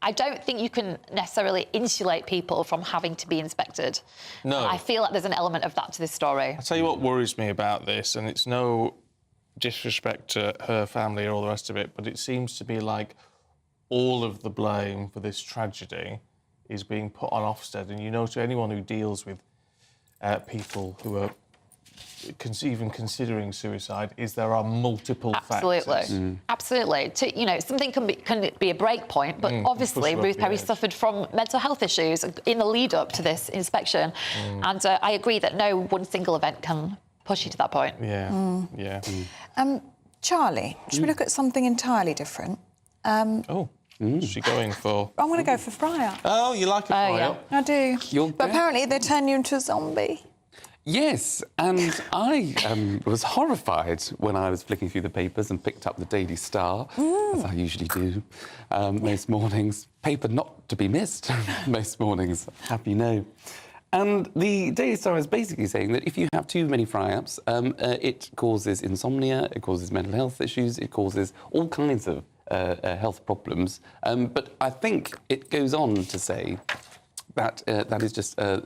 I don't think you can necessarily insulate people from having to be inspected. No. I feel like there's an element of that to this story. I'll tell you what worries me about this, and it's no disrespect to her family or all the rest of it, but it seems to be like all of the blame for this tragedy is being put on Ofsted. And, you know, to anyone who deals with people who are even considering suicide, is there are multiple factors. Absolutely. You know, something can be a break point, but obviously Ruth Perry suffered from mental health issues in the lead up to this inspection, and I agree that no one single event can push you to that point. Charlie, should we look at something entirely different? What's she going for? I'm going to go for fry-up. Oh, you like a fry-up? I do. You're But apparently they turn you into a zombie. Yes, and I was horrified when I was flicking through the papers and picked up the Daily Star, as I usually do most mornings. Paper not to be missed most mornings, happy no. And the Daily Star is basically saying that if you have too many fry-ups, it causes insomnia, it causes mental health issues, it causes all kinds of health problems. But I think it goes on to say that that is just an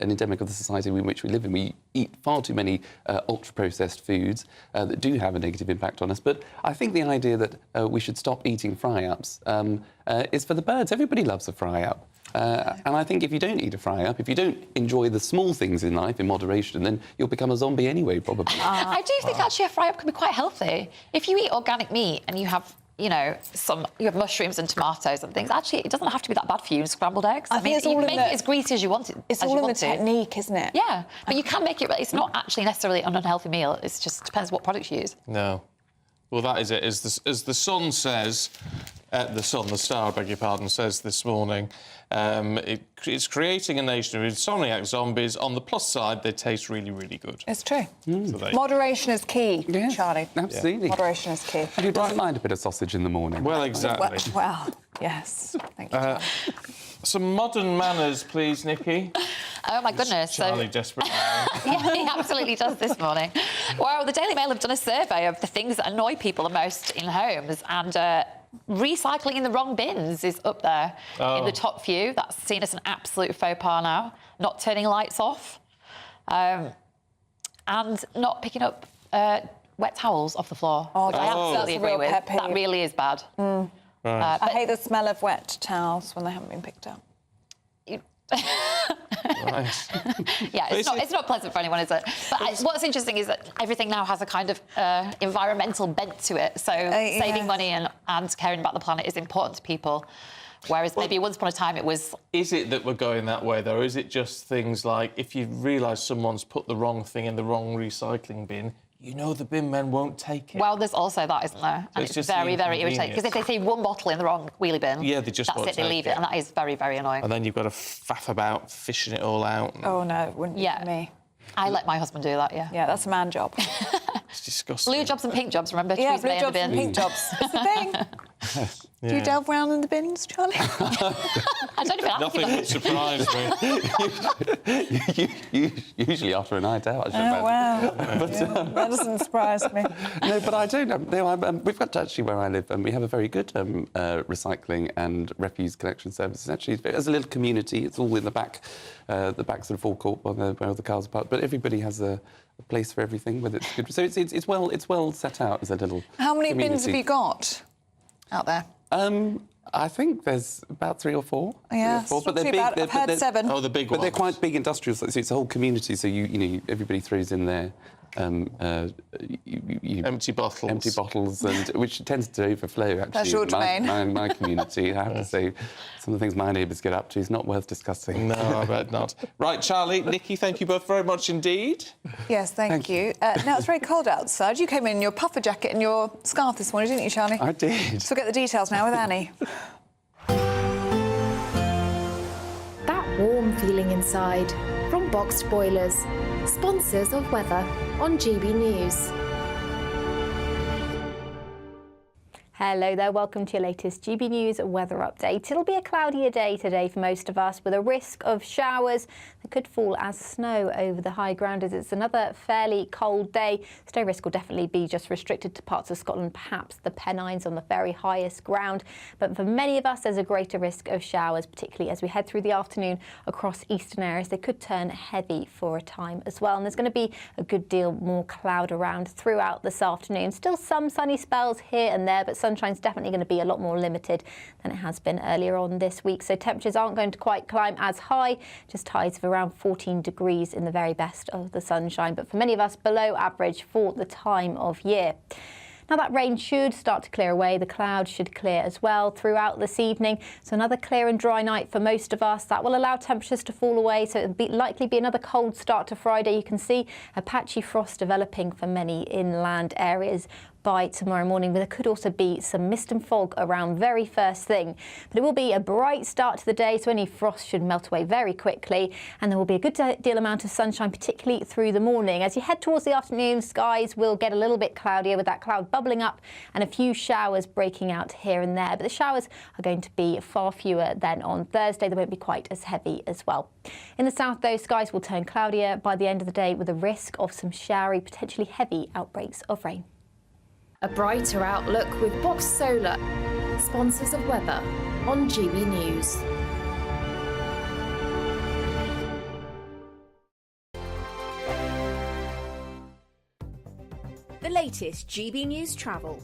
endemic of the society in which we live in. We eat far too many ultra-processed foods that do have a negative impact on us. But I think the idea that we should stop eating fry-ups is for the birds. Everybody loves a fry-up. And I think if you don't eat a fry-up, if you don't enjoy the small things in life in moderation, then you'll become a zombie anyway, probably. I do think actually a fry-up can be quite healthy. If you eat organic meat and you have, you know, you have mushrooms and tomatoes and things, actually it doesn't have to be that bad for you, scrambled eggs. I think it's all you in make it as greasy as you want it. It's all in the technique, isn't it? Yeah, but you can make it, it's not actually necessarily an unhealthy meal, it just depends what products you use. No. Well, that is it. As the Sun says, the Star, I beg your pardon, says this morning, it's creating a nation of insomniac zombies. On the plus side, they taste really, really good. It's true. So Moderation is key, Charlie. Absolutely. Moderation is key. You don't mind a bit of sausage in the morning. Well, exactly. Well, yes. Thank you, Charlie. Some modern manners, please, Nikki. Oh, my goodness. Charlie desperately. Yeah, he absolutely does this morning. Well, the Daily Mail have done a survey of the things that annoy people the most in homes, and recycling in the wrong bins is up there in the top few. That's seen as an absolute faux pas now. Not turning lights off, and not picking up wet towels off the floor. Oh, I absolutely agree with. That really is bad. Right. I hate the smell of wet towels when they haven't been picked up. Yeah, it's not pleasant for anyone, is it? But what's interesting is that everything now has a kind of environmental bent to it. So saving money and caring about the planet is important to people. Whereas maybe once upon a time it was... Is it that we're going that way, though? Is it just things like if you realise someone's put the wrong thing in the wrong recycling bin, you know the bin men won't take it? Well, there's also that, isn't there? So And it's very, very irritating. Because if they see one bottle in the wrong wheelie bin, yeah, they just that's won't it, they take leave it. And that is very, very annoying. And then you've got to faff about fishing it all out. Oh, no, it wouldn't be for me. I let my husband do that, yeah. Yeah, that's a man job. It's disgusting. Blue jobs and pink jobs, remember? Yeah, Trees blue lay in the jobs and bin. pink jobs. It's the thing. Do you delve around in the bins, Charlie? I don't even Nothing would surprise me. Usually after a night out, I should imagine. Wow. But, that doesn't surprise me. No, but I don't. No, we've got actually where I live, and we have a very good recycling and refuse collection services. Actually, as a little community, it's all in the back sort of forecourt where all the cars are parked. But everybody has a place for everything, whether it's good. So it's well set out as a little. How many community. bins have you got out there? I think there's about 3 or 4. Yeah, 3 or 4, but not they're too big. bad. I've heard 7. Oh, the big but ones. they're quite big industrial. So it's a whole community. So you know, everybody throws in their empty bottles, and which tends to overflow. Actually, That's your domain. my community. I have to say, some of the things my neighbours get up to is not worth discussing. No, I bet not. Right, Charlie, Nikki, thank you both very much indeed. Yes, thank you. Now, it's very cold outside. You came in your puffer jacket and your scarf this morning, didn't you, Charlie? I did. So we'll get the details now with Annie. That warm feeling inside from Boxed Boilers, sponsors of weather on GB News. Hello there, welcome to your latest GB News weather update. It'll be a cloudier day today for most of us, with a risk of showers that could fall as snow over the high ground as it's another fairly cold day. Snow risk will definitely be just restricted to parts of Scotland, perhaps the Pennines on the very highest ground. But for many of us, there's a greater risk of showers, particularly as we head through the afternoon across eastern areas. They could turn heavy for a time as well. And there's going to be a good deal more cloud around throughout this afternoon. Still some sunny spells here and there, but sunshine's definitely going to be a lot more limited than it has been earlier on this week. So temperatures aren't going to quite climb as high, just highs of around 14 degrees in the very best of the sunshine. But for many of us, below average for the time of year. Now that rain should start to clear away. The clouds should clear as well throughout this evening. So another clear and dry night for most of us. That will allow temperatures to fall away. So it'll likely be another cold start to Friday. You can see a patchy frost developing for many inland areas by tomorrow morning. But there could also be some mist and fog around very first thing. But it will be a bright start to the day, so any frost should melt away very quickly. And there will be a good deal amount of sunshine, particularly through the morning. As you head towards the afternoon, skies will get a little bit cloudier with that cloud bubbling up and a few showers breaking out here and there. But the showers are going to be far fewer than on Thursday. They won't be quite as heavy as well. In the south, though, skies will turn cloudier by the end of the day with a risk of some showery, potentially heavy outbreaks of rain. A brighter outlook with Box Solar, sponsors of weather on GB News. The latest GB News travel.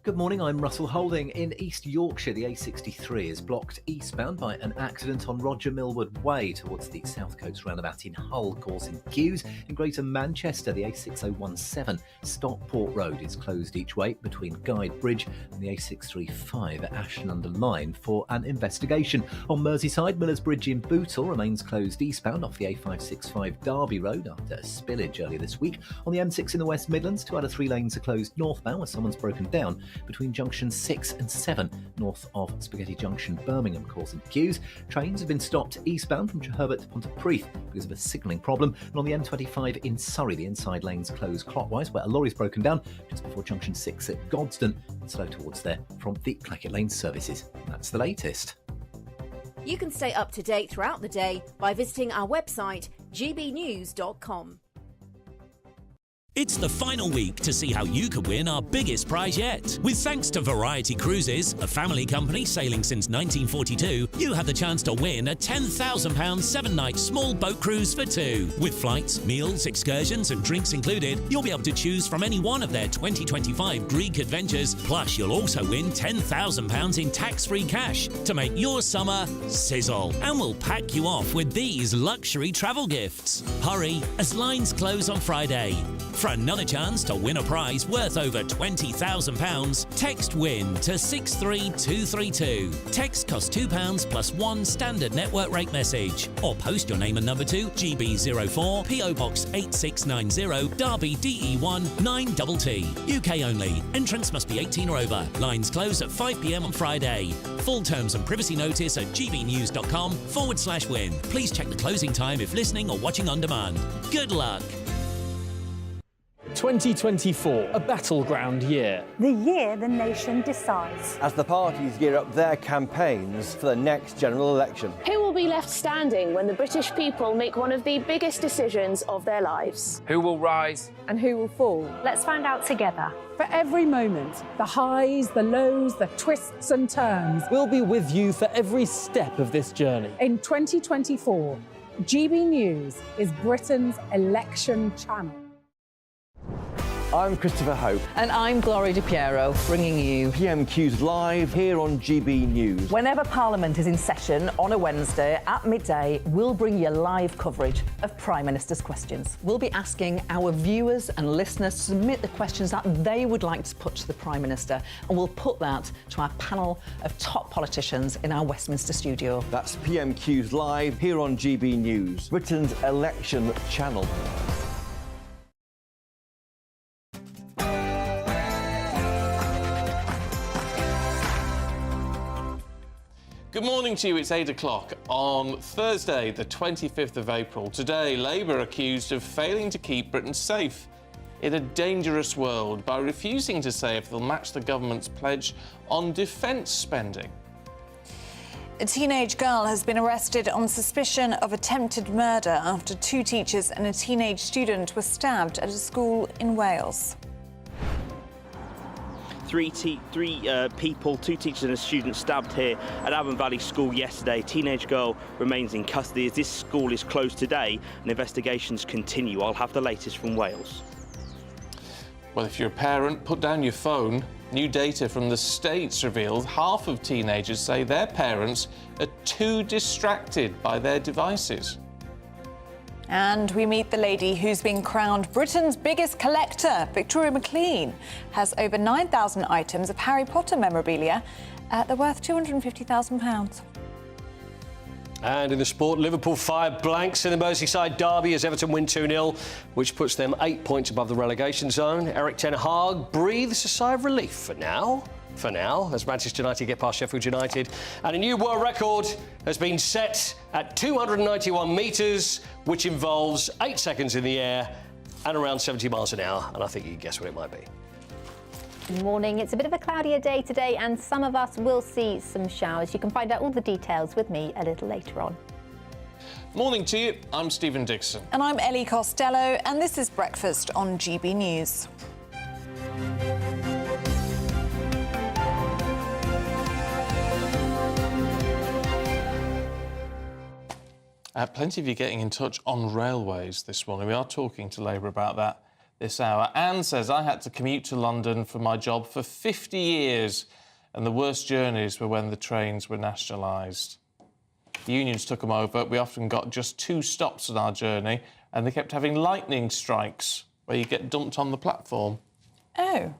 Good morning, I'm Russell Holding. In East Yorkshire, the A63 is blocked eastbound by an accident on Roger Millwood Way towards the South Coast roundabout in Hull, causing queues. In Greater Manchester, the A6017 Stockport Road is closed each way between Guide Bridge and the A635 at Ashton-under-Lyne for an investigation. On Merseyside, Millers Bridge in Bootle remains closed eastbound off the A565 Derby Road after a spillage earlier this week. On the M6 in the West Midlands, 2 out of 3 lanes are closed northbound where someone's broken down between junctions 6 and 7 north of Spaghetti Junction, Birmingham, causing queues. Trains have been stopped eastbound from Treherbert to Pontypridd because of a signalling problem. And on the M25 in Surrey, the inside lanes close clockwise where a lorry's broken down just before junction 6 at Godston, and slow towards there from the Clackett Lane services. And that's the latest. You can stay up to date throughout the day by visiting our website gbnews.com. It's the final week to see how you could win our biggest prize yet. With thanks to Variety Cruises, a family company sailing since 1942, you have the chance to win a £10,000 7-night small boat cruise for 2. With flights, meals, excursions and drinks included, you'll be able to choose from any one of their 2025 Greek adventures. Plus, you'll also win £10,000 in tax-free cash to make your summer sizzle. And we'll pack you off with these luxury travel gifts. Hurry, as lines close on Friday. For another chance to win a prize worth over £20,000, text WIN to 63232. Text costs £2 plus 1 standard network rate message. Or post your name and number to GB04 PO Box 8690 Derby DE1 9TT. UK only. Entrance must be 18 or over. Lines close at 5 p.m. on Friday. Full terms and privacy notice at gbnews.com/win. Please check the closing time if listening or watching on demand. Good luck. 2024, a battleground year. The year the nation decides. As the parties gear up their campaigns for the next general election. Who will be left standing when the British people make one of the biggest decisions of their lives? Who will rise? And who will fall? Let's find out together. For every moment, the highs, the lows, the twists and turns. We'll be with you for every step of this journey. In 2024, GB News is Britain's election channel. I'm Christopher Hope. And I'm Gloria Di Piero, bringing you PMQs live here on GB News. Whenever Parliament is in session on a Wednesday at midday, we'll bring you live coverage of Prime Minister's questions. We'll be asking our viewers and listeners to submit the questions that they would like to put to the Prime Minister, and we'll put that to our panel of top politicians in our Westminster studio. That's PMQs live here on GB News, Britain's election channel. Good morning to you. It's 8 o'clock on Thursday, the 25th of April. Today, Labour accused of failing to keep Britain safe in a dangerous world by refusing to say if they'll match the government's pledge on defence spending. A teenage girl has been arrested on suspicion of attempted murder after 2 teachers and a teenage student were stabbed at a school in Wales. Three people, 2 teachers and a student stabbed here at Avon Valley School yesterday. Teenage girl remains in custody. As this school is closed today and investigations continue. I'll have the latest from Wales. Well, if you're a parent, put down your phone. New data from the States reveals half of teenagers say their parents are too distracted by their devices. And we meet the lady who's been crowned Britain's biggest collector. Victoria McLean has over 9,000 items of Harry Potter memorabilia. They're worth £250,000. And in the sport, Liverpool fire blanks in the Merseyside derby as Everton win 2-0, which puts them 8 points above the relegation zone. Eric Ten Hag breathes a sigh of relief for now, as Manchester United get past Sheffield United. And a new world record has been set at 291 metres, which involves 8 seconds in the air and around 70 miles an hour. And I think you can guess what it might be. Good morning. It's a bit of a cloudier day today, and some of us will see some showers. You can find out all the details with me a little later on. Morning to you. I'm Stephen Dixon. And I'm Ellie Costello, and this is Breakfast on GB News. Plenty of you getting in touch on railways this morning. We are talking to Labour about that this hour. Anne says, I had to commute to London for my job for 50 years, and the worst journeys were when the trains were nationalised. The unions took them over. We often got just 2 stops on our journey, and they kept having lightning strikes where you get dumped on the platform. Oh.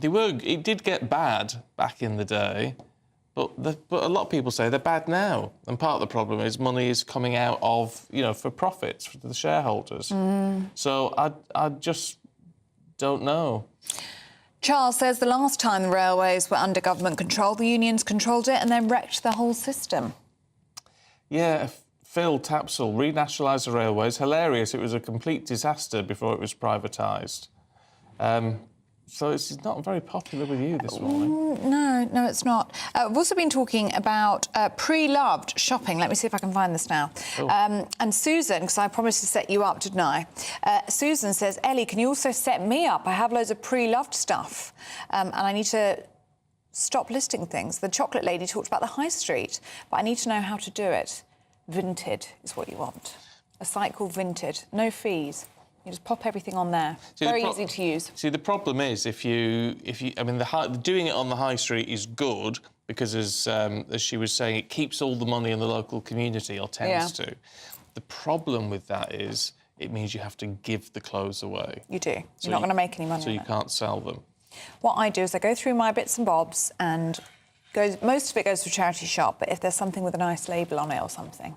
It did get bad back in the day, but a lot of people say they're bad now. And part of the problem is money is coming out of, for profits for the shareholders. So I just don't know. Charles says the last time the railways were under government control, the unions controlled it and then wrecked the whole system. Yeah, Phil Tapsell, renationalised the railways. Hilarious, it was a complete disaster before it was privatised. So it's not very popular with you this morning. No, it's not. We've also been talking about pre-loved shopping. Let me see if I can find this now. And Susan, because I promised to set you up, didn't I? Susan says, Ellie, can you also set me up? I have loads of pre-loved stuff and I need to stop listing things. The chocolate lady talked about the high street, but I need to know how to do it. Vinted is what you want. A site called Vinted. No fees. You just pop everything on there. Very easy to use. See, the problem is doing it on the high street is good because, as she was saying, it keeps all the money in the local community, or tends to. The problem with that is it means you have to give the clothes away. You do. You're not going to make any money. So you can't sell them. What I do is I go through my bits and bobs and most of it goes to a charity shop, but if there's something with a nice label on it or something,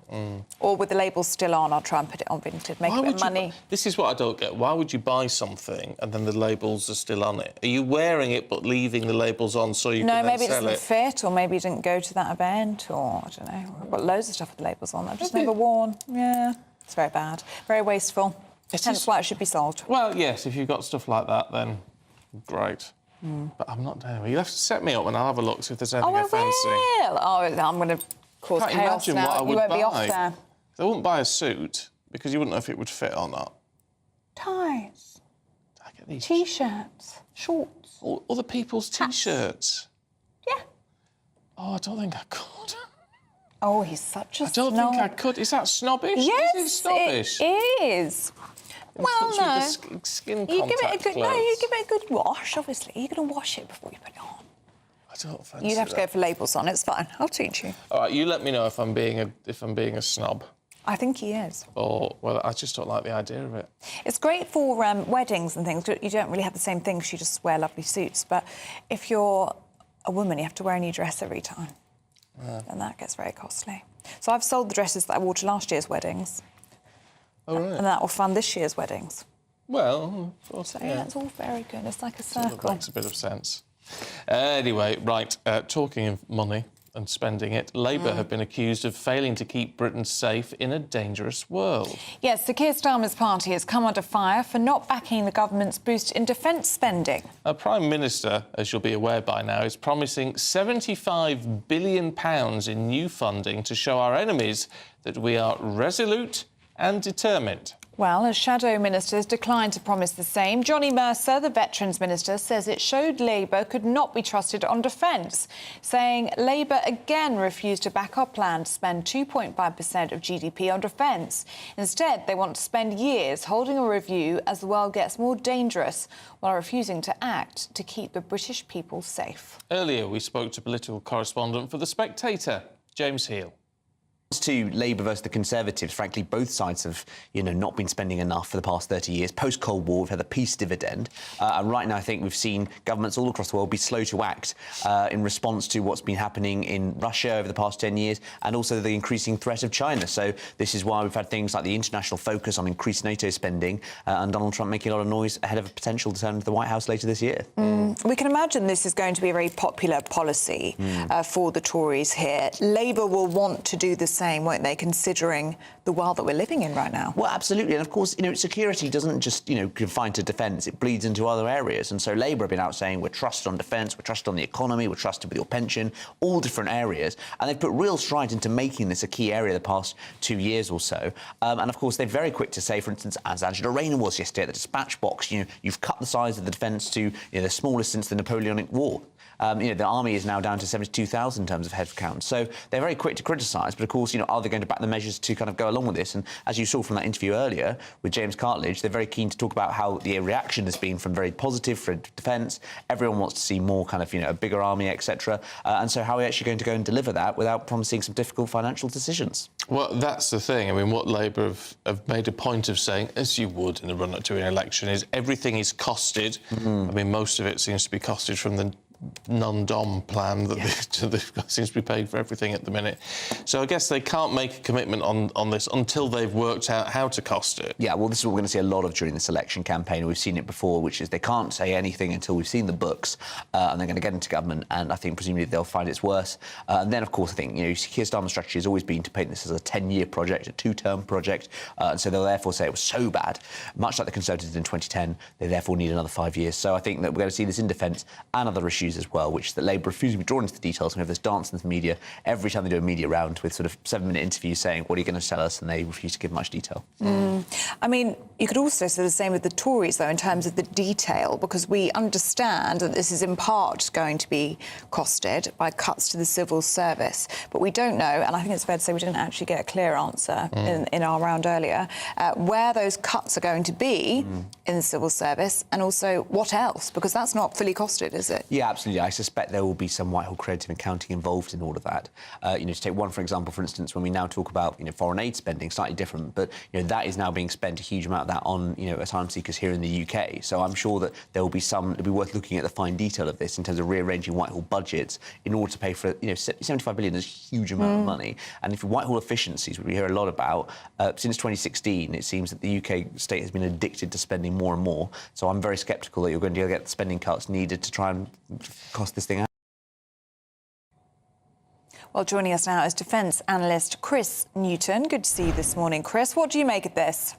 or with the label still on, I'll try and put it on Vinted, make a bit of money. This is what I don't get. Why would you buy something and then the labels are still on it? Are you wearing it but leaving the labels on so you can then sell it? No, maybe it doesn't fit, or maybe you didn't go to that event, or I don't know. I've got loads of stuff with the labels on that I've just never worn. Yeah, it's very bad. Very wasteful. Hence why it should be sold. Well, yes, if you've got stuff like that, then great. But I'm not down. You'll have to set me up and I'll have a look, see if there's anything I fancy. Oh, I'm going to cause chaos now. What I would you won't buy. be off there. I wouldn't buy a suit because you wouldn't know if it would fit or not. Ties. I get these T-shirts. Shorts. Other people's T-shirts. Yeah. Oh, I don't think I could. Oh, he's such a I don't think I could. Is that snobbish? Yes, is it snobbish? It is. Well, no. Skin You give it a contact good clothes. you give it a good wash. Obviously, you're going to wash it before you put it on. I don't fancy You'd have to that. go for labels on. It's fine. I'll teach you. All right, you let me know if I'm being a snob. I think he is. Or well, I just don't like the idea of it. It's great for weddings and things. You don't really have the same thing because you just wear lovely suits. But if you're a woman, you have to wear a new dress every time. And that gets very costly. So I've sold the dresses that I wore to last year's weddings. Oh, right. And that will fund this year's weddings. Well, of course, So, yeah, it's all very good. It's like a circle. It makes a bit of sense. Anyway, right, talking of money and spending it, Labour have been accused of failing to keep Britain safe in a dangerous world. Yes, the Keir Starmer's party has come under fire for not backing the government's boost in defence spending. Our Prime Minister, as you'll be aware by now, is promising £75 billion in new funding to show our enemies that we are resolute and determined. Well, as shadow ministers declined to promise the same, Johnny Mercer, the Veterans Minister, says it showed Labour could not be trusted on defence, saying Labour again refused to back our plan to spend 2.5% of GDP on defence. Instead, they want to spend years holding a review as the world gets more dangerous, while refusing to act to keep the British people safe. Earlier, we spoke to political correspondent for The Spectator, James Heal. To Labour versus the Conservatives, frankly, both sides have, not been spending enough for the past 30 years. Post-Cold War, we've had the peace dividend. And right now, I think we've seen governments all across the world be slow to act in response to what's been happening in Russia over the past 10 years and also the increasing threat of China. So this is why we've had things like the international focus on increased NATO spending and Donald Trump making a lot of noise ahead of a potential return to the White House later this year. We can imagine this is going to be a very popular policy for the Tories here. Labour will want to do the same, won't they, considering the world that we're living in right now? Well, absolutely. And of course, security doesn't just, confine to defence. It bleeds into other areas. And so Labour have been out saying we're trusted on defence, we're trusted on the economy, we're trusted with your pension, all different areas. And they've put real stride into making this a key area the past 2 years or so. And of course, they're very quick to say, for instance, as Angela Rayner was yesterday at the dispatch box, you've cut the size of the defence to the smallest since the Napoleonic War. The army is now down to 72,000 in terms of headcount. So they're very quick to criticise, but of course, are they going to back the measures to kind of go along with this? And as you saw from that interview earlier with James Cartledge, they're very keen to talk about how the reaction has been from very positive for defence. Everyone wants to see more kind of, a bigger army, etc. And so how are we actually going to go and deliver that without promising some difficult financial decisions? Well, that's the thing. I mean, what Labour have made a point of saying, as you would in the run-up to an election, is everything is costed. I mean, most of it seems to be costed from the non-dom plan that seems to be paid for everything at the minute. So I guess they can't make a commitment on this until they've worked out how to cost it. Yeah, well, this is what we're going to see a lot of during this election campaign. We've seen it before, which is they can't say anything until we've seen the books, and they're going to get into government, and I think presumably they'll find it's worse. And then, of course, I think, Keir Starmer's strategy has always been to paint this as a 10-year project, a two-term project, and so they'll therefore say it was so bad, much like the Conservatives in 2010, they therefore need another 5 years. So I think that we're going to see this in defence and other issues as well, which that Labour refuse to be drawn into the details. We have this dance in the media every time they do a media round with sort of 7-minute interviews saying, what are you going to tell us? And they refuse to give much detail. I mean, you could also say the same with the Tories, though, in terms of the detail, because we understand that this is in part going to be costed by cuts to the civil service. But we don't know, and I think it's fair to say we didn't actually get a clear answer in our round earlier, where those cuts are going to be in the civil service, and also what else, because that's not fully costed, is it? Yeah, absolutely. I suspect there will be some Whitehall creative accounting involved in all of that. To take one, for example, for instance, when we now talk about, foreign aid spending, slightly different, but, that is now being spent, a huge amount of that on, asylum seekers here in the UK. So I'm sure that there will be it'll be worth looking at the fine detail of this in terms of rearranging Whitehall budgets in order to pay for, 75 billion is a huge amount of money. And if Whitehall efficiencies, which we hear a lot about, since 2016, it seems that the UK state has been addicted to spending more and more. So I'm very sceptical that you're going to get the spending cuts needed to try and cost this thing out. Well, joining us now is defence analyst Chris Newton. Good to see you this morning, Chris. What do you make of this?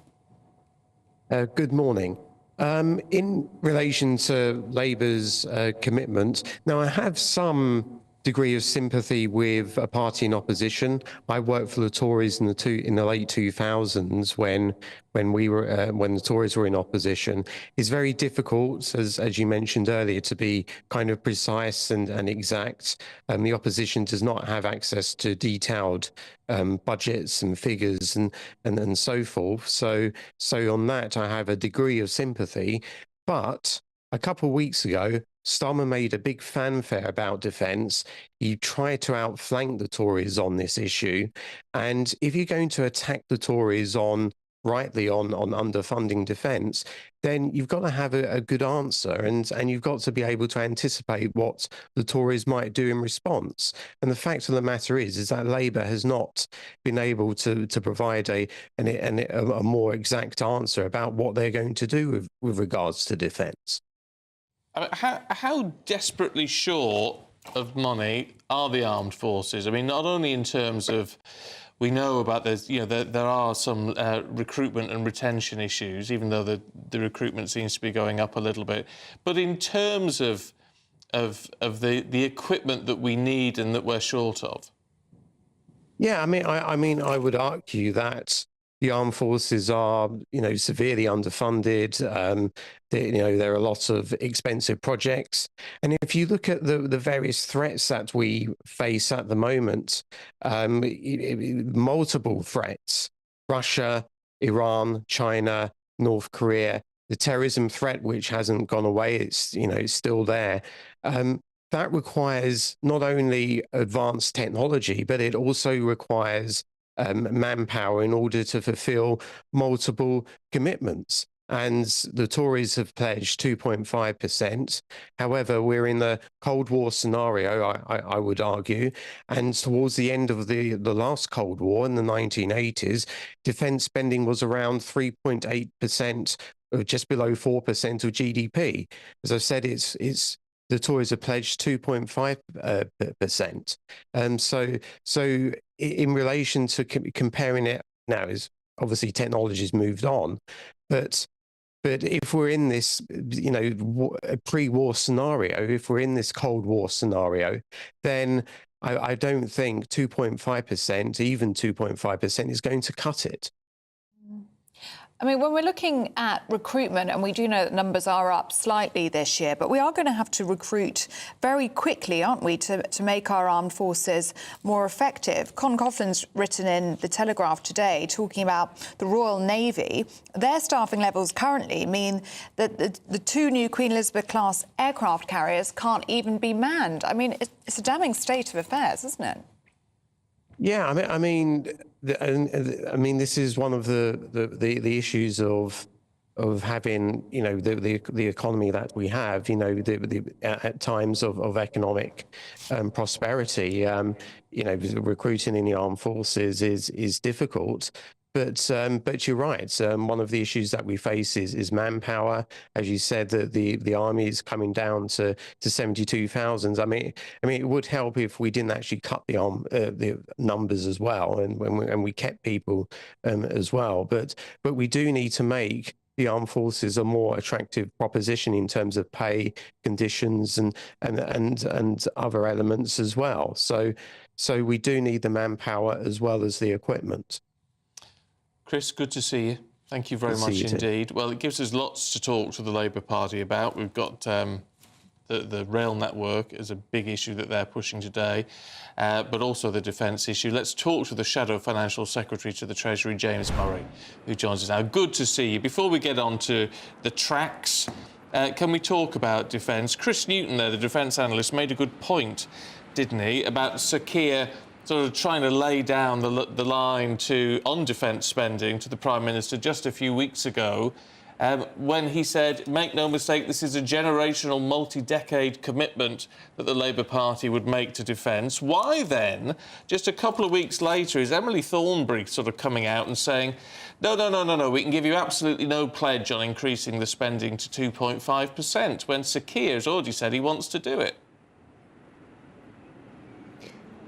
Good morning. In relation to Labour's commitment, now I have some degree of sympathy with a party in opposition. I worked for the Tories in the late 2000s when the Tories were in opposition. It's very difficult, as you mentioned earlier, to be kind of precise and exact. The opposition does not have access to detailed budgets and figures and so forth. So on that, I have a degree of sympathy. But a couple of weeks ago, Starmer made a big fanfare about defence. He tried to outflank the Tories on this issue. And if you're going to attack the Tories rightly on underfunding defence, then you've got to have a good answer, and you've got to be able to anticipate what the Tories might do in response. And the fact of the matter is that Labour has not been able to provide a more exact answer about what they're going to do with regards to defence. How desperately short of money are the armed forces? I mean, not only in terms of, we know about there are some recruitment and retention issues, even though the recruitment seems to be going up a little bit, but in terms of the equipment that we need and that we're short of. Yeah, I mean, I would argue that the armed forces are, severely underfunded. There are lots of expensive projects. And if you look at the various threats that we face at the moment, multiple threats, Russia, Iran, China, North Korea, the terrorism threat, which hasn't gone away, it's still there. That requires not only advanced technology, but it also requires manpower in order to fulfill multiple commitments. And the Tories have pledged 2.5%. However, we're in the Cold War scenario, I would argue. And towards the end of the last Cold War in the 1980s, defence spending was around 3.8%, or just below 4% of GDP. As I said, it's the Tories have pledged 2.5%. So in relation to comparing it now, is obviously technology's moved on, but if we're in this, a pre-war scenario, if we're in this Cold War scenario, then I don't think 2.5%, even 2.5%, is going to cut it. I mean, when we're looking at recruitment, and we do know that numbers are up slightly this year, but we are going to have to recruit very quickly, aren't we, to make our armed forces more effective. Con Coughlin's written in The Telegraph today talking about the Royal Navy. Their staffing levels currently mean that the two new Queen Elizabeth-class aircraft carriers can't even be manned. I mean, it's a damning state of affairs, isn't it? Yeah, I mean, this is one of the issues of having, the economy that we have, at times of economic prosperity, recruiting in the armed forces is difficult. But you're right. One of the issues that we face is manpower. As you said, the army is coming down to 72,000. I mean, it would help if we didn't actually cut the numbers as well, and we kept people as well. But we do need to make the armed forces a more attractive proposition in terms of pay, conditions, and other elements as well. So we do need the manpower as well as the equipment. Chris, good to see you. Thank you very much indeed. Well, it gives us lots to talk to the Labour Party about. We've got the rail network as a big issue that they're pushing today, but also the defence issue. Let's talk to the Shadow Financial Secretary to the Treasury, James Murray, who joins us now. Good to see you. Before we get on to the tracks, can we talk about defence? Chris Newton there, the defence analyst, made a good point, didn't he, about Sir Keir sort of trying to lay down the line on defence spending to the Prime Minister just a few weeks ago when he said, make no mistake, this is a generational, multi-decade commitment that the Labour Party would make to defence. Why then, just a couple of weeks later, is Emily Thornberry sort of coming out and saying, no, we can give you absolutely no pledge on increasing the spending to 2.5%, when Sir Keir has already said he wants to do it?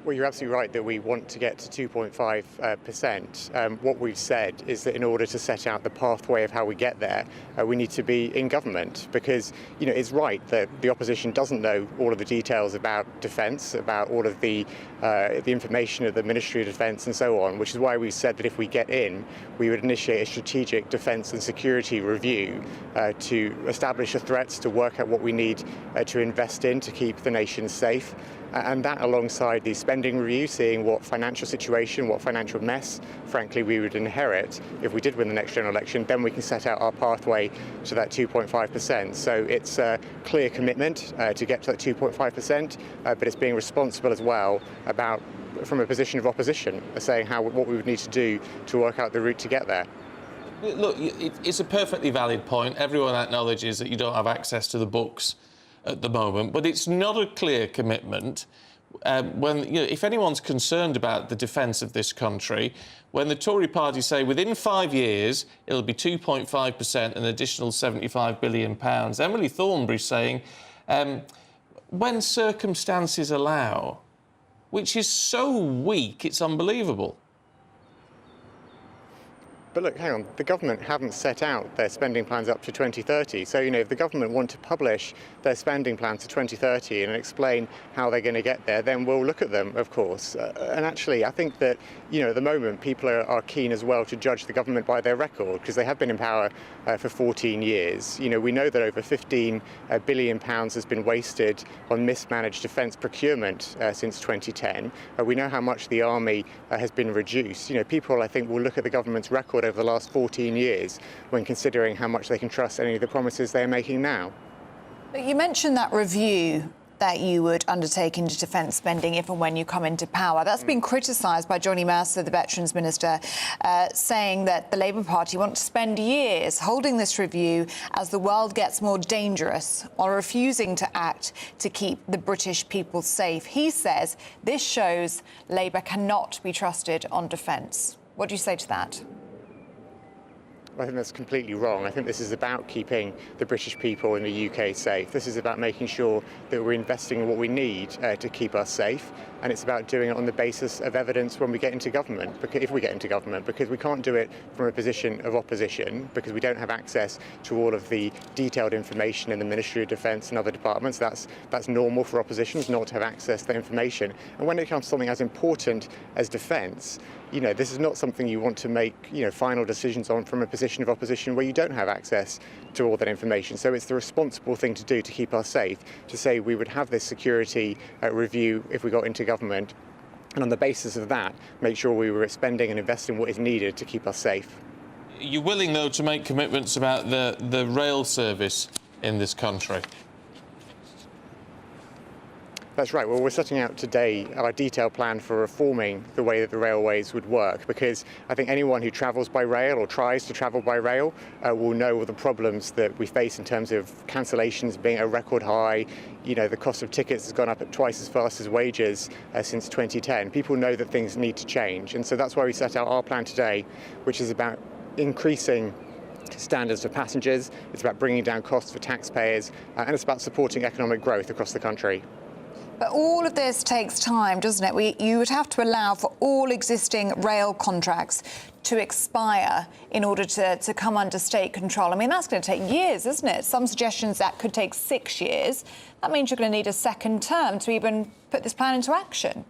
Well, you're absolutely right that we want to get to 2.5%. What we've said is that in order to set out the pathway of how we get there, we need to be in government, because it's right that the opposition doesn't know all of the details about defence, about all of the information of the Ministry of Defence and so on, which is why we've said that if we get in, we would initiate a strategic defence and security review to establish the threats, to work out what we need to invest in to keep the nation safe. And that alongside the spending review, seeing what financial situation, what financial mess, frankly, we would inherit if we did win the next general election, then we can set out our pathway to that 2.5%. So it's a clear commitment to get to that 2.5%, but it's being responsible as well about, from a position of opposition, saying what we would need to do to work out the route to get there. Look, it's a perfectly valid point. Everyone acknowledges that you don't have access to the books at the moment, but it's not a clear commitment. If anyone's concerned about the defence of this country, when the Tory party say within 5 years it'll be 2.5%, an additional £75 billion, Emily Thornberry's saying when circumstances allow, which is so weak it's unbelievable. But look, hang on, the government haven't set out their spending plans up to 2030. So, if the government want to publish their spending plans to 2030 and explain how they're going to get there, then we'll look at them, of course. And actually, I think that, at the moment, people are keen as well to judge the government by their record, because they have been in power for 14 years. We know that over £15 billion has been wasted on mismanaged defence procurement since 2010. We know how much the army has been reduced. People, I think, will look at the government's record over the last 14 years when considering how much they can trust any of the promises they're making now. But you mentioned that review that you would undertake into defence spending if and when you come into power. That's been criticised by Johnny Mercer, the Veterans Minister, saying that the Labour Party want to spend years holding this review as the world gets more dangerous, while refusing to act to keep the British people safe. He says this shows Labour cannot be trusted on defence. What do you say to that? I think that's completely wrong. I think this is about keeping the British people in the UK safe. This is about making sure that we're investing in what we need to keep us safe, and it's about doing it on the basis of evidence when we get into government, if we get into government, because we can't do it from a position of opposition, because we don't have access to all of the detailed information in the Ministry of Defence and other departments. That's normal for oppositions not to have access to that information. And when it comes to something as important as defence, this is not something you want to make, final decisions on from a position of opposition where you don't have access to all that information. So it's the responsible thing to do to keep us safe, to say we would have this security review if we got into government, and on the basis of that, make sure we were spending and investing what is needed to keep us safe. Are you willing, though, to make commitments about the rail service in this country? That's right. Well, we're setting out today our detailed plan for reforming the way that the railways would work, because I think anyone who travels by rail or tries to travel by rail will know the problems that we face in terms of cancellations being a record high. The cost of tickets has gone up at twice as fast as wages since 2010. People know that things need to change, and so that's why we set out our plan today, which is about increasing standards for passengers, it's about bringing down costs for taxpayers, and it's about supporting economic growth across the country. But all of this takes time, doesn't it? You would have to allow for all existing rail contracts to expire in order to come under state control. I mean, that's going to take years, isn't it? Some suggestions that could take 6 years. That means you're going to need a second term to even put this plan into action.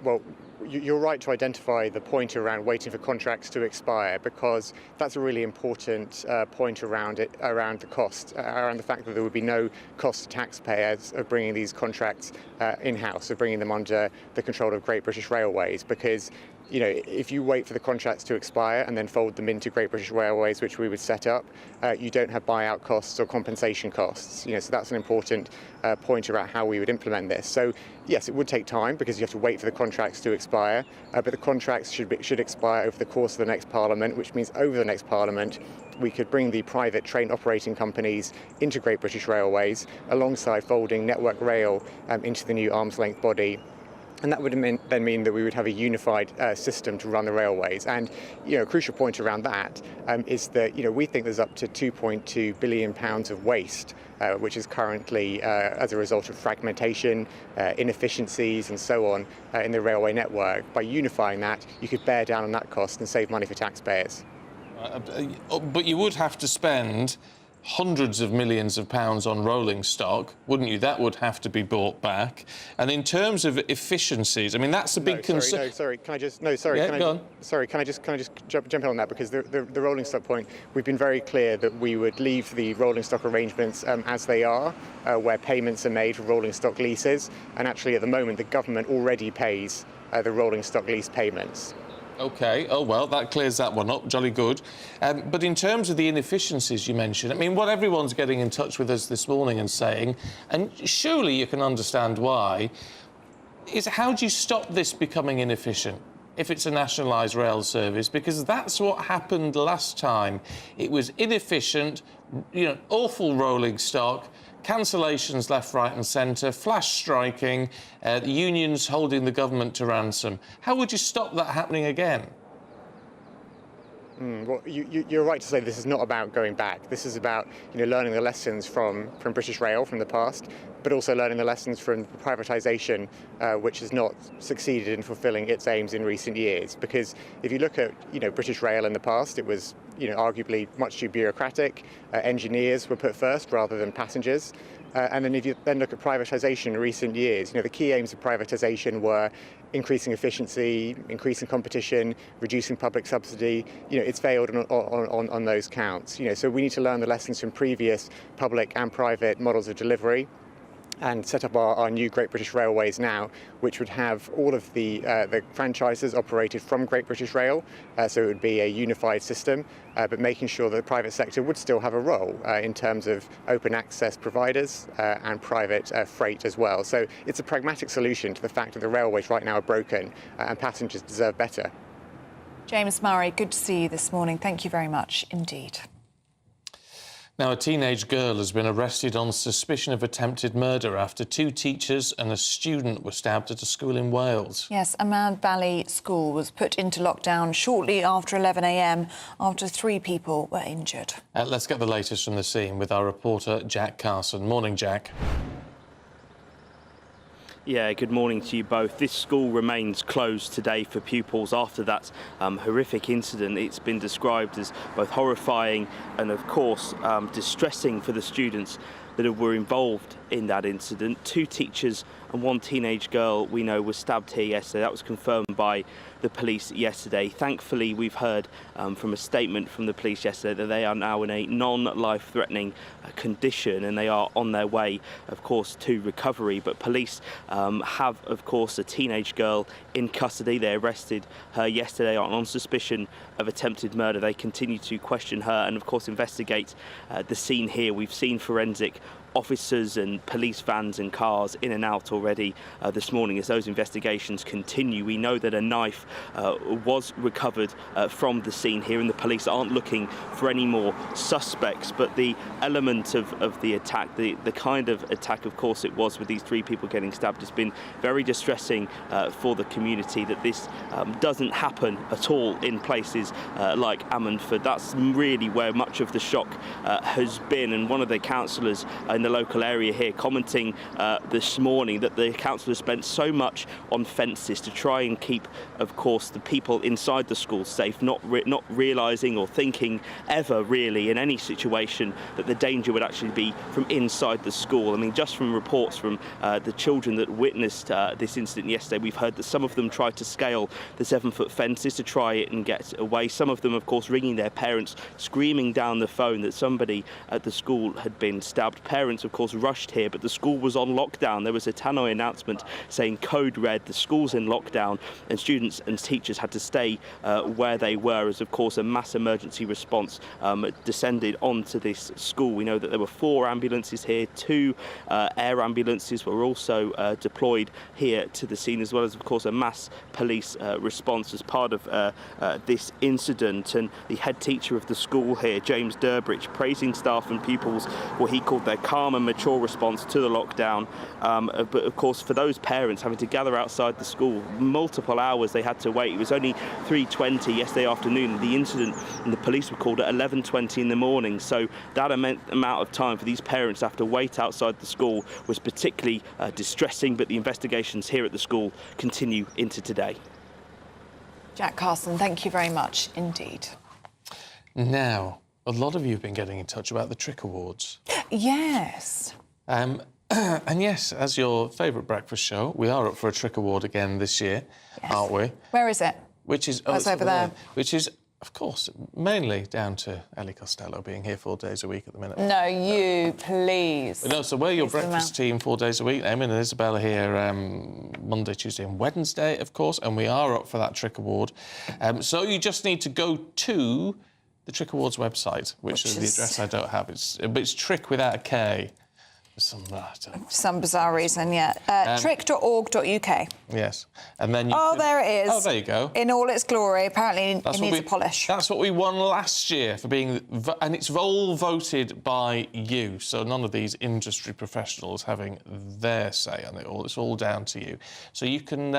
Well, you're right to identify the point around waiting for contracts to expire, because that's a really important point around the cost, around the fact that there would be no cost to taxpayers of bringing these contracts in-house, of bringing them under the control of Great British Railways, because if you wait for the contracts to expire and then fold them into Great British Railways, which we would set up, you don't have buyout costs or compensation costs. So that's an important point about how we would implement this. So yes, it would take time because you have to wait for the contracts to expire, but the contracts should expire over the course of the next Parliament, which means over the next Parliament we could bring the private train operating companies into Great British Railways alongside folding Network Rail into the new arm's length body And that would then mean that we would have a unified system to run the railways. And a crucial point around that is that we think there's up to £2.2 billion of waste, which is currently as a result of fragmentation, inefficiencies, and so on in the railway network. By unifying that, you could bear down on that cost and save money for taxpayers. But you would have to spend hundreds of millions of pounds on rolling stock, wouldn't you? That would have to be bought back. And in terms of efficiencies, I mean, that's a big concern. Can I just jump in on that, because the rolling stock point, we've been very clear that we would leave the rolling stock arrangements as they are, where payments are made for rolling stock leases. And actually, at the moment, the government already pays the rolling stock lease payments. OK, oh well, that clears that one up, jolly good. But in terms of the inefficiencies you mentioned, I mean, what everyone's getting in touch with us this morning and saying, and surely you can understand why, is how do you stop this becoming inefficient if it's a nationalised rail service? Because that's what happened last time. It was inefficient, awful rolling stock, cancellations left, right and centre, flash striking, the unions holding the government to ransom. How would you stop that happening again? Well, you're right to say this is not about going back. This is about learning the lessons from British Rail from the past, but also learning the lessons from privatisation, which has not succeeded in fulfilling its aims in recent years. Because if you look at British Rail in the past, it was arguably much too bureaucratic. Engineers were put first rather than passengers. And then if you then look at privatisation in recent years, the key aims of privatisation were increasing efficiency, increasing competition, reducing public subsidy. It's failed on those counts. So we need to learn the lessons from previous public and private models of delivery, and set up our new Great British Railways now, which would have all of the franchises operated from Great British Rail, so it would be a unified system, but making sure that the private sector would still have a role in terms of open access providers and private freight as well. So it's a pragmatic solution to the fact that the railways right now are broken and passengers deserve better. James Murray, good to see you this morning. Thank you very much indeed. Now, a teenage girl has been arrested on suspicion of attempted murder after 2 teachers and a student were stabbed at a school in Wales. Yes, Ahmad Valley School was put into lockdown shortly after 11 a.m. after 3 people were injured. Let's get the latest from the scene with our reporter, Jack Carson. Morning, Jack. Yeah, good morning to you both. This school remains closed today for pupils after that horrific incident. It's been described as both horrifying and, of course, distressing for the students that were involved in that incident. 2 teachers and 1 teenage girl we know was stabbed here yesterday. That was confirmed by the police yesterday. Thankfully, we've heard from a statement from the police yesterday that they are now in a non-life-threatening condition and they are on their way, of course, to recovery. But police have, of course, a teenage girl in custody. They arrested her yesterday on suspicion of attempted murder. They continue to question her and, of course, investigate the scene here. We've seen forensic officers and police vans and cars in and out already this morning as those investigations continue. We know that a knife was recovered from the scene here and the police aren't looking for any more suspects, but the element of the attack, the kind of attack, of course, it was with these 3 people getting stabbed, has been very distressing for the community that this doesn't happen at all in places like Ammanford. That's really where much of the shock has been, and one of the councillors in the local area here commenting this morning that the council has spent so much on fences to try and keep, of course, the people inside the school safe, not realising or thinking ever really in any situation that the danger would actually be from inside the school. I mean, just from reports from the children that witnessed this incident yesterday, we've heard that some of them tried to scale the 7-foot fences to try it and get away. Some of them, of course, ringing their parents, screaming down the phone that somebody at the school had been stabbed. Parents, of course, rushed here, but the school was on lockdown. There was a tannoy announcement saying code red, the school's in lockdown, and students and teachers had to stay where they were as, of course, a mass emergency response descended onto this school. We know that there were 4 ambulances here, 2 air ambulances were also deployed here to the scene, as well as, of course, a mass police response as part of this incident. And the head teacher of the school here, James Durbridge, praising staff and pupils for what he called their calm calm and mature response to the lockdown. But of course, for those parents having to gather outside the school, multiple hours they had to wait. It was only 3:20 yesterday afternoon. The incident and the police were called at 11:20 in the morning. So that amount of time for these parents to have to wait outside the school was particularly distressing. But the investigations here at the school continue into today. Jack Carson, thank you very much indeed. Now, a lot of you have been getting in touch about the Trick Awards. Yes. And yes, as your favourite breakfast show, we are up for a Trick Award again this year, aren't we? Where is it? Which is it's over there. Which is, of course, mainly down to Ellie Costello being here 4 days a week at the minute. No, you, please. No, so we're your breakfast team 4 days a week. Eamon and Isabel are here Monday, Tuesday and Wednesday, of course, and we are up for that Trick Award. So you just need to go to the Trick Awards website, which is the address I don't have. It's Trick without a K. For some bizarre reason, yeah. Trick.org.uk. Yes. And then you there it is. Oh, there you go. In all its glory. Apparently it needs a polish. That's what we won last year for being... And it's all voted by you, so none of these industry professionals having their say on it all. It's all down to you. So you can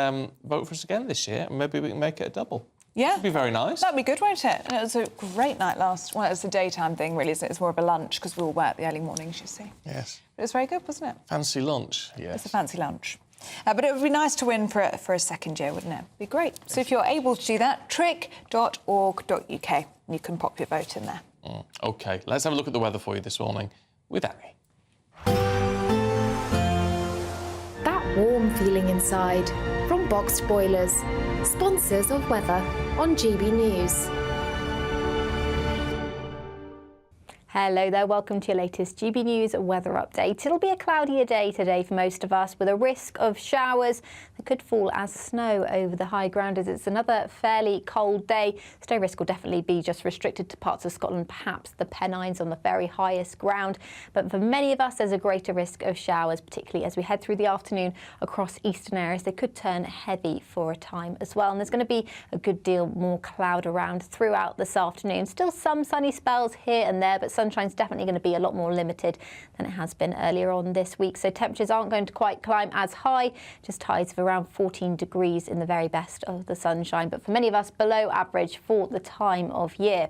vote for us again this year, and maybe we can make it a double. Yeah. That'd be very nice. That'd be good, won't it? And it was a great night last... Well, it was a daytime thing, really, isn't it? It was more of a lunch, because we all work the early mornings, you see. Yes. But it was very good, wasn't it? Fancy lunch, yes. It's a fancy lunch. But it would be nice to win for a second year, wouldn't it? Be great. So if you're able to do that, trick.org.uk. You can pop your vote in there. OK, let's have a look at the weather for you this morning with Annie. That warm feeling inside from Boxed Boilers, sponsors of weather on GB News. Hello there, welcome to your latest GB News weather update. It'll be a cloudier day today for most of us, with a risk of showers that could fall as snow over the high ground, as it's another fairly cold day. Snow risk will definitely be just restricted to parts of Scotland, perhaps the Pennines on the very highest ground. But for many of us, there's a greater risk of showers, particularly as we head through the afternoon across eastern areas. They could turn heavy for a time as well. And there's going to be a good deal more cloud around throughout this afternoon. Still some sunny spells here and there, but sunshine's definitely going to be a lot more limited than it has been earlier on this week. So temperatures aren't going to quite climb as high, just highs of around 14 degrees in the very best of the sunshine. But for many of us, below average for the time of year.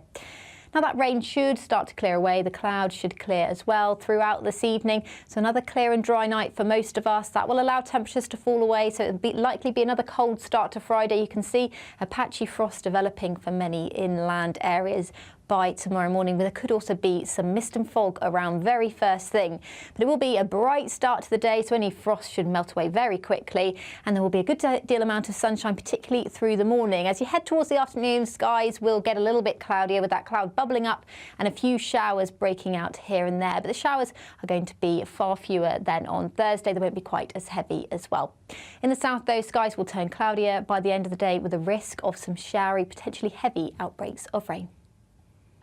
Now that rain should start to clear away. The clouds should clear as well throughout this evening. So another clear and dry night for most of us. That will allow temperatures to fall away. So it'll likely be another cold start to Friday. You can see a patchy frost developing for many inland areas by tomorrow morning, but there could also be some mist and fog around very first thing. But it will be a bright start to the day, so any frost should melt away very quickly, and there will be a good deal amount of sunshine, particularly through the morning. As you head towards the afternoon, skies will get a little bit cloudier, with that cloud bubbling up and a few showers breaking out here and there. But the showers are going to be far fewer than on Thursday. They won't be quite as heavy as well. In the south, though, skies will turn cloudier by the end of the day, with a risk of some showery, potentially heavy outbreaks of rain.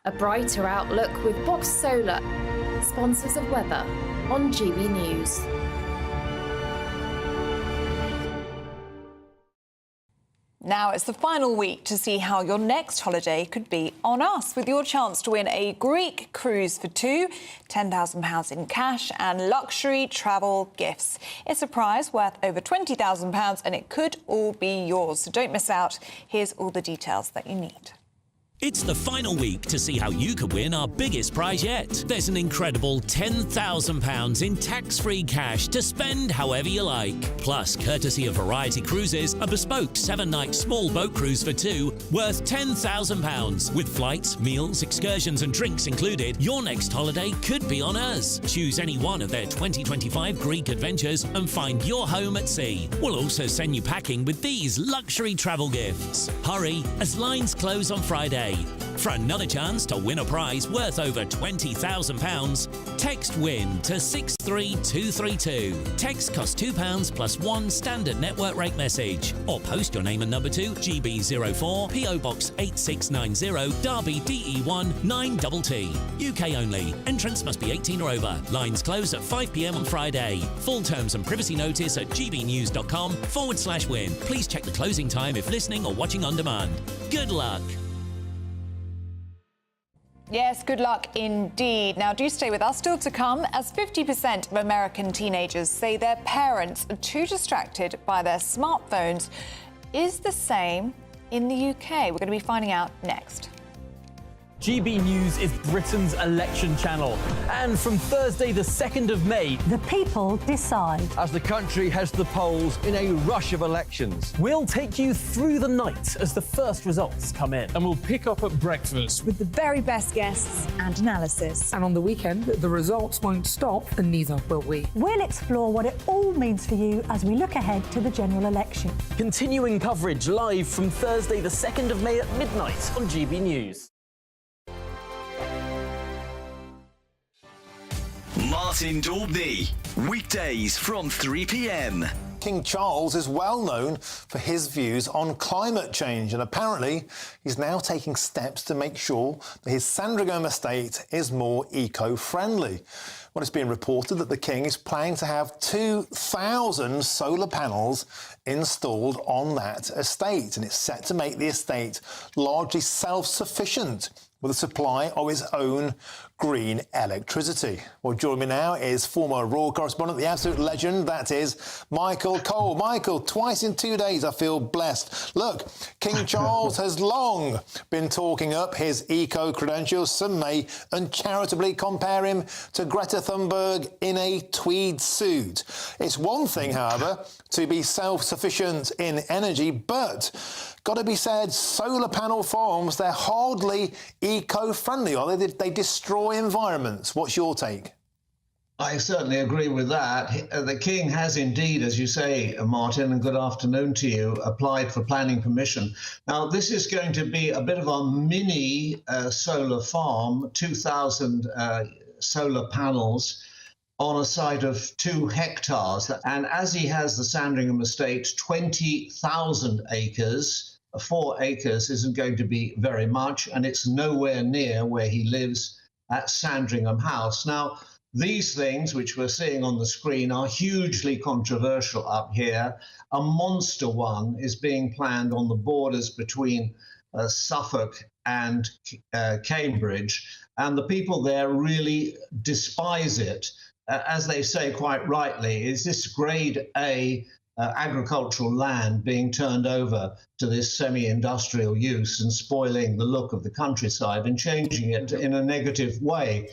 A brighter outlook with Box Solar, sponsors of weather on GB News. Now it's the final week to see how your next holiday could be on us, with your chance to win a Greek cruise for two, £10,000 in cash and luxury travel gifts. It's a prize worth over £20,000 and it could all be yours. So don't miss out. Here's all the details that you need. It's the final week to see how you could win our biggest prize yet. There's an incredible £10,000 in tax-free cash to spend however you like. Plus, courtesy of Variety Cruises, a bespoke 7-night small boat cruise for two worth £10,000. With flights, meals, excursions and drinks included, your next holiday could be on us. Choose any one of their 2025 Greek adventures and find your home at sea. We'll also send you packing with these luxury travel gifts. Hurry, as lines close on Friday. For another chance to win a prize worth over £20,000, text WIN to 63232. Text costs £2 plus one standard network rate message. Or post your name and number to GB04 PO Box 8690 Derby DE1 9TT. UK only. Entrance must be 18 or over. Lines close at 5 p.m. on Friday. Full terms and privacy notice at gbnews.com/win. Please check the closing time if listening or watching on demand. Good luck. Yes, good luck indeed. Now, do stay with us. Still to come, as 50% of American teenagers say their parents are too distracted by their smartphones, is the same in the UK. We're going to be finding out next. GB News is Britain's election channel. And from Thursday, the 2nd of May, the people decide. As the country heads to the polls in a rush of elections. We'll take you through the night as the first results come in. And we'll pick up at breakfast with the very best guests and analysis. And on the weekend, the results won't stop, and neither will we. We'll explore what it all means for you as we look ahead to the general election. Continuing coverage live from Thursday, the 2nd of May at midnight on GB News. Martin Daubney, weekdays from 3 p.m. King Charles is well known for his views on climate change, and apparently he's now taking steps to make sure that his Sandringham estate is more eco-friendly. Well, it's been reported that the King is planning to have 2,000 solar panels installed on that estate, and it's set to make the estate largely self-sufficient with a supply of its own green electricity. Well, joining me now is former Royal correspondent, the absolute legend, that is Michael Cole. Michael, twice in 2 days I feel blessed. Look, King Charles has long been talking up his eco-credentials. Some may uncharitably compare him to Greta Thunberg in a tweed suit. It's one thing, however, to be self-sufficient in energy, but got to be said, solar panel farms, they're hardly eco-friendly, are they? They destroy environments. What's your take? I certainly agree with that. The King has indeed, as you say, Martin, and good afternoon to you, applied for planning permission. Now, this is going to be a bit of a mini solar farm, 2,000 solar panels on a site of 2 hectares. And as he has the Sandringham estate, 20,000 acres, 4 acres isn't going to be very much, and it's nowhere near where he lives at Sandringham House. Now, these things, which we're seeing on the screen, are hugely controversial up here. A monster one is being planned on the borders between Suffolk and Cambridge, and the people there really despise it. As they say quite rightly, is this grade A agricultural land being turned over to this semi-industrial use and spoiling the look of the countryside and changing it in a negative way.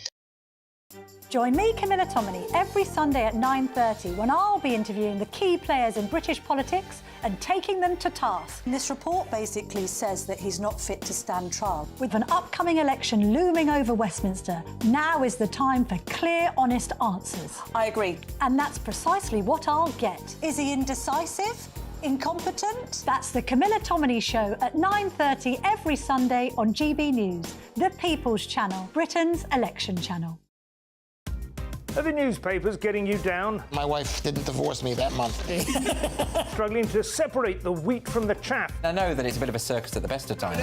Join me, Camilla Tominey, every Sunday at 9:30 when I'll be interviewing the key players in British politics and taking them to task. This report basically says that he's not fit to stand trial. With an upcoming election looming over Westminster, now is the time for clear, honest answers. I agree. And that's precisely what I'll get. Is he indecisive? Incompetent? That's the Camilla Tominey Show at 9:30 every Sunday on GB News, the People's Channel, Britain's election channel. Are the newspapers getting you down? My wife didn't divorce me that month. Struggling to separate the wheat from the chaff? I know that it's a bit of a circus at the best of times.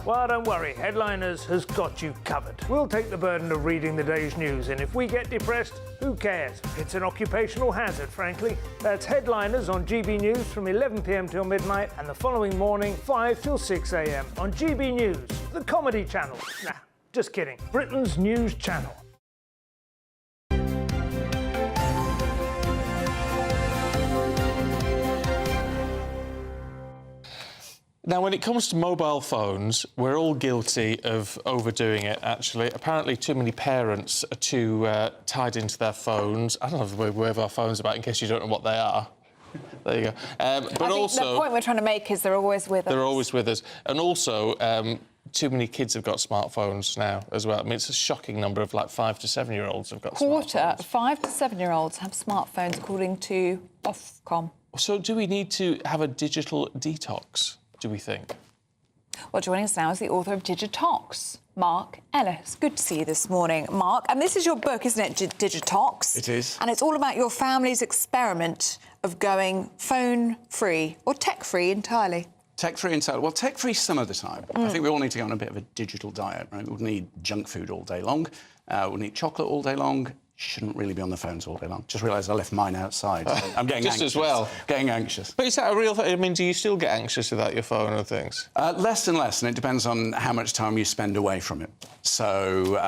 Well, don't worry. Headliners has got you covered. We'll take the burden of reading the day's news, and if we get depressed, who cares? It's an occupational hazard, frankly. That's Headliners on GB News from 11 p.m. till midnight, and the following morning, 5 till 6 a.m. on GB News, the comedy channel. Nah, just kidding. Britain's news channel. Now, when it comes to mobile phones, we're all guilty of overdoing it, actually. Apparently, too many parents are too tied into their phones. I don't know if we wave our phones about in case you don't know what they are. There you go. But I think also, the point we're trying to make is they're always with us. They're always with us. And also, too many kids have got smartphones now as well. I mean, it's a shocking number of, like, 5 to 7-year-olds have got smartphones. 5 to 7-year-olds have smartphones, according to Ofcom. So do we need to have a digital detox, do we think? Well, joining us now is the author of Digitox, Mark Ellis. Good to see you this morning, Mark. And this is your book, isn't it, Digitox? It is. And it's all about your family's experiment of going phone-free or tech-free entirely. Tech-free entirely. Well, tech-free some of the time. I think we all need to go on a bit of a digital diet, right? We'll need junk food all day long. We'll need chocolate all day long. shouldn't really be on the phones all day long. Just realised I left mine outside. I'm getting just anxious. as well. Getting anxious. But is that a real thing? I mean, do you still get anxious without your phone and things? Less and less, and it depends on how much time you spend away from it. So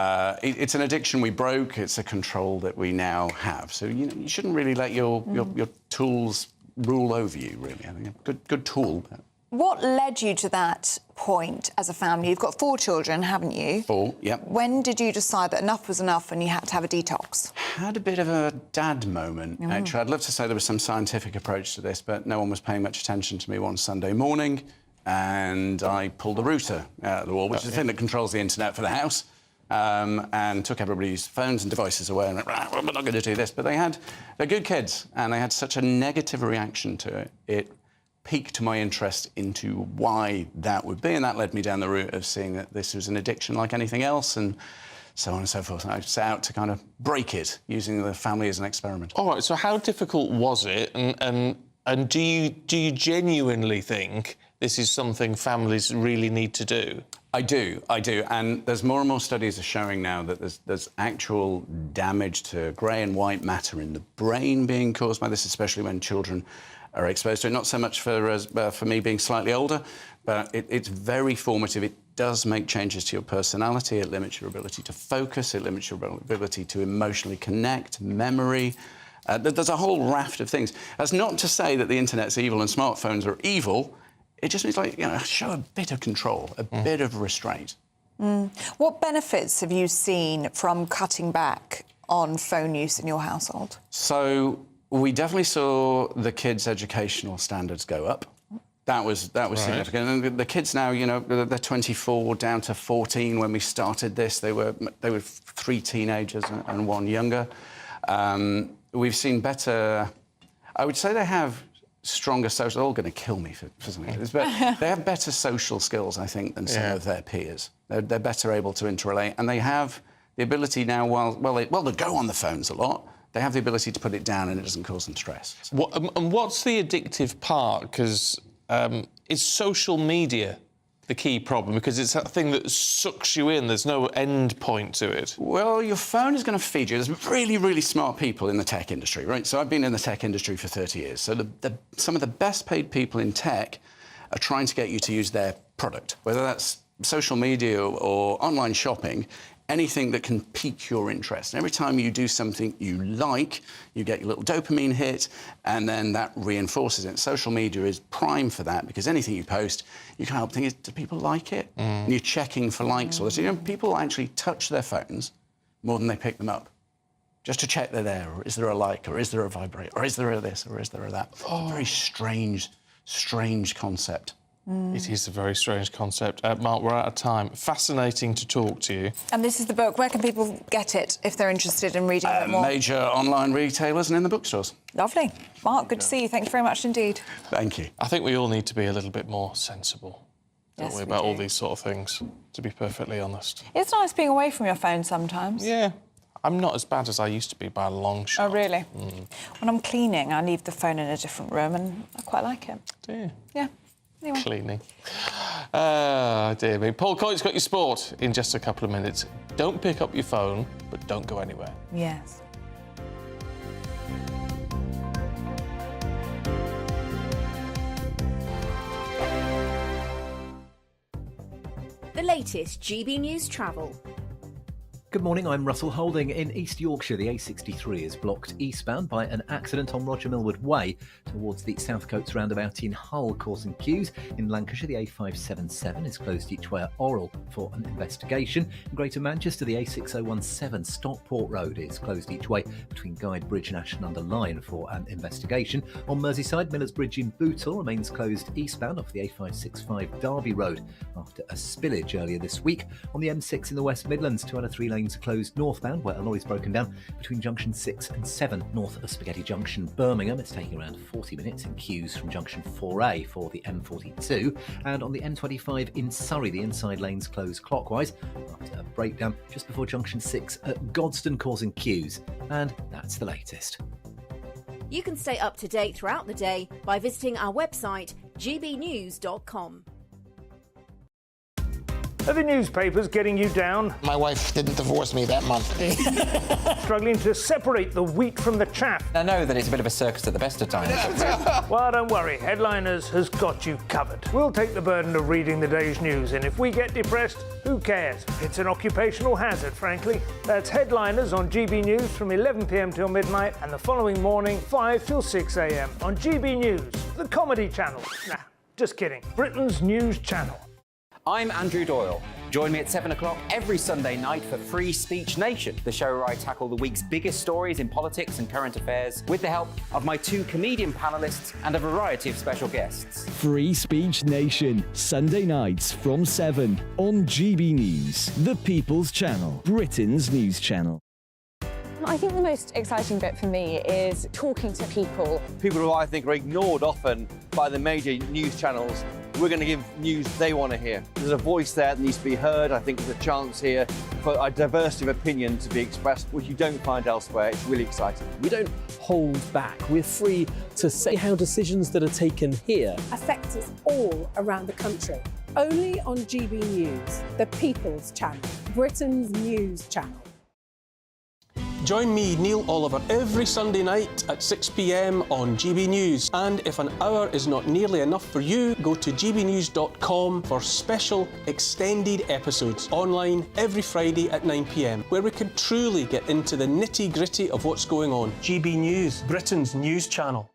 it's an addiction we broke. It's a control that we now have. So you shouldn't really let your tools rule over you. Really, I think a good tool. What led you to that point as a family? You've got 4 children, haven't you? 4, yep. When did you decide that enough was enough and you had to have a detox? Had a bit of a dad moment, actually. I'd love to say there was some scientific approach to this, but no one was paying much attention to me one Sunday morning, and I pulled the router out of the wall, which is the thing that controls the internet for the house, and took everybody's phones and devices away, and went, right, we're not going to do this. But they're good kids, and they had such a negative reaction to it. It piqued my interest into why that would be, and that led me down the route of seeing that this was an addiction like anything else, and so on and so forth. And I set out to kind of break it, using the family as an experiment. All right, so how difficult was it, and do you genuinely think this is something families really need to do? I do, and there's more and more studies are showing now that there's actual damage to grey and white matter in the brain being caused by this, especially when children are exposed to it. Not so much for me being slightly older, but it's very formative. It does make changes to your personality. It limits your ability to focus. It limits your ability to emotionally connect, memory. There's a whole raft of things. That's not to say that the internet's evil and smartphones are evil. It just means, show a bit of control, a bit of restraint. What benefits have you seen from cutting back on phone use in your household? So we definitely saw the kids' educational standards go up. That was right. Significant. And the kids now, they're 24 down to 14. When we started this, they were 3 teenagers and 1 younger. We've seen better. I would say they have stronger social. They're all going to kill me for something like this, but they have better social skills, I think, than some of their peers. They're better able to interrelate, and they have the ability now. They go on the phones a lot. They have the ability to put it down, and it doesn't cause them stress. And what's the addictive part? Because is social media the key problem? Because it's that thing that sucks you in. There's no end point to it. Well, your phone is going to feed you. There's really, really smart people in the tech industry, right? So I've been in the tech industry for 30 years. So some of the best paid people in tech are trying to get you to use their product, whether that's social media or online shopping. Anything that can pique your interest. And every time you do something you like, you get your little dopamine hit, and then that reinforces it. Social media is prime for that, because anything you post, you can't help thinking, do people like it? And you're checking for likes all this. People actually touch their phones more than they pick them up, just to check they're there, or is there a like, or is there a vibrate, or is there a this, or is there a that? Very strange concept. It is a very strange concept. Mark, we're out of time. Fascinating to talk to you. And this is the book. Where can people get it if they're interested in reading a bit more? Major online retailers and in the bookstores. Lovely. Mark, good to see you. Thank you very much indeed. Thank you. I think we all need to be a little bit more sensible, don't we, about all these sort of things, to be perfectly honest. It's nice being away from your phone sometimes. Yeah. I'm not as bad as I used to be by a long shot. Oh, really? When I'm cleaning, I leave the phone in a different room, and I quite like it. Do you? Yeah. Anyway. Cleaning. Dear me. Paul Coyte's got your sport in just a couple of minutes. Don't pick up your phone, but don't go anywhere. Yes. The latest GB News travel. Good morning, I'm Russell Holding. In East Yorkshire, the A63 is blocked eastbound by an accident on Roger Millward Way towards the South Coats roundabout in Hull, causing queues. In Lancashire, the A577 is closed each way at Orrell for an investigation. In Greater Manchester, the A6017 Stockport Road is closed each way between Guide Bridge and Ashton-under-Lyne for an investigation. On Merseyside, Millers Bridge in Bootle remains closed eastbound off the A565 Derby Road after a spillage earlier this week. On the M6 in the West Midlands, 2 out of 3 lanes are closed northbound where a lorry's broken down between junction 6 and 7 north of Spaghetti Junction, Birmingham. It's taking around 40 minutes in queues from junction 4A for the M42. And on the M25 in Surrey, the inside lanes close clockwise after a breakdown just before junction 6 at Godstone, causing queues. And that's the latest. You can stay up to date throughout the day by visiting our website gbnews.com. Are the newspapers getting you down? My wife didn't divorce me that month. Struggling to separate the wheat from the chaff? I know that it's a bit of a circus at the best of times. Well, don't worry, Headliners has got you covered. We'll take the burden of reading the day's news, and if we get depressed, who cares? It's an occupational hazard, frankly. That's Headliners on GB News from 11 p.m. till midnight, and the following morning, 5 till 6 a.m. on GB News, the comedy channel. Nah, just kidding. Britain's news channel. I'm Andrew Doyle. Join me at 7 o'clock every Sunday night for Free Speech Nation, the show where I tackle the week's biggest stories in politics and current affairs with the help of my 2 comedian panellists and a variety of special guests. Free Speech Nation, Sunday nights from 7 on GB News, the People's Channel, Britain's news channel. I think the most exciting bit for me is talking to people. People who I think are ignored often by the major news channels. We're going to give news they want to hear. There's a voice there that needs to be heard. I think there's a chance here for a diversity of opinion to be expressed, which you don't find elsewhere. It's really exciting. We don't hold back. We're free to say how decisions that are taken here affect us all around the country. Only on GB News, the People's Channel, Britain's news channel. Join me, Neil Oliver, every Sunday night at 6 p.m. on GB News. And if an hour is not nearly enough for you, go to gbnews.com for special extended episodes online every Friday at 9 p.m, where we can truly get into the nitty-gritty of what's going on. GB News, Britain's news channel.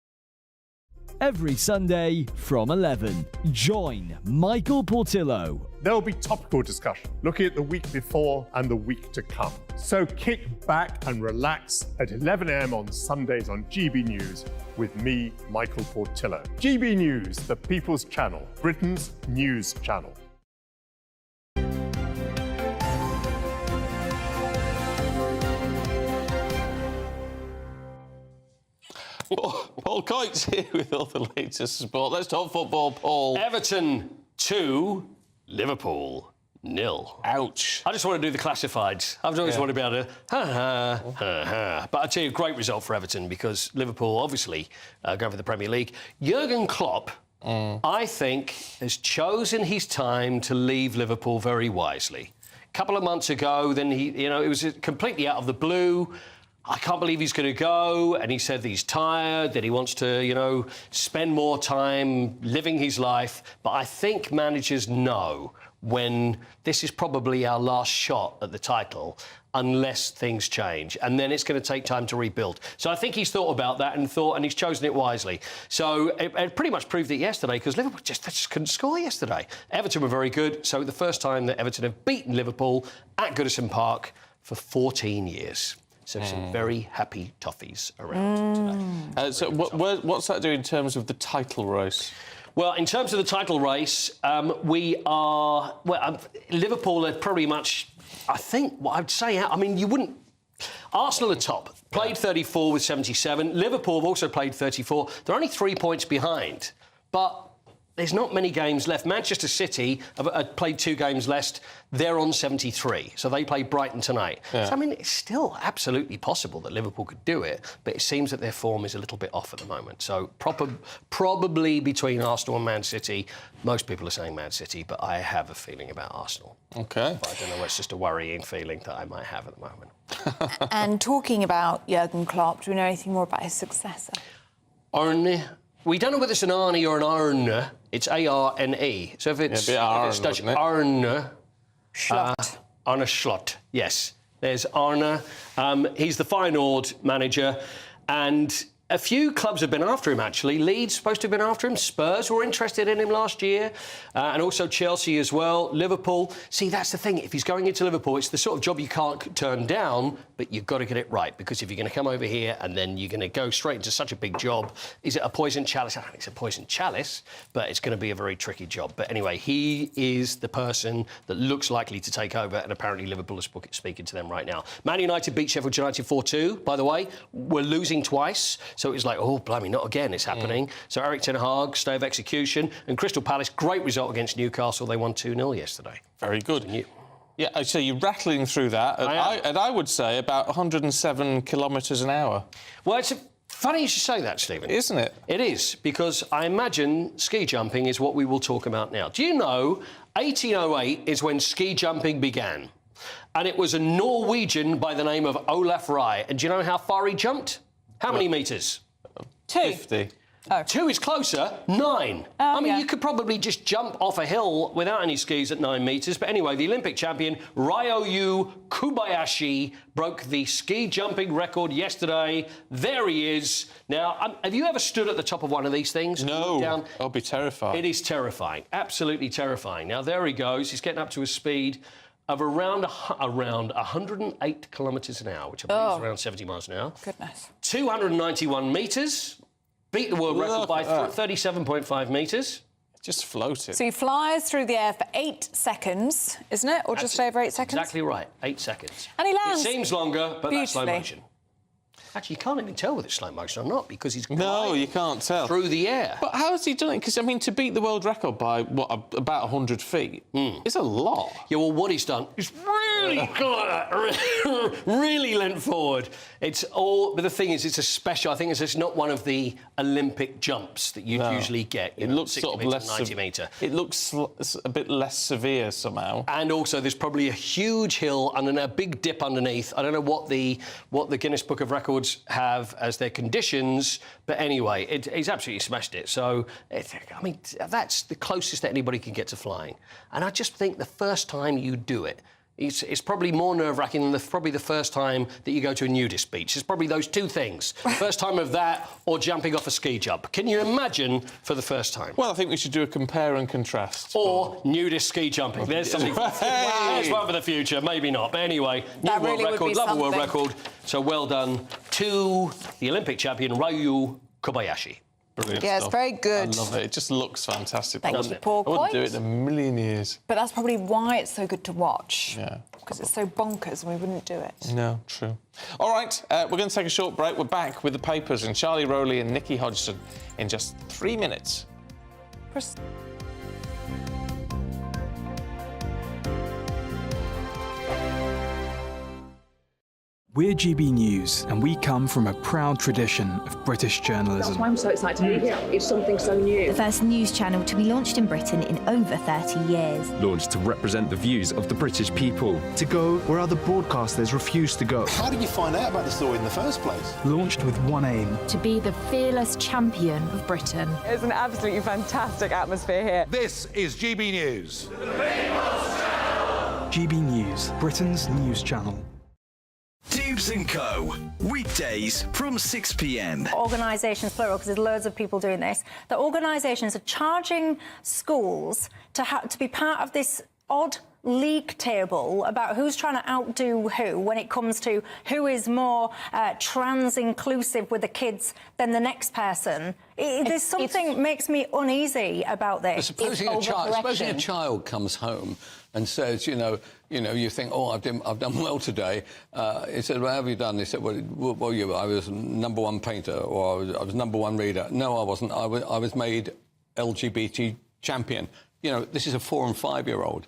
Every Sunday from 11, join Michael Portillo. There will be topical discussion, looking at the week before and the week to come. So kick back and relax at 11 a.m. on Sundays on GB News with me, Michael Portillo. GB News, the People's Channel, Britain's news channel. Paul Coyte's here with all the latest sport. Let's talk football, Paul. Everton 2, Liverpool 0. Ouch. I just want to do the classifieds. I've always wanted to be able to ha. But I tell you, great result for Everton because Liverpool obviously going for the Premier League. Jurgen Klopp, I think, has chosen his time to leave Liverpool very wisely. A couple of months ago, then it was completely out of the blue. I can't believe he's going to go, and he said that he's tired, that he wants to, spend more time living his life. But I think managers know when this is probably our last shot at the title, unless things change, and then it's going to take time to rebuild. So I think he's thought about that and he's chosen it wisely. So it pretty much proved it yesterday because Liverpool just couldn't score yesterday. Everton were very good, so the first time that Everton have beaten Liverpool at Goodison Park for 14 years. So some very happy toffees around today. So what's that do in terms of the title race? Well, in terms of the title race, we are... Well, Liverpool are pretty much, I think, what I'd say... I mean, you wouldn't... Arsenal are top. Played 34 with 77. Liverpool have also played 34. They're only 3 points behind. But there's not many games left. Manchester City have played 2 games less. They're on 73, so they play Brighton tonight. Yeah. So, I mean, it's still absolutely possible that Liverpool could do it, but it seems that their form is a little bit off at the moment. So probably between Arsenal and Man City. Most people are saying Man City, but I have a feeling about Arsenal. OK. But I don't know, it's just a worrying feeling that I might have at the moment. And talking about Jurgen Klopp, do we know anything more about his successor? Arne. We don't know whether it's an Arne or an Arne. It's A-R-N-E. So if it's Dutch, Arne... Slot. Arne Slot, yes. There's Arne. He's the Feyenoord manager. And a few clubs have been after him, actually. Leeds supposed to have been after him. Spurs were interested in him last year. And also Chelsea as well. Liverpool. See, that's the thing. If he's going into Liverpool, it's the sort of job you can't turn down, but you've got to get it right. Because if you're going to come over here and then you're going to go straight into such a big job, is it a poison chalice? I don't think it's a poison chalice, but it's going to be a very tricky job. But anyway, he is the person that looks likely to take over, and apparently Liverpool is speaking to them right now. Man United beat Sheffield United 4-2, by the way. We're losing twice. So it was like, oh, blimey, not again, it's happening. So Eric Ten Hag, stay of execution. And Crystal Palace, great result against Newcastle. They won 2-0 yesterday. Very good. Yeah, so you're rattling through that. And I would say about 107 kilometres an hour. Well, Funny you should say that, Stephen. Isn't it? It is, because I imagine ski jumping is what we will talk about now. Do you know 1808 is when ski jumping began? And it was a Norwegian by the name of Olaf Rye. And do you know how far he jumped? How many metres? 2. 50. Oh. 2 is closer, 9. I mean, you could probably just jump off a hill without any skis at 9 metres. But anyway, the Olympic champion, Ryoyu Kobayashi, broke the ski jumping record yesterday. There he is. Now, have you ever stood at the top of one of these things? No, Down? I'll be terrified. It is terrifying, absolutely terrifying. Now, there he goes. He's getting up to a speed of around 108 kilometres an hour, which I believe is around 70 miles an hour. Goodness. 291 metres. Beat the world record by 37.5 metres. Just floated. So he flies through the air for 8 seconds, isn't it? Or just over 8 seconds? Exactly right, 8 seconds. And he lands. It seems longer, but that's slow beautifully. motion. Actually, you can't even tell whether it's slow motion or not because he's No, you can't tell. through the air. But how has he done it? Because, I mean, to beat the world record by, about 100 feet, it's a lot. Yeah, well, what he's done is really really leant forward. It's all... But the thing is, it's a special... I think it's not one of the Olympic jumps that you'd usually get. It looks sort of less... 90 metre. It looks a bit less severe somehow. And also, there's probably a huge hill and then a big dip underneath. I don't know what the Guinness Book of Records have as their conditions, but anyway, he's absolutely smashed it. So, I mean, that's the closest that anybody can get to flying. And I just think the first time you do it, it's probably more nerve-wracking than probably the first time that you go to a nudist beach. It's probably those two things. First time of that or jumping off a ski jump. Can you imagine for the first time? Well, I think we should do a compare and contrast. Or nudist ski jumping. There's something. There's one for the future. Maybe not. But anyway, new world record, love a world record. So well done to the Olympic champion, Ryoyu Kobayashi. Brilliant Yeah, stuff. it's very good. I love it. It just looks fantastic. Thank you, Paul. I wouldn't do it in a million years. But that's probably why it's so good to watch. Yeah. Because it's so bonkers and we wouldn't do it. No, true. All right, we're going to take a short break. We're back with the papers and Charlie Rowley and Nikki Hodgson in just 3 minutes. We're GB News, and we come from a proud tradition of British journalism. That's why I'm so excited to be here. It's something so new. The first news channel to be launched in Britain in over 30 years. Launched to represent the views of the British people. To go where other broadcasters refuse to go. How did you find out about the story in the first place? Launched with one aim. To be the fearless champion of Britain. It's an absolutely fantastic atmosphere here. This is GB News. GB News, Britain's news channel. Dubes & Co. Weekdays from 6 p.m. Organisations, plural, because there's loads of people doing this, that organisations are charging schools to be part of this odd league table about who's trying to outdo who when it comes to who is more trans-inclusive with the kids than the next person. There's something makes me uneasy about this. Supposing a child comes home and says, you think, oh, I've done well today. He said, well, how have you done? He said, well, I was #1 painter, or I was #1 reader. No, I wasn't. I was made LGBT champion. This is a 4- and 5-year-old.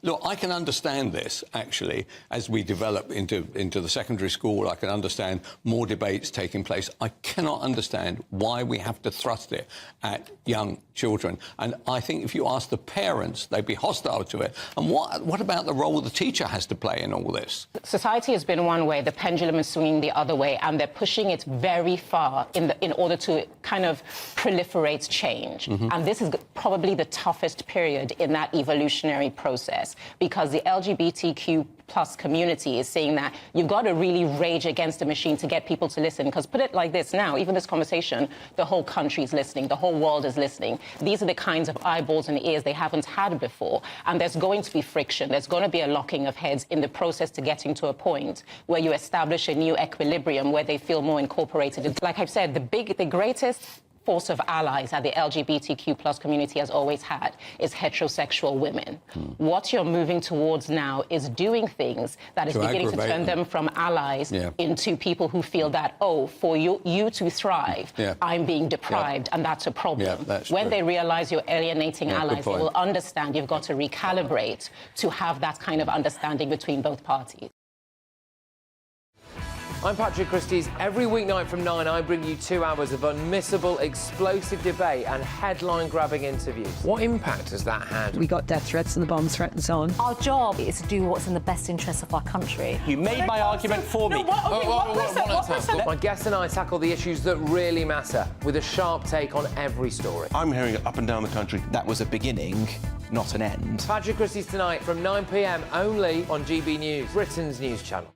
Look, I can understand this, actually, as we develop into the secondary school. I can understand more debates taking place. I cannot understand why we have to thrust it at young children. And I think if you ask the parents, they'd be hostile to it. And what about the role the teacher has to play in all this? Society has been one way, the pendulum is swinging the other way, and they're pushing it very far in order to kind of proliferate change. Mm-hmm. And this is probably the toughest period in that evolutionary process, because the LGBTQ plus community is saying that you've got to really rage against the machine to get people to listen. Because put it like this now, even this conversation, the whole country is listening, the whole world is listening. These are the kinds of eyeballs and ears they haven't had before. And there's going to be friction. There's going to be a locking of heads in the process to getting to a point where you establish a new equilibrium where they feel more incorporated. Like I've said, the greatest force of allies that the LGBTQ plus community has always had is heterosexual women. What you're moving towards now is doing things that is beginning to turn them from allies into people who feel that, oh, for you to thrive, I'm being deprived, and that's a problem. When they realise you're alienating allies, they will understand you've got to recalibrate to have that kind of understanding between both parties. I'm Patrick Christie's. Every weeknight from 9, I bring you 2 hours of unmissable, explosive debate and headline-grabbing interviews. What impact has that had? We got death threats and the bomb threat and so on. Our job is to do what's in the best interest of our country. You made my argument for me. My guest and I tackle the issues that really matter with a sharp take on every story. I'm hearing it up and down the country. That was a beginning, not an end. Patrick Christie's tonight from 9 p.m. only on GB News, Britain's news channel.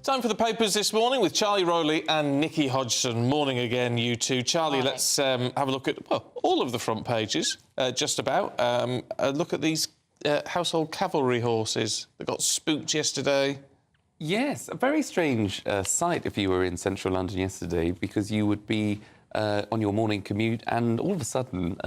Time for the papers this morning with Charlie Rowley and Nikki Hodgson. Morning again, you two. Charlie, let's have a look at, well, all of the front pages, just about. A look at these household cavalry horses that got spooked yesterday. Yes, a very strange sight if you were in central London yesterday, because you would be on your morning commute and all of a sudden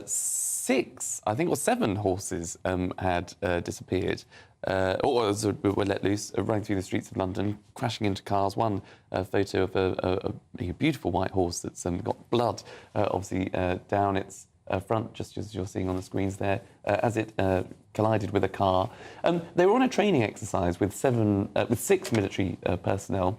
6, I think, or 7 horses had disappeared. Or were let loose, running through the streets of London, crashing into cars. One photo of a beautiful white horse that's got blood, obviously, down its front, just as you're seeing on the screens there, as it collided with a car. They were on a training exercise with 6 military personnel.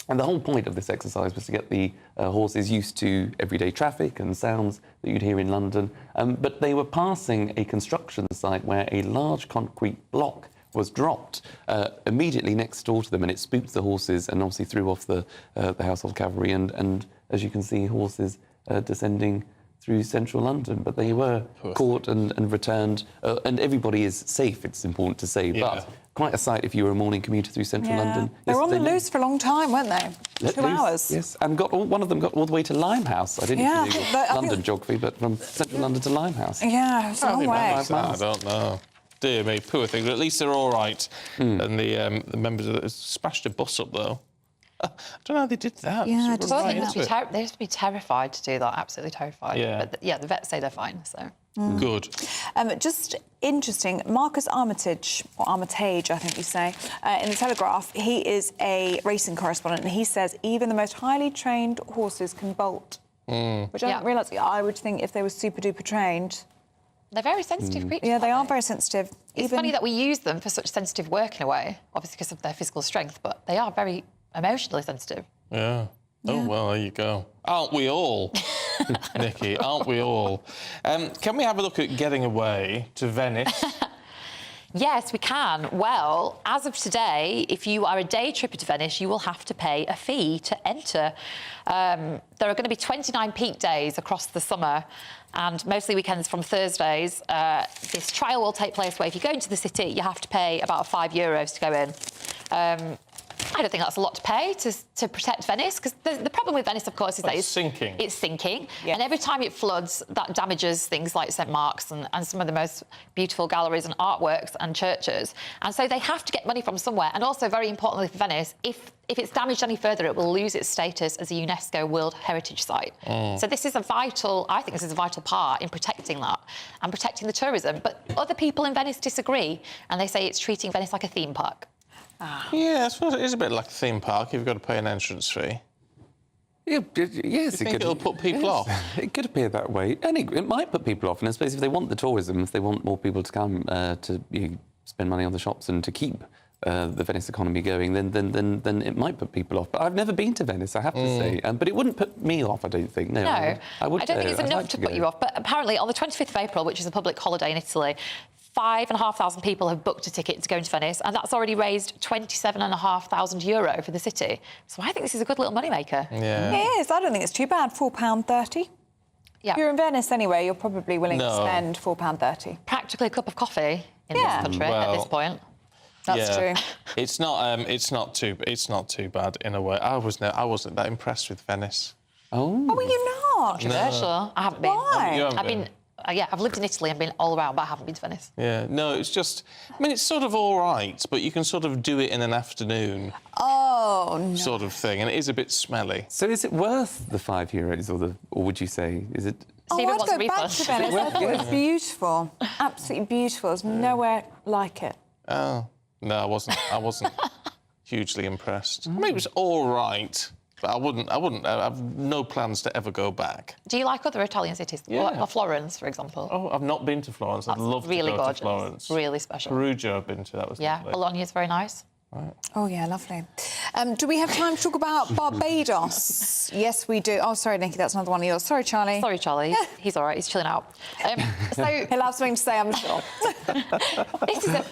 And the whole point of this exercise was to get the horses used to everyday traffic and sounds that you'd hear in London. But they were passing a construction site where a large concrete block was dropped immediately next door to them, and it spooked the horses and obviously threw off the household cavalry. And as you can see, horses descending through central London. But they were caught and returned, and everybody is safe, it's important to say. Yeah. But quite a sight if you were a morning commuter through central London. They were on the loose for a long time, weren't they? 2 hours. Yes, and one of them got all the way to Limehouse. I didn't know London geography, but from central London to Limehouse. Yeah, it's a long way. I don't know. Dear me, poor thing. But at least they're all right. And the members of smashed a bus up, though. I don't know how they did that. Yeah, they have to be terrified to do that, absolutely terrified. Yeah. But the vets say they're fine, so... Good. Just interesting, Marcus Armitage, or Armitage, I think you say, in The Telegraph, he is a racing correspondent, and he says even the most highly trained horses can bolt. Which I didn't realise. I would think if they were super-duper trained... They're very sensitive creatures. Yeah, they are very sensitive. It's funny that we use them for such sensitive work in a way, obviously because of their physical strength, but they are very emotionally sensitive. Yeah. Oh, well, there you go. Aren't we all, Nikki? Aren't we all? Can we have a look at getting away to Venice? Yes, we can. Well, as of today, if you are a day tripper to Venice, you will have to pay a fee to enter. There are going to be 29 peak days across the summer, and mostly weekends from Thursdays. This trial will take place where if you go into the city, you have to pay about €5 to go in. I don't think that's a lot to pay to protect Venice, because the problem with Venice, of course, is that it's sinking. It's sinking, and every time it floods, that damages things like St Mark's and some of the most beautiful galleries and artworks and churches. And so they have to get money from somewhere. And also, very importantly for Venice, if it's damaged any further, it will lose its status as a UNESCO World Heritage Site. So this is I think this is a vital part in protecting that and protecting the tourism. But other people in Venice disagree, and they say it's treating Venice like a theme park. Yeah, I suppose it is a bit like a theme park. You've got to pay an entrance fee. Yeah, yes, it'll put people off. It could appear that way, and it might put people off. And I suppose if they want the tourism, if they want more people to come to spend money on the shops and to keep the Venice economy going, then it might put people off. But I've never been to Venice, I have to say, but it wouldn't put me off, I don't think. No, I don't think it's enough to put you off. But apparently, on the 25th of April, which is a public holiday in Italy, 5,500 people have booked a ticket to go into Venice, and that's already raised €27,500 for the city. So I think this is a good little moneymaker. Yeah. It is. I don't think it's too bad. £4.30. Yeah. If you're in Venice anyway, you're probably willing to spend £4.30. Practically a cup of coffee in this country at this point. That's true. It's not too bad in a way. I wasn't that impressed with Venice. Oh. Oh, were you not? Controversial. I haven't been. Why? I've been. I've lived in Italy and been all around, but I haven't been to Venice. Yeah, no, it's just... I mean, it's sort of all right, but you can sort of do it in an afternoon. Oh, no. Sort of thing, and it is a bit smelly. So is it worth the €5, or would you say, is it... Stephen I'd wants a go back refund. to Venice. I thought it was beautiful. Absolutely beautiful. There's nowhere like it. Oh, no, I wasn't hugely impressed. I mean, it was all right. But I have no plans to ever go back. Do you like other Italian cities? Yeah. Or Florence, for example? Oh, I've not been to Florence. I'd love really to go gorgeous. to Florence. Really special. Perugia I've been to, that was lovely. Bologna's very nice. Oh, yeah, lovely. Do we have time to talk about Barbados? Yes, we do. Oh, sorry, Nikki, that's another one of yours. Sorry, Charlie. Sorry, Charlie. He's all right. He's chilling out. So he'll have something to say, I'm sure.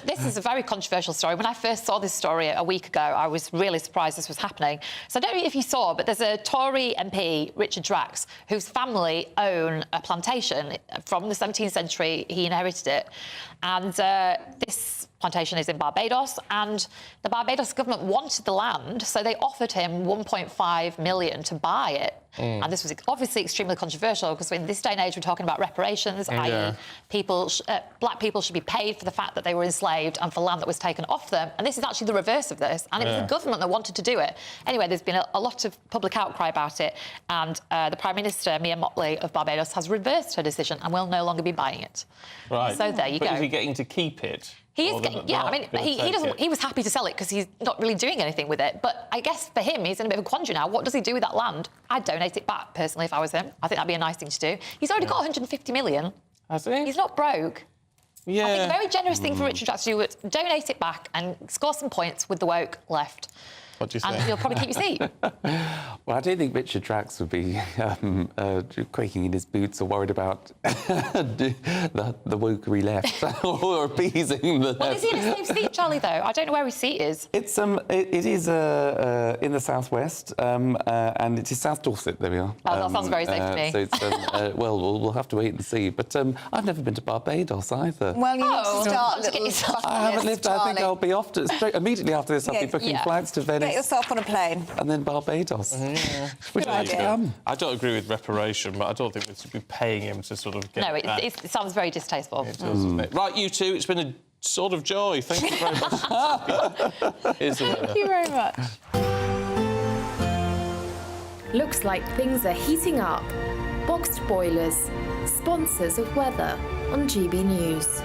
This is a very controversial story. When I first saw this story a week ago, I was really surprised this was happening. So I don't know if you saw, but there's a Tory MP, Richard Drax, whose family own a plantation from the 17th century. He inherited it. And this plantation is in Barbados, and the Barbados government wanted the land, so they offered him $1.5 million to buy it. And this was obviously extremely controversial because in this day and age we're talking about reparations, i.e. black people should be paid for the fact that they were enslaved and for land that was taken off them. And this is actually the reverse of this, and it was the government that wanted to do it. Anyway, there's been a lot of public outcry about it, and the Prime Minister, Mia Mottley of Barbados, has reversed her decision and will no longer be buying it. Right. So there you go. But is he getting to keep it? He is getting, yeah, I mean, he doesn't. He was happy to sell it because he's not really doing anything with it. But I guess for him, he's in a bit of a quandary now. What does he do with that land? I'd donate it back, personally, if I was him. I think that'd be a nice thing to do. He's already got 150 million. Has he? He's not broke. Yeah. I think a very generous thing for Richard Drax to do was donate it back and score some points with the woke left. What do you say? And you'll probably keep your seat. Well, I don't think Richard Drax would be quaking in his boots or worried about the wokery left or appeasing the left. Well, is he in a safe seat, Charlie, though? I don't know where his seat is. It is in the southwest, and it is South Dorset. There we are. Oh, that sounds very safe to me. So it's, well, we'll have to wait and see. But I've never been to Barbados either. Well, you need to start. I haven't lived. I think I'll be off immediately after this. I'll be booking flights to Venice. Get yourself on a plane. And then Barbados. Good idea. I don't agree with reparation, but I don't think we should be paying him to sort of get back. It sounds very distasteful. It does, doesn't it? Right, you two, it's been a sort of joy. Thank you very much. Thank you very much. Looks like things are heating up. Boxed boilers, sponsors of weather on GB News.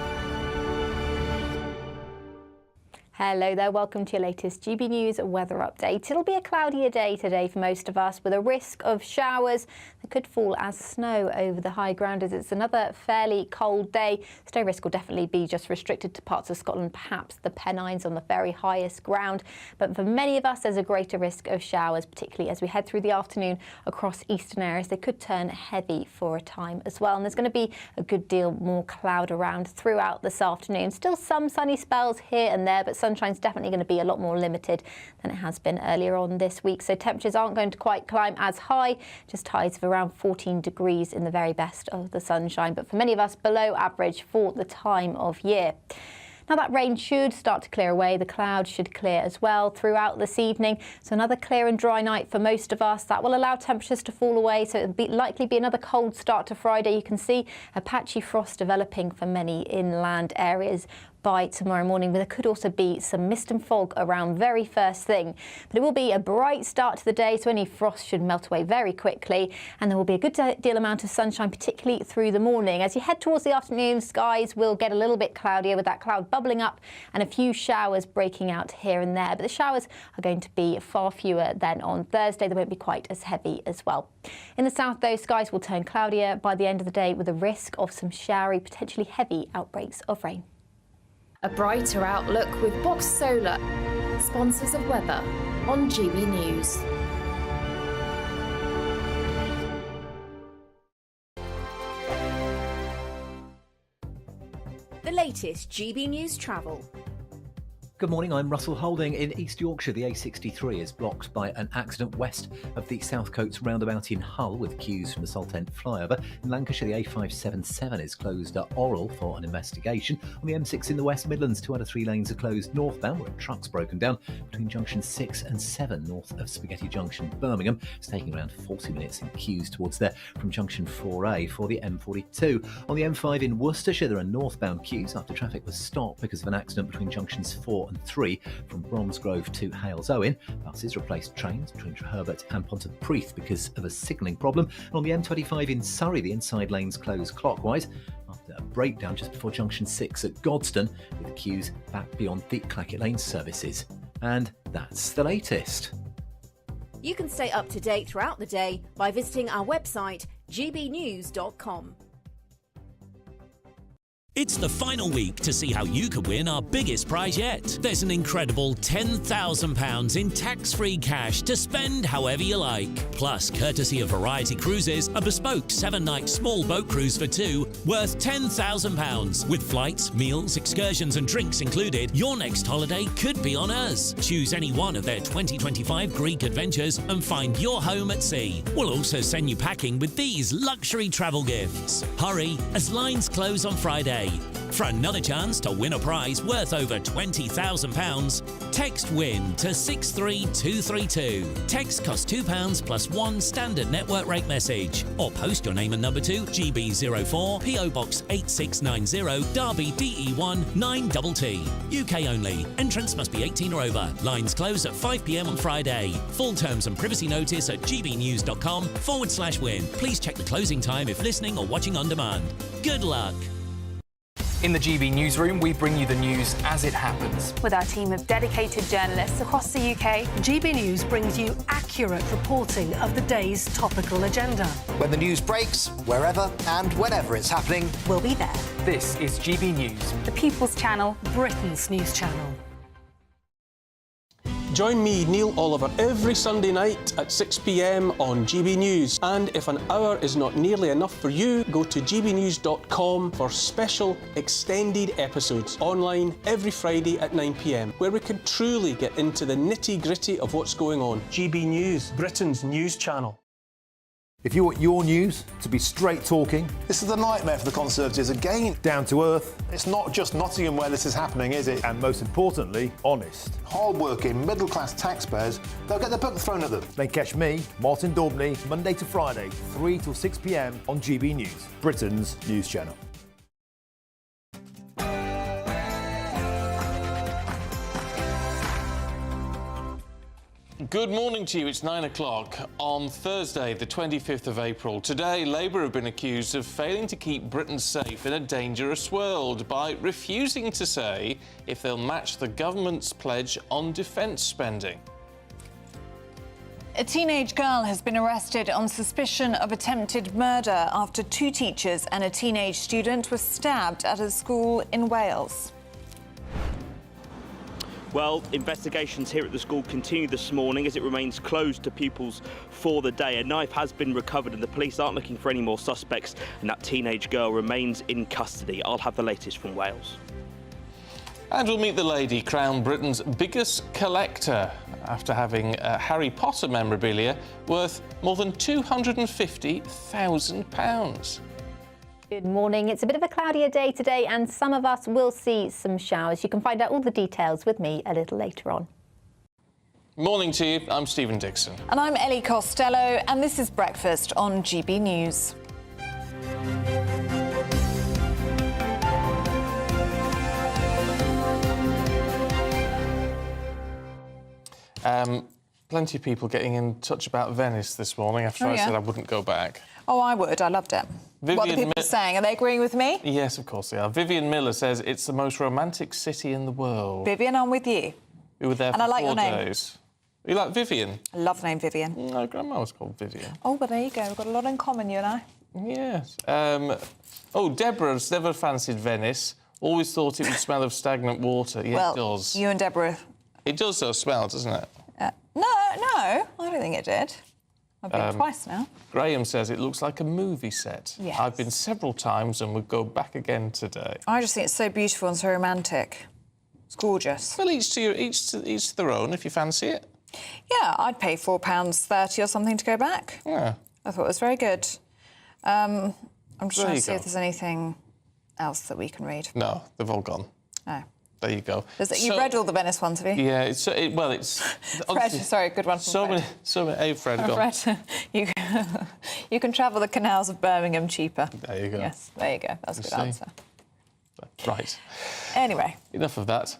Hello there, welcome to your latest GB News weather update. It'll be a cloudier day today for most of us with a risk of showers that could fall as snow over the high ground as it's another fairly cold day. Snow risk will definitely be just restricted to parts of Scotland, perhaps the Pennines on the very highest ground. But for many of us, there's a greater risk of showers, particularly as we head through the afternoon across eastern areas. They could turn heavy for a time as well. And there's going to be a good deal more cloud around throughout this afternoon. Still some sunny spells here and there, but sunshine's definitely going to be a lot more limited than it has been earlier on this week. So temperatures aren't going to quite climb as high, just highs of around 14 degrees in the very best of the sunshine. But for many of us, below average for the time of year. Now that rain should start to clear away. The clouds should clear as well throughout this evening. So another clear and dry night for most of us. That will allow temperatures to fall away. So it'll likely be another cold start to Friday. You can see a patchy frost developing for many inland areas by tomorrow morning. There could also be some mist and fog around very first thing. But it will be a bright start to the day, so any frost should melt away very quickly. And there will be a good deal amount of sunshine, particularly through the morning. As you head towards the afternoon, skies will get a little bit cloudier with that cloud bubbling up and a few showers breaking out here and there. But the showers are going to be far fewer than on Thursday. They won't be quite as heavy as well. In the south, though, skies will turn cloudier by the end of the day with a risk of some showery, potentially heavy outbreaks of rain. A brighter outlook with Box Solar, sponsors of weather on GB News. The latest GB News travel. Good morning, I'm Russell Holding. In East Yorkshire, the A63 is blocked by an accident west of the South Coats roundabout in Hull with queues from the Saltend flyover. In Lancashire, the A577 is closed at Orrell for an investigation. On the M6 in the West Midlands, 2 out of 3 lanes are closed northbound where a truck's broken down between junction 6 and 7 north of Spaghetti Junction, Birmingham. It's taking around 40 minutes in queues towards there from junction 4A for the M42. On the M5 in Worcestershire, there are northbound queues after traffic was stopped because of an accident between junctions 4 and 3 from Bromsgrove to Hales Owen. Buses replaced trains between Herbert and Pontypridd because of a signalling problem. And on the M25 in Surrey, the inside lanes closed clockwise after a breakdown just before junction 6 at Godstone, with queues back beyond the Clackett Lane services. And that's the latest. You can stay up to date throughout the day by visiting our website, gbnews.com. It's the final week to see how you could win our biggest prize yet. There's an incredible £10,000 in tax-free cash to spend however you like. Plus, courtesy of Variety Cruises, a bespoke 7-night small boat cruise for two worth £10,000. With flights, meals, excursions and drinks included, your next holiday could be on us. Choose any one of their 2025 Greek adventures and find your home at sea. We'll also send you packing with these luxury travel gifts. Hurry, as lines close on Friday. For another chance to win a prize worth over £20,000, text WIN to 63232. Text costs £2 plus one standard network rate message. Or post your name and number to GB04 PO Box 8690 Derby DE1 9TT. UK only. Entrance must be 18 or over. Lines close at 5 p.m. on Friday. Full terms and privacy notice at gbnews.com/win. Please check the closing time if listening or watching on demand. Good luck. In the GB Newsroom, we bring you the news as it happens. With our team of dedicated journalists across the UK, GB News brings you accurate reporting of the day's topical agenda. When the news breaks, wherever and whenever it's happening, we'll be there. This is GB News, the People's Channel, Britain's news channel. Join me, Neil Oliver, every Sunday night at 6 p.m. on GB News. And if an hour is not nearly enough for you, go to gbnews.com for special extended episodes online every Friday at 9 p.m, where we can truly get into the nitty-gritty of what's going on. GB News, Britain's news channel. If you want your news to be straight talking... This is the nightmare for the Conservatives again. Down to earth. It's not just Nottingham where this is happening, is it? And most importantly, honest. Hard-working, middle-class taxpayers, they'll get their book thrown at them. Then catch me, Martin Daubney, Monday to Friday, 3 till 6 p.m. on GB News, Britain's news channel. Good morning to you. It's 9 o'clock on Thursday, the 25th of April. Today, Labour have been accused of failing to keep Britain safe in a dangerous world by refusing to say if they'll match the government's pledge on defence spending. A teenage girl has been arrested on suspicion of attempted murder after two teachers and a teenage student were stabbed at a school in Wales. Well, investigations here at the school continue this morning as it remains closed to pupils for the day. A knife has been recovered and the police aren't looking for any more suspects, and that teenage girl remains in custody. I'll have the latest from Wales. And we'll meet the lady crowned Britain's biggest collector after having Harry Potter memorabilia worth more than £250,000. Good morning. It's a bit of a cloudier day today and some of us will see some showers. You can find out all the details with me a little later on. Morning to you. I'm Stephen Dixon. And I'm Ellie Costello, and this is Breakfast on GB News. Plenty of people getting in touch about Venice this morning after I said I wouldn't go back. Oh, I would. I loved it. What are the people saying? Are they agreeing with me? Yes, of course they are. Vivian Miller says it's the most romantic city in the world. Vivian, I'm with you. We were there for 4 days. You like Vivian? I love the name Vivian. No, Grandma was called Vivian. Oh, well, there you go. We've got a lot in common, you and I. Yes. Oh, Deborah's never fancied Venice. Always thought it would smell of stagnant water. Yeah, well, it does. You and Deborah... It does though smell, doesn't it? No, I don't think it did. I've been twice now. Graham says it looks like a movie set. Yes. I've been several times and would go back again today. I just think it's so beautiful and so romantic. It's gorgeous. Well, each to their own, if you fancy it. Yeah, I'd pay £4.30 or something to go back. Yeah. I thought it was very good. I'm just trying to see if there's anything else that we can read. No, they've all gone. Oh. There you go. You've read all the Venice ones, have you? Yeah, it's Fred, sorry, good one from Fred. Hey, Fred, go on. Fred, you can travel the canals of Birmingham cheaper. There you go. Yes, there you go. That's a good answer. Right. Anyway. Enough of that.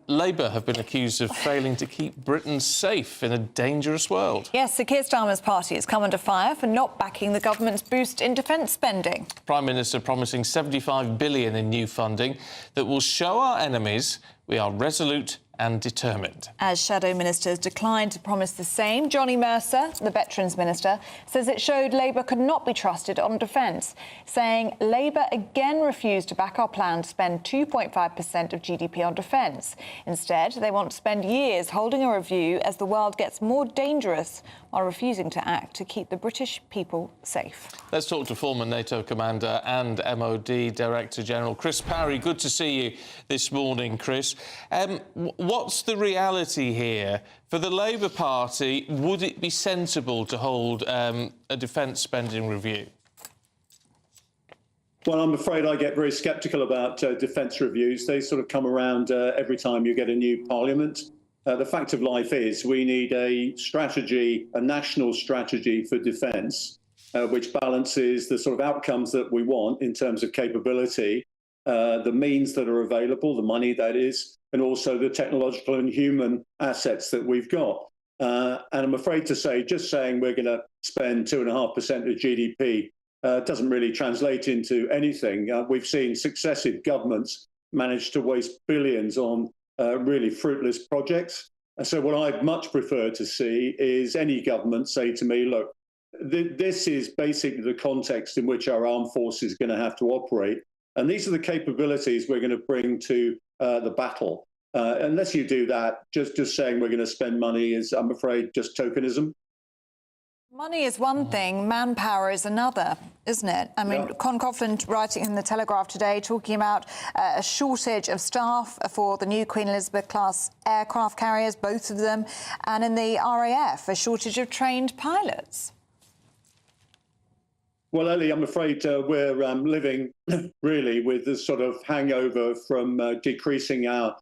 Labour have been accused of failing to keep Britain safe in a dangerous world. Yes, Sir Keir Starmer's party has come under fire for not backing the government's boost in defence spending. Prime Minister promising £75 billion in new funding that will show our enemies we are resolute and determined. As shadow ministers declined to promise the same, Johnny Mercer, the Veterans Minister, says it showed Labour could not be trusted on defence, saying Labour again refused to back our plan to spend 2.5% of GDP on defence. Instead, they want to spend years holding a review as the world gets more dangerous while refusing to act to keep the British people safe. Let's talk to former NATO commander and MOD Director General Chris Parry. Good to see you this morning, Chris. What's the reality here? For the Labour Party, would it be sensible to hold a defence spending review? Well, I'm afraid I get very sceptical about defence reviews. They sort of come around every time you get a new parliament. The fact of life is we need a strategy, a national strategy for defence, which balances the sort of outcomes that we want in terms of capability, the means that are available, the money that is, and also the technological and human assets that we've got. And I'm afraid to say, just saying we're going to spend 2.5% of GDP doesn't really translate into anything. We've seen successive governments manage to waste billions on really fruitless projects. And so what I'd much prefer to see is any government say to me, look, this is basically the context in which our armed forces are going to have to operate. And these are the capabilities we're going to bring to the battle. Unless you do that, just saying we're going to spend money is, I'm afraid, just tokenism. Money is one thing, manpower is another, isn't it? I mean, Con Coughlin writing in The Telegraph today, talking about a shortage of staff for the new Queen Elizabeth-class aircraft carriers, both of them, and in the RAF, a shortage of trained pilots. Well, Ellie, I'm afraid we're living really with this sort of hangover from decreasing our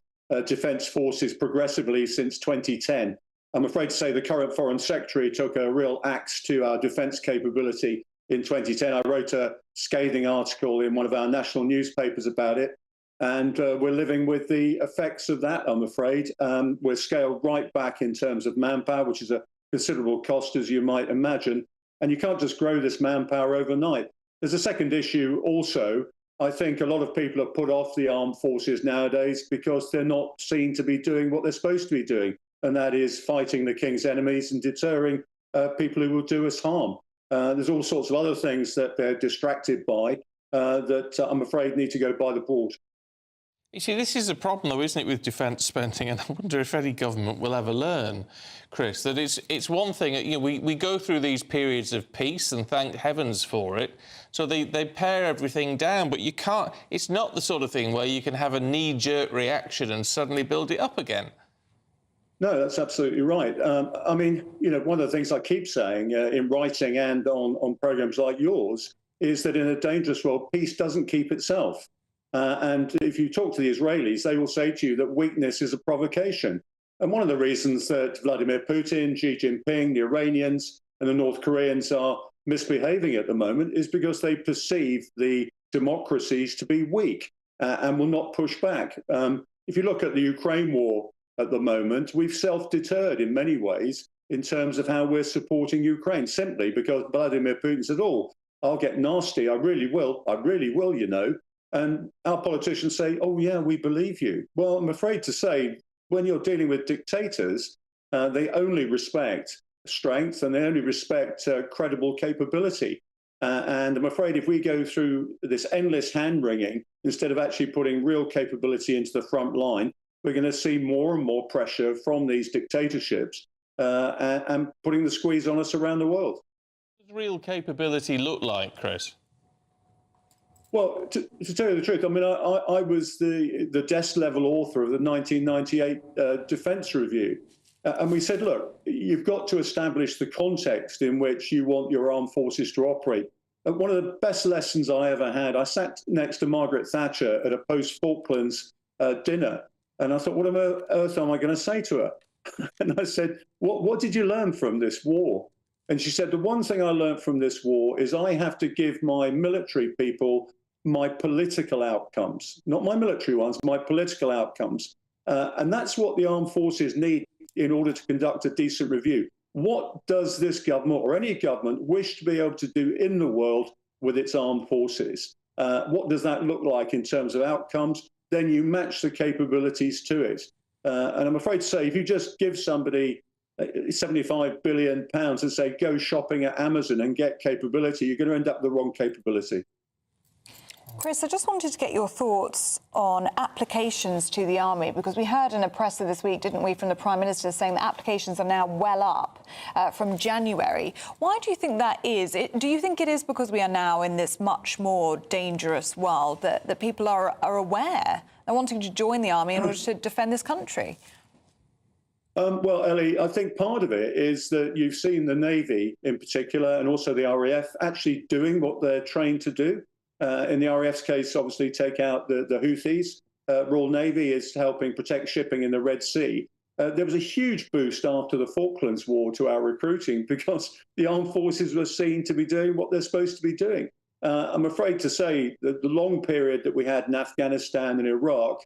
defence forces progressively since 2010. I'm afraid to say the current Foreign Secretary took a real axe to our defence capability in 2010. I wrote a scathing article in one of our national newspapers about it, and we're living with the effects of that, I'm afraid. We're scaled right back in terms of manpower, which is a considerable cost, as you might imagine, and you can't just grow this manpower overnight. There's a second issue also. I think a lot of people are put off the armed forces nowadays because they're not seen to be doing what they're supposed to be doing, and that is fighting the king's enemies and deterring people who will do us harm. There's all sorts of other things that they're distracted by that I'm afraid need to go by the board. You see, this is a problem, though, isn't it, with defence spending? And I wonder if any government will ever learn, Chris, that it's one thing, you know, we go through these periods of peace, and thank heavens for it, so they pare everything down, but you can't, it's not the sort of thing where you can have a knee-jerk reaction and suddenly build it up again. No, that's absolutely right. I mean, you know, one of the things I keep saying in writing and on programmes like yours is that in a dangerous world, peace doesn't keep itself. And if you talk to the Israelis, they will say to you that weakness is a provocation. And one of the reasons that Vladimir Putin, Xi Jinping, the Iranians and the North Koreans are misbehaving at the moment is because they perceive the democracies to be weak and will not push back. If you look at the Ukraine war at the moment, we've self-deterred in many ways in terms of how we're supporting Ukraine, simply because Vladimir Putin said, oh, I'll get nasty, I really will, you know. And our politicians say, oh, yeah, we believe you. Well, I'm afraid to say, when you're dealing with dictators, they only respect strength and they only respect credible capability. And I'm afraid if we go through this endless hand-wringing, instead of actually putting real capability into the front line, we're going to see more and more pressure from these dictatorships and putting the squeeze on us around the world. What does real capability look like, Chris? Well, to tell you the truth, I mean, I was the desk-level author of the 1998 Defence Review. And we said, look, you've got to establish the context in which you want your armed forces to operate. And one of the best lessons I ever had, I sat next to Margaret Thatcher at a post-Falklands dinner. And I thought, what on earth am I going to say to her? And I said, what did you learn from this war? And she said, the one thing I learned from this war is I have to give my military people my political outcomes, not my military ones, my political outcomes. And that's what the armed forces need in order to conduct a decent review. What does this government or any government wish to be able to do in the world with its armed forces? What does that look like in terms of outcomes? Then you match the capabilities to it. And I'm afraid to say, if you just give somebody £75 billion and say, go shopping at Amazon and get capability, you're going to end up with the wrong capability. Chris, I just wanted to get your thoughts on applications to the Army, because we heard in a presser this week, didn't we, from the Prime Minister saying that applications are now well up from January. Why do you think that is? Do you think it is because we are now in this much more dangerous world that people are aware? They're wanting to join the Army in order to defend this country? Well, Ellie, I think part of it is that you've seen the Navy in particular and also the RAF actually doing what they're trained to do. In the RAF's case, obviously, take out the Houthis. Royal Navy is helping protect shipping in the Red Sea. There was a huge boost after the Falklands War to our recruiting because the armed forces were seen to be doing what they're supposed to be doing. I'm afraid to say that the long period that we had in Afghanistan and Iraq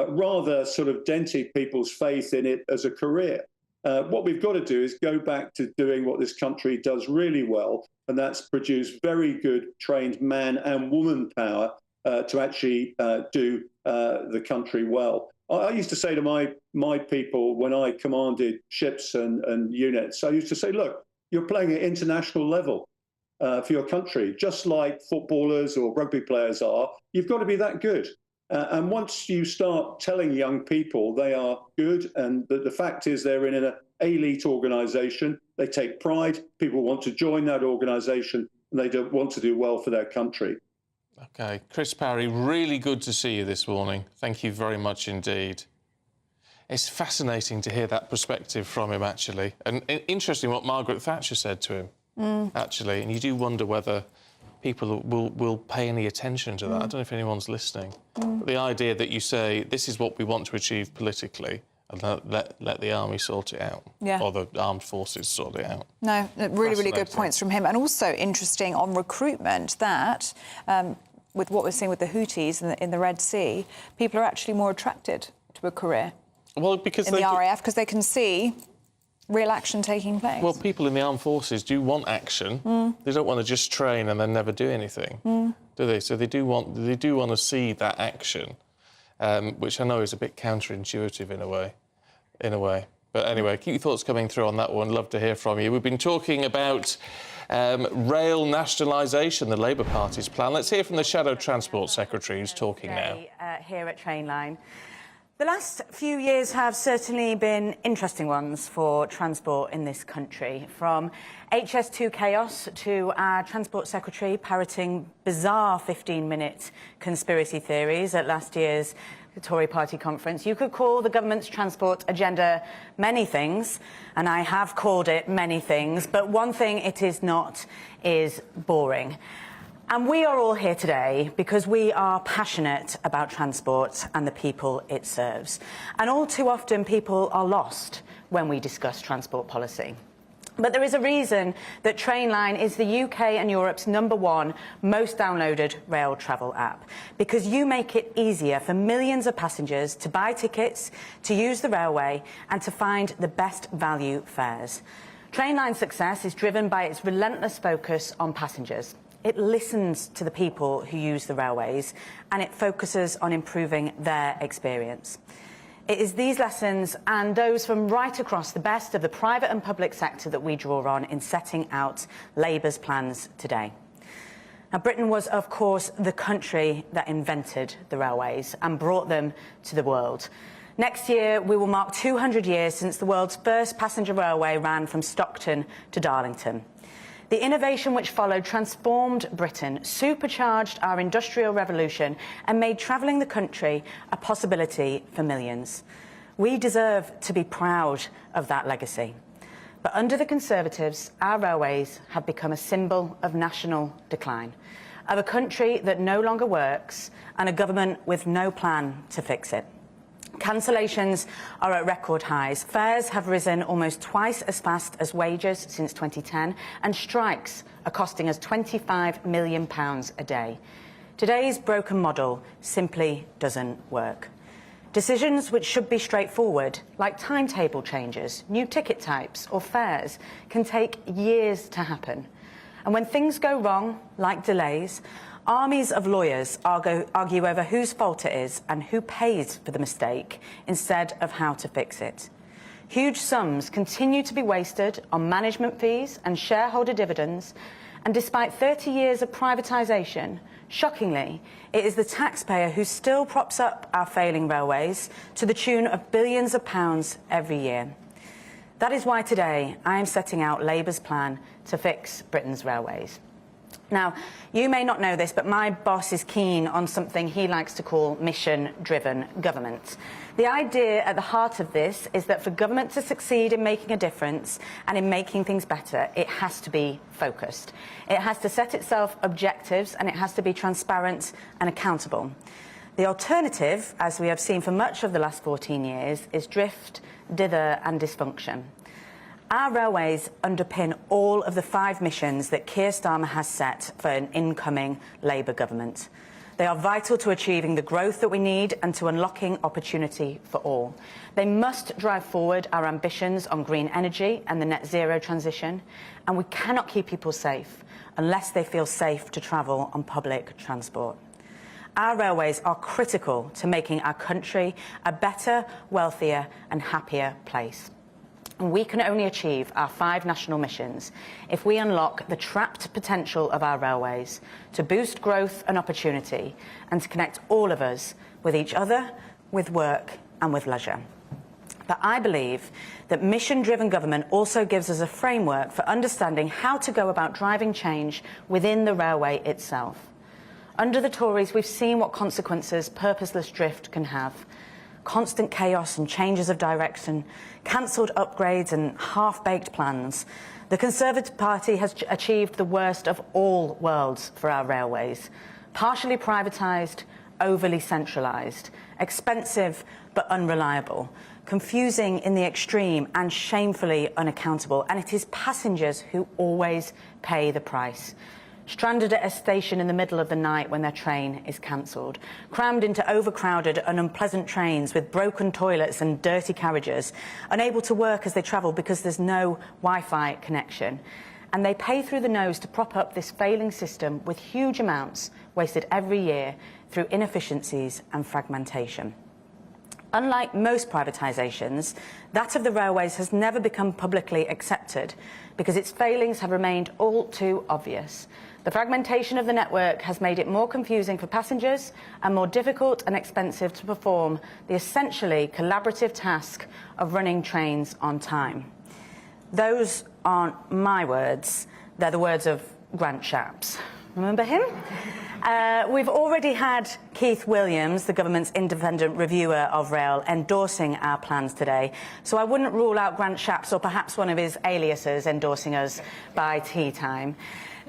rather sort of dented people's faith in it as a career. What we've got to do is go back to doing what this country does really well, and that's produce very good trained man and woman power to actually do the country well. I used to say to my people when I commanded ships and units, I used to say, look, you're playing at international level for your country, just like footballers or rugby players are. You've got to be that good. And once you start telling young people they are good, and the fact is they're in an elite organisation, they take pride, people want to join that organisation, and they don't want to do well for their country. OK. Chris Parry, really good to see you this morning. Thank you very much indeed. It's fascinating to hear that perspective from him, actually. And interesting what Margaret Thatcher said to him, actually. And you do wonder whether people will pay any attention to that. I don't know if anyone's listening. But the idea that you say, this is what we want to achieve politically, and let the army sort it out, or the armed forces sort it out. No, really good points from him. And also interesting on recruitment that, with what we're seeing with the Houthis in the Red Sea, people are actually more attracted to a career because in the RAF because they can see real action taking place. Well, people in the armed forces do want action. They don't want to just train and then never do anything, do they? So they do want to see that action, which I know is a bit counterintuitive in a way. But anyway, keep your thoughts coming through on that one. Love to hear from you. We've been talking about rail nationalisation, the Labour Party's plan. Let's hear from the Shadow Transport Secretary who's talking now. Here at Trainline. The last few years have certainly been interesting ones for transport in this country, from HS2 chaos to our Transport Secretary parroting bizarre 15-minute conspiracy theories at last year's Tory party conference. You could call the government's transport agenda many things, and I have called it many things, but one thing it is not is boring. And we are all here today because we are passionate about transport and the people it serves. And all too often, people are lost when we discuss transport policy. But there is a reason that Trainline is the UK and Europe's #1 most downloaded rail travel app, because you make it easier for millions of passengers to buy tickets, to use the railway, and to find the best value fares. Trainline's success is driven by its relentless focus on passengers. It listens to the people who use the railways, and it focuses on improving their experience. It is these lessons and those from right across the best of the private and public sector that we draw on in setting out Labour's plans today. Now, Britain was, of course, the country that invented the railways and brought them to the world. Next year, we will mark 200 years since the world's first passenger railway ran from Stockton to Darlington. The innovation which followed transformed Britain, supercharged our industrial revolution, and made travelling the country a possibility for millions. We deserve to be proud of that legacy. But under the Conservatives, our railways have become a symbol of national decline, of a country that no longer works, and a government with no plan to fix it. Cancellations are at record highs. Fares have risen almost twice as fast as wages since 2010, and strikes are costing us £25 million a day. Today's broken model simply doesn't work. Decisions which should be straightforward, like timetable changes, new ticket types or fares, can take years to happen. And when things go wrong, like delays, Armies of lawyers argue over whose fault it is and who pays for the mistake instead of how to fix it. Huge sums continue to be wasted on management fees and shareholder dividends, and despite 30 years of privatisation, shockingly, it is the taxpayer who still props up our failing railways to the tune of billions of pounds every year. That is why today I am setting out Labour's plan to fix Britain's railways. Now, you may not know this, but my boss is keen on something he likes to call mission-driven government. The idea at the heart of this is that for government to succeed in making a difference and in making things better, it has to be focused. It has to set itself objectives and it has to be transparent and accountable. The alternative, as we have seen for much of the last 14 years, is drift, dither and dysfunction. Our railways underpin all of the 5 missions that Keir Starmer has set for an incoming Labour government. They are vital to achieving the growth that we need and to unlocking opportunity for all. They must drive forward our ambitions on green energy and the net zero transition, and we cannot keep people safe unless they feel safe to travel on public transport. Our railways are critical to making our country a better, wealthier and happier place. And we can only achieve our 5 national missions if we unlock the trapped potential of our railways to boost growth and opportunity and to connect all of us with each other, with work and with leisure. But I believe that mission-driven government also gives us a framework for understanding how to go about driving change within the railway itself. Under the Tories, we've seen what consequences purposeless drift can have. Constant chaos and changes of direction, cancelled upgrades and half-baked plans. The Conservative Party has achieved the worst of all worlds for our railways. Partially privatised, overly centralised, expensive but unreliable, confusing in the extreme and shamefully unaccountable. And it is passengers who always pay the price. Stranded at a station in the middle of the night when their train is cancelled, crammed into overcrowded and unpleasant trains with broken toilets and dirty carriages, unable to work as they travel because there's no Wi-Fi connection. And they pay through the nose to prop up this failing system with huge amounts wasted every year through inefficiencies and fragmentation. Unlike most privatisations, that of the railways has never become publicly accepted because its failings have remained all too obvious. The fragmentation of the network has made it more confusing for passengers and more difficult and expensive to perform the essentially collaborative task of running trains on time. Those aren't my words, they're the words of Grant Shapps. Remember him? We've already had Keith Williams, the government's independent reviewer of rail, endorsing our plans today. So I wouldn't rule out Grant Shapps or perhaps one of his aliases endorsing us by tea time.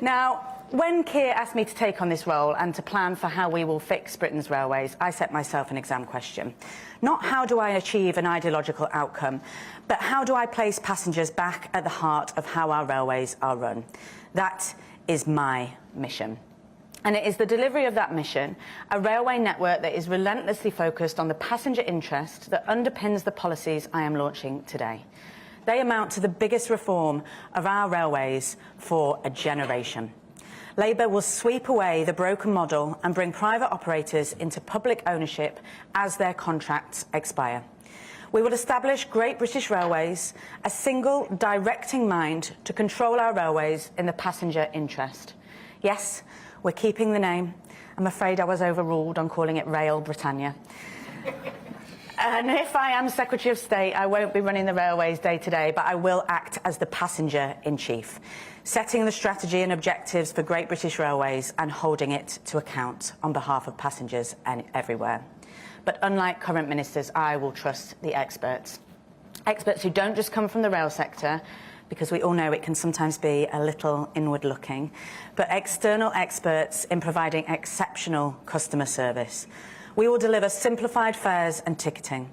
Now, when Keir asked me to take on this role and to plan for how we will fix Britain's railways, I set myself an exam question. Not how do I achieve an ideological outcome, but how do I place passengers back at the heart of how our railways are run? That is my mission. And it is the delivery of that mission, a railway network that is relentlessly focused on the passenger interest, that underpins the policies I am launching today. They amount to the biggest reform of our railways for a generation. Labour will sweep away the broken model and bring private operators into public ownership as their contracts expire. We will establish Great British Railways, a single directing mind to control our railways in the passenger interest. Yes, we're keeping the name. I'm afraid I was overruled on calling it Rail Britannia. And if I am Secretary of State, I won't be running the railways day to day, but I will act as the passenger-in-chief, setting the strategy and objectives for Great British Railways and holding it to account on behalf of passengers and everywhere. But unlike current ministers, I will trust the experts. Experts who don't just come from the rail sector, because we all know it can sometimes be a little inward-looking, but external experts in providing exceptional customer service. We will deliver simplified fares and ticketing,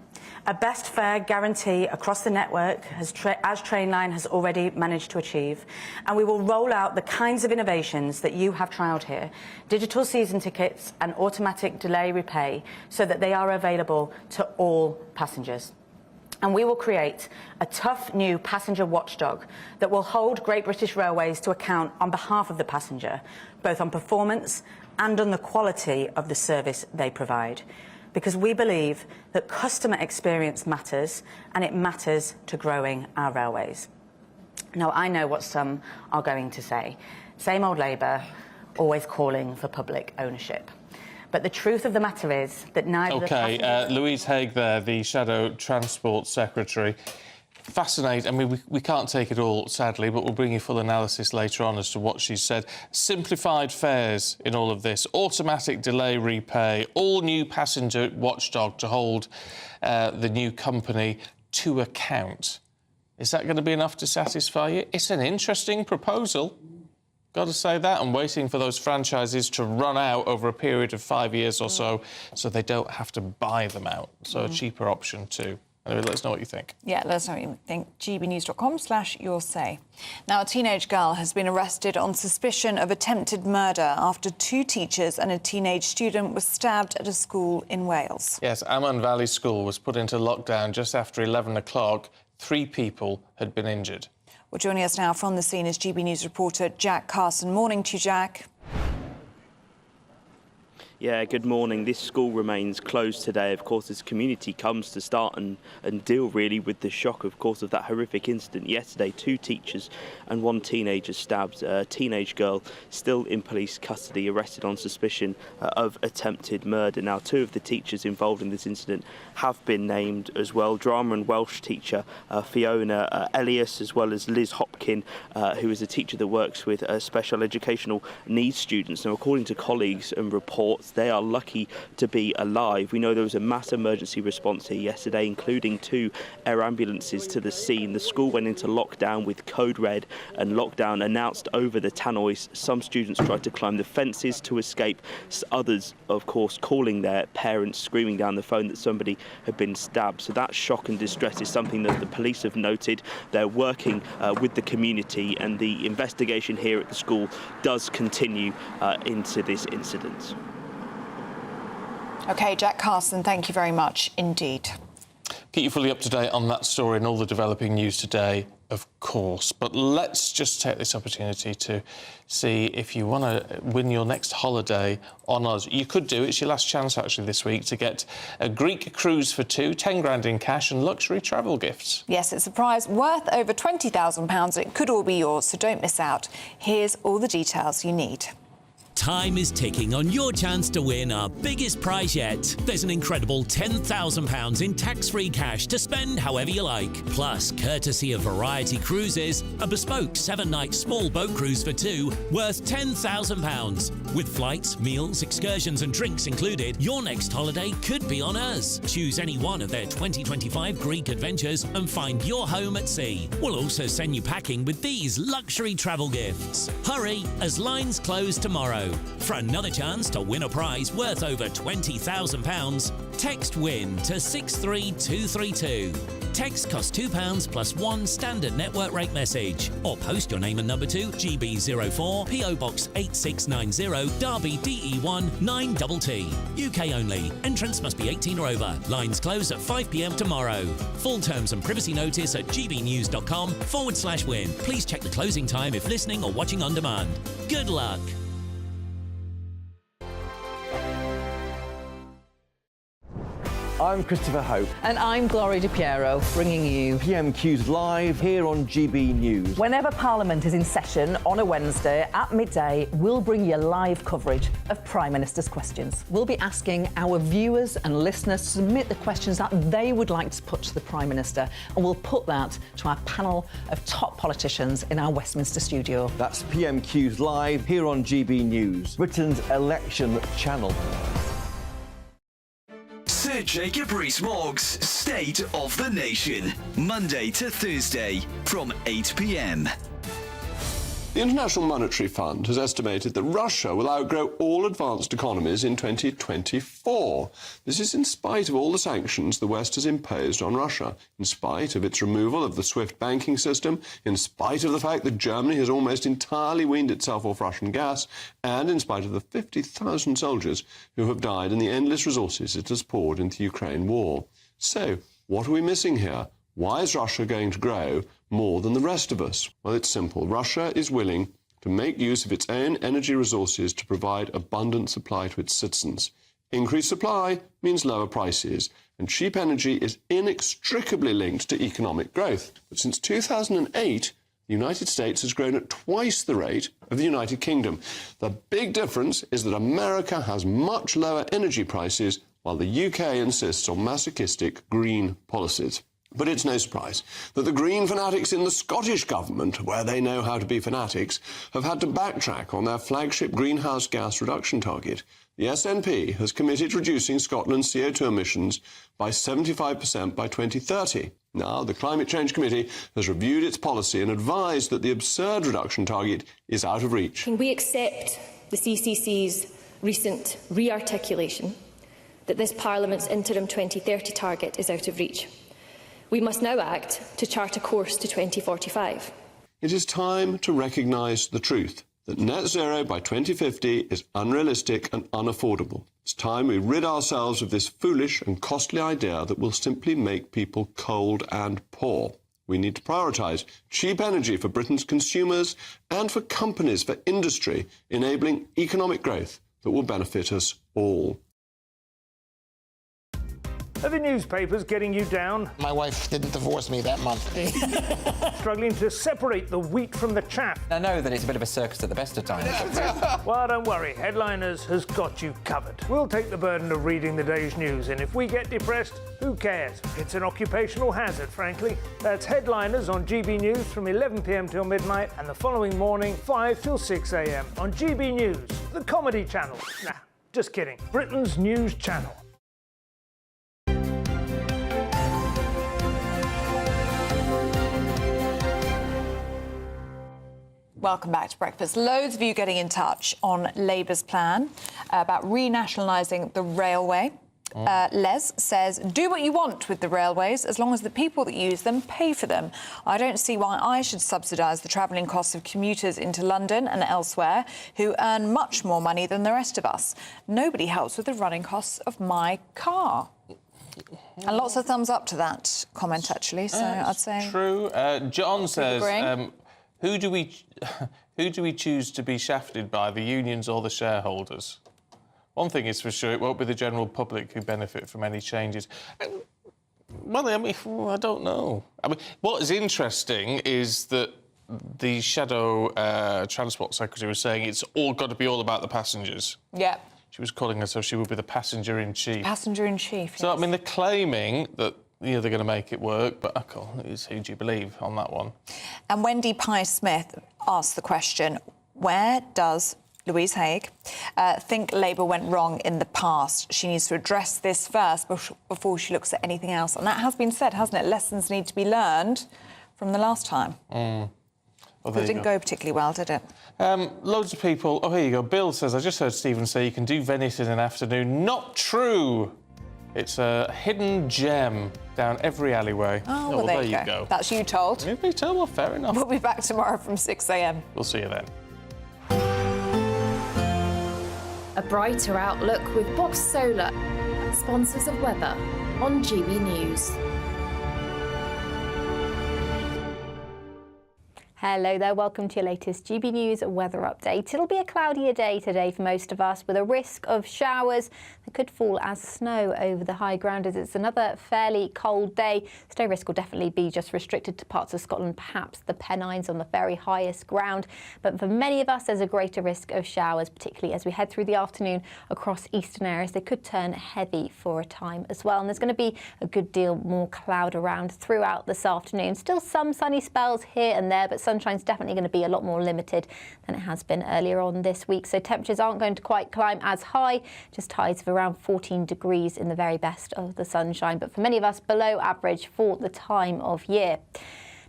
a best fare guarantee across the network, as Trainline has already managed to achieve, and we will roll out the kinds of innovations that you have trialled here, digital season tickets and automatic delay repay, so that they are available to all passengers. And we will create a tough new passenger watchdog that will hold Great British Railways to account on behalf of the passenger, both on performance and on the quality of the service they provide. Because we believe that customer experience matters, and it matters to growing our railways. Now, I know what some are going to say. Same old Labour, always calling for public ownership. But the truth of the matter is that neither... OK, Louise Haigh there, the Shadow Transport Secretary. Fascinating. I mean, we can't take it all, sadly, but we'll bring you full analysis later on as to what she said. Simplified fares in all of this, automatic delay repay, all new passenger watchdog to hold the new company to account. Is that going to be enough to satisfy you? It's an interesting proposal. Got to say that. I'm waiting for those franchises to run out over a period of 5 years or so they don't have to buy them out. So a cheaper option too. Anyway, let us know what you think. Yeah, let us know what you think. gbnews.com/yoursay. Now, a teenage girl has been arrested on suspicion of attempted murder after 2 teachers and a teenage student were stabbed at a school in Wales. Yes, Amman Valley School was put into lockdown just after 11 o'clock. 3 people had been injured. Well, joining us now from the scene is GB News reporter Jack Carson. Morning to you, Jack. Yeah, good morning. This school remains closed today, of course, as community comes to start and deal really with the shock, of course, of that horrific incident yesterday. 2 teachers and 1 teenager stabbed. A teenage girl still in police custody, arrested on suspicion of attempted murder. Now, 2 of the teachers involved in this incident have been named as well. Drama and Welsh teacher Fiona Elias, as well as Liz Hopkin, who is a teacher that works with special educational needs students. Now, according to colleagues and reports, they are lucky to be alive. We know there was a mass emergency response here yesterday, including 2 air ambulances to the scene. The school went into lockdown with code red and lockdown announced over the tannoys. Some students tried to climb the fences to escape. Others, of course, calling their parents, screaming down the phone that somebody had been stabbed. So that shock and distress is something that the police have noted. They're working with the community, and the investigation here at the school does continue into this incident. OK, Jack Carson, thank you very much indeed. Keep you fully up to date on that story and all the developing news today, of course. But let's just take this opportunity to see if you want to win your next holiday on us. You could do it. It's your last chance, actually, this week to get a Greek cruise for 2, 10 grand in cash and luxury travel gifts. Yes, it's a prize worth over £20,000. It could all be yours, so don't miss out. Here's all the details you need. Time is ticking on your chance to win our biggest prize yet. There's an incredible £10,000 in tax-free cash to spend however you like. Plus, courtesy of Variety Cruises, a bespoke 7-night small boat cruise for 2 worth £10,000. With flights, meals, excursions and drinks included, your next holiday could be on us. Choose any one of their 2025 Greek adventures and find your home at sea. We'll also send you packing with these luxury travel gifts. Hurry, as lines close tomorrow. For another chance to win a prize worth over £20,000, text WIN to 63232. Text costs £2 plus 1 standard network rate message. Or post your name and number to GB04 PO Box 8690 Derby DE1 9TT. UK only. Entrance must be 18 or over. Lines close at 5 p.m. tomorrow. Full terms and privacy notice at gbnews.com/win. Please check the closing time if listening or watching on demand. Good luck. I'm Christopher Hope. And I'm Gloria Di Piero, bringing you PMQs Live here on GB News. Whenever Parliament is in session on a Wednesday at midday, we'll bring you live coverage of Prime Minister's questions. We'll be asking our viewers and listeners to submit the questions that they would like to put to the Prime Minister, and we'll put that to our panel of top politicians in our Westminster studio. That's PMQs Live here on GB News, Britain's election channel. Sir Jacob Rees-Mogg's State of the Nation, Monday to Thursday from 8 p.m. The International Monetary Fund has estimated that Russia will outgrow all advanced economies in 2024. This is in spite of all the sanctions the West has imposed on Russia, in spite of its removal of the SWIFT banking system, in spite of the fact that Germany has almost entirely weaned itself off Russian gas, and in spite of the 50,000 soldiers who have died and the endless resources it has poured into the Ukraine war. So, What are we missing here? Why is Russia going to grow more than the rest of us? Well, it's simple. Russia is willing to make use of its own energy resources to provide abundant supply to its citizens. Increased supply means lower prices, and cheap energy is inextricably linked to economic growth. But since 2008, the United States has grown at twice the rate of the United Kingdom. The big difference is that America has much lower energy prices, while the UK insists on masochistic green policies. But it's no surprise that the green fanatics in the Scottish government, where they know how to be fanatics, have had to backtrack on their flagship greenhouse gas reduction target. The SNP has committed to reducing Scotland's CO2 emissions by 75% by 2030. Now, the Climate Change Committee has reviewed its policy and advised that the absurd reduction target is out of reach. Can we accept the CCC's recent re-articulation that this Parliament's interim 2030 target is out of reach? We must now act to chart a course to 2045. It is time to recognise the truth that net zero by 2050 is unrealistic and unaffordable. It's time we rid ourselves of this foolish and costly idea that will simply make people cold and poor. We need to prioritise cheap energy for Britain's consumers and for companies, for industry, enabling economic growth that will benefit us all. Are the newspapers getting you down? My wife didn't divorce me that month. Struggling to separate the wheat from the chaff? I know that it's a bit of a circus at the best of times. Well, don't worry. Headliners has got you covered. We'll take the burden of reading the day's news, and if we get depressed, who cares? It's an occupational hazard, frankly. That's Headliners on GB News from 11 p.m. till midnight, and the following morning, 5 till 6 a.m. on GB News, the comedy channel. Nah, just kidding. Britain's news channel. Welcome back to Breakfast. Loads of you getting in touch on Labour's plan about renationalising the railway. Les says, do what you want with the railways as long as the people that use them pay for them. I don't see why I should subsidise the travelling costs of commuters into London and elsewhere who earn much more money than the rest of us. Nobody helps with the running costs of my car. And lots of thumbs up to that comment, actually, so I'd say... True. John says... Who do we choose to be shafted by, the unions or the shareholders? One thing is for sure, it won't be the general public who benefit from any changes. Well, I mean, I don't know. I mean, what is interesting is that the shadow transport secretary was saying it's all got to be all about the passengers. Yeah. She was calling herself, she would be the passenger-in-chief. Passenger-in-chief, So, yes. I mean, they're claiming that they're going to make it work, but who do you believe on that one? And Wendy Pye-Smith asked the question, where does Louise Haigh think Labour went wrong in the past? She needs to address this first before she looks at anything else. And that has been said, hasn't it? Lessons need to be learned from the last time. Well, it didn't go particularly well, did it? Loads of people... Oh, here you go. Bill says, I just heard Stephen say you can do Venice in an afternoon. Not true! It's a hidden gem down every alleyway. Oh, well, there you go. That's you told. Me told, well, fair enough. We'll be back tomorrow from 6 a.m. We'll see you then. A brighter outlook with Box Solar, sponsors of weather on GB News. Hello there, welcome to your latest GB News weather update. It'll be a cloudier day today for most of us with a risk of showers that could fall as snow over the high ground as it's another fairly cold day. Snow risk will definitely be just restricted to parts of Scotland, perhaps the Pennines on the very highest ground. But for many of us, there's a greater risk of showers, particularly as we head through the afternoon across eastern areas. They could turn heavy for a time as well. And there's going to be a good deal more cloud around throughout this afternoon. Still some sunny spells here and there, but sunshine's definitely going to be a lot more limited than it has been earlier on this week. So temperatures aren't going to quite climb as high, just highs of around 14 degrees in the very best of the sunshine. But for many of us, below average for the time of year.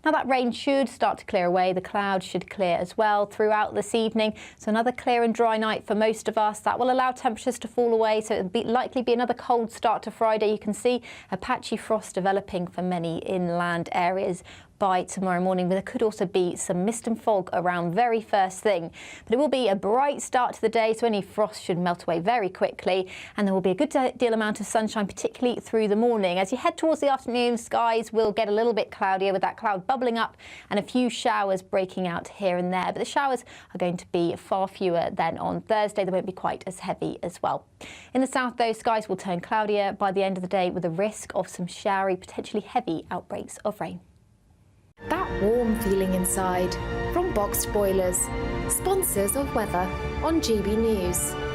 Now that rain should start to clear away. The clouds should clear as well throughout this evening. So another clear and dry night for most of us. That will allow temperatures to fall away. So it'll likely be another cold start to Friday. You can see a patchy frost developing for many inland areas by tomorrow morning. There could also be some mist and fog around very first thing. But it will be a bright start to the day, so any frost should melt away very quickly. And there will be a good deal amount of sunshine, particularly through the morning. As you head towards the afternoon, skies will get a little bit cloudier with that cloud bubbling up and a few showers breaking out here and there. But the showers are going to be far fewer than on Thursday. They won't be quite as heavy as well. In the south, though, skies will turn cloudier by the end of the day with a risk of some showery, potentially heavy outbreaks of rain. That warm feeling inside from Boxed Boilers, sponsors of weather on GB News.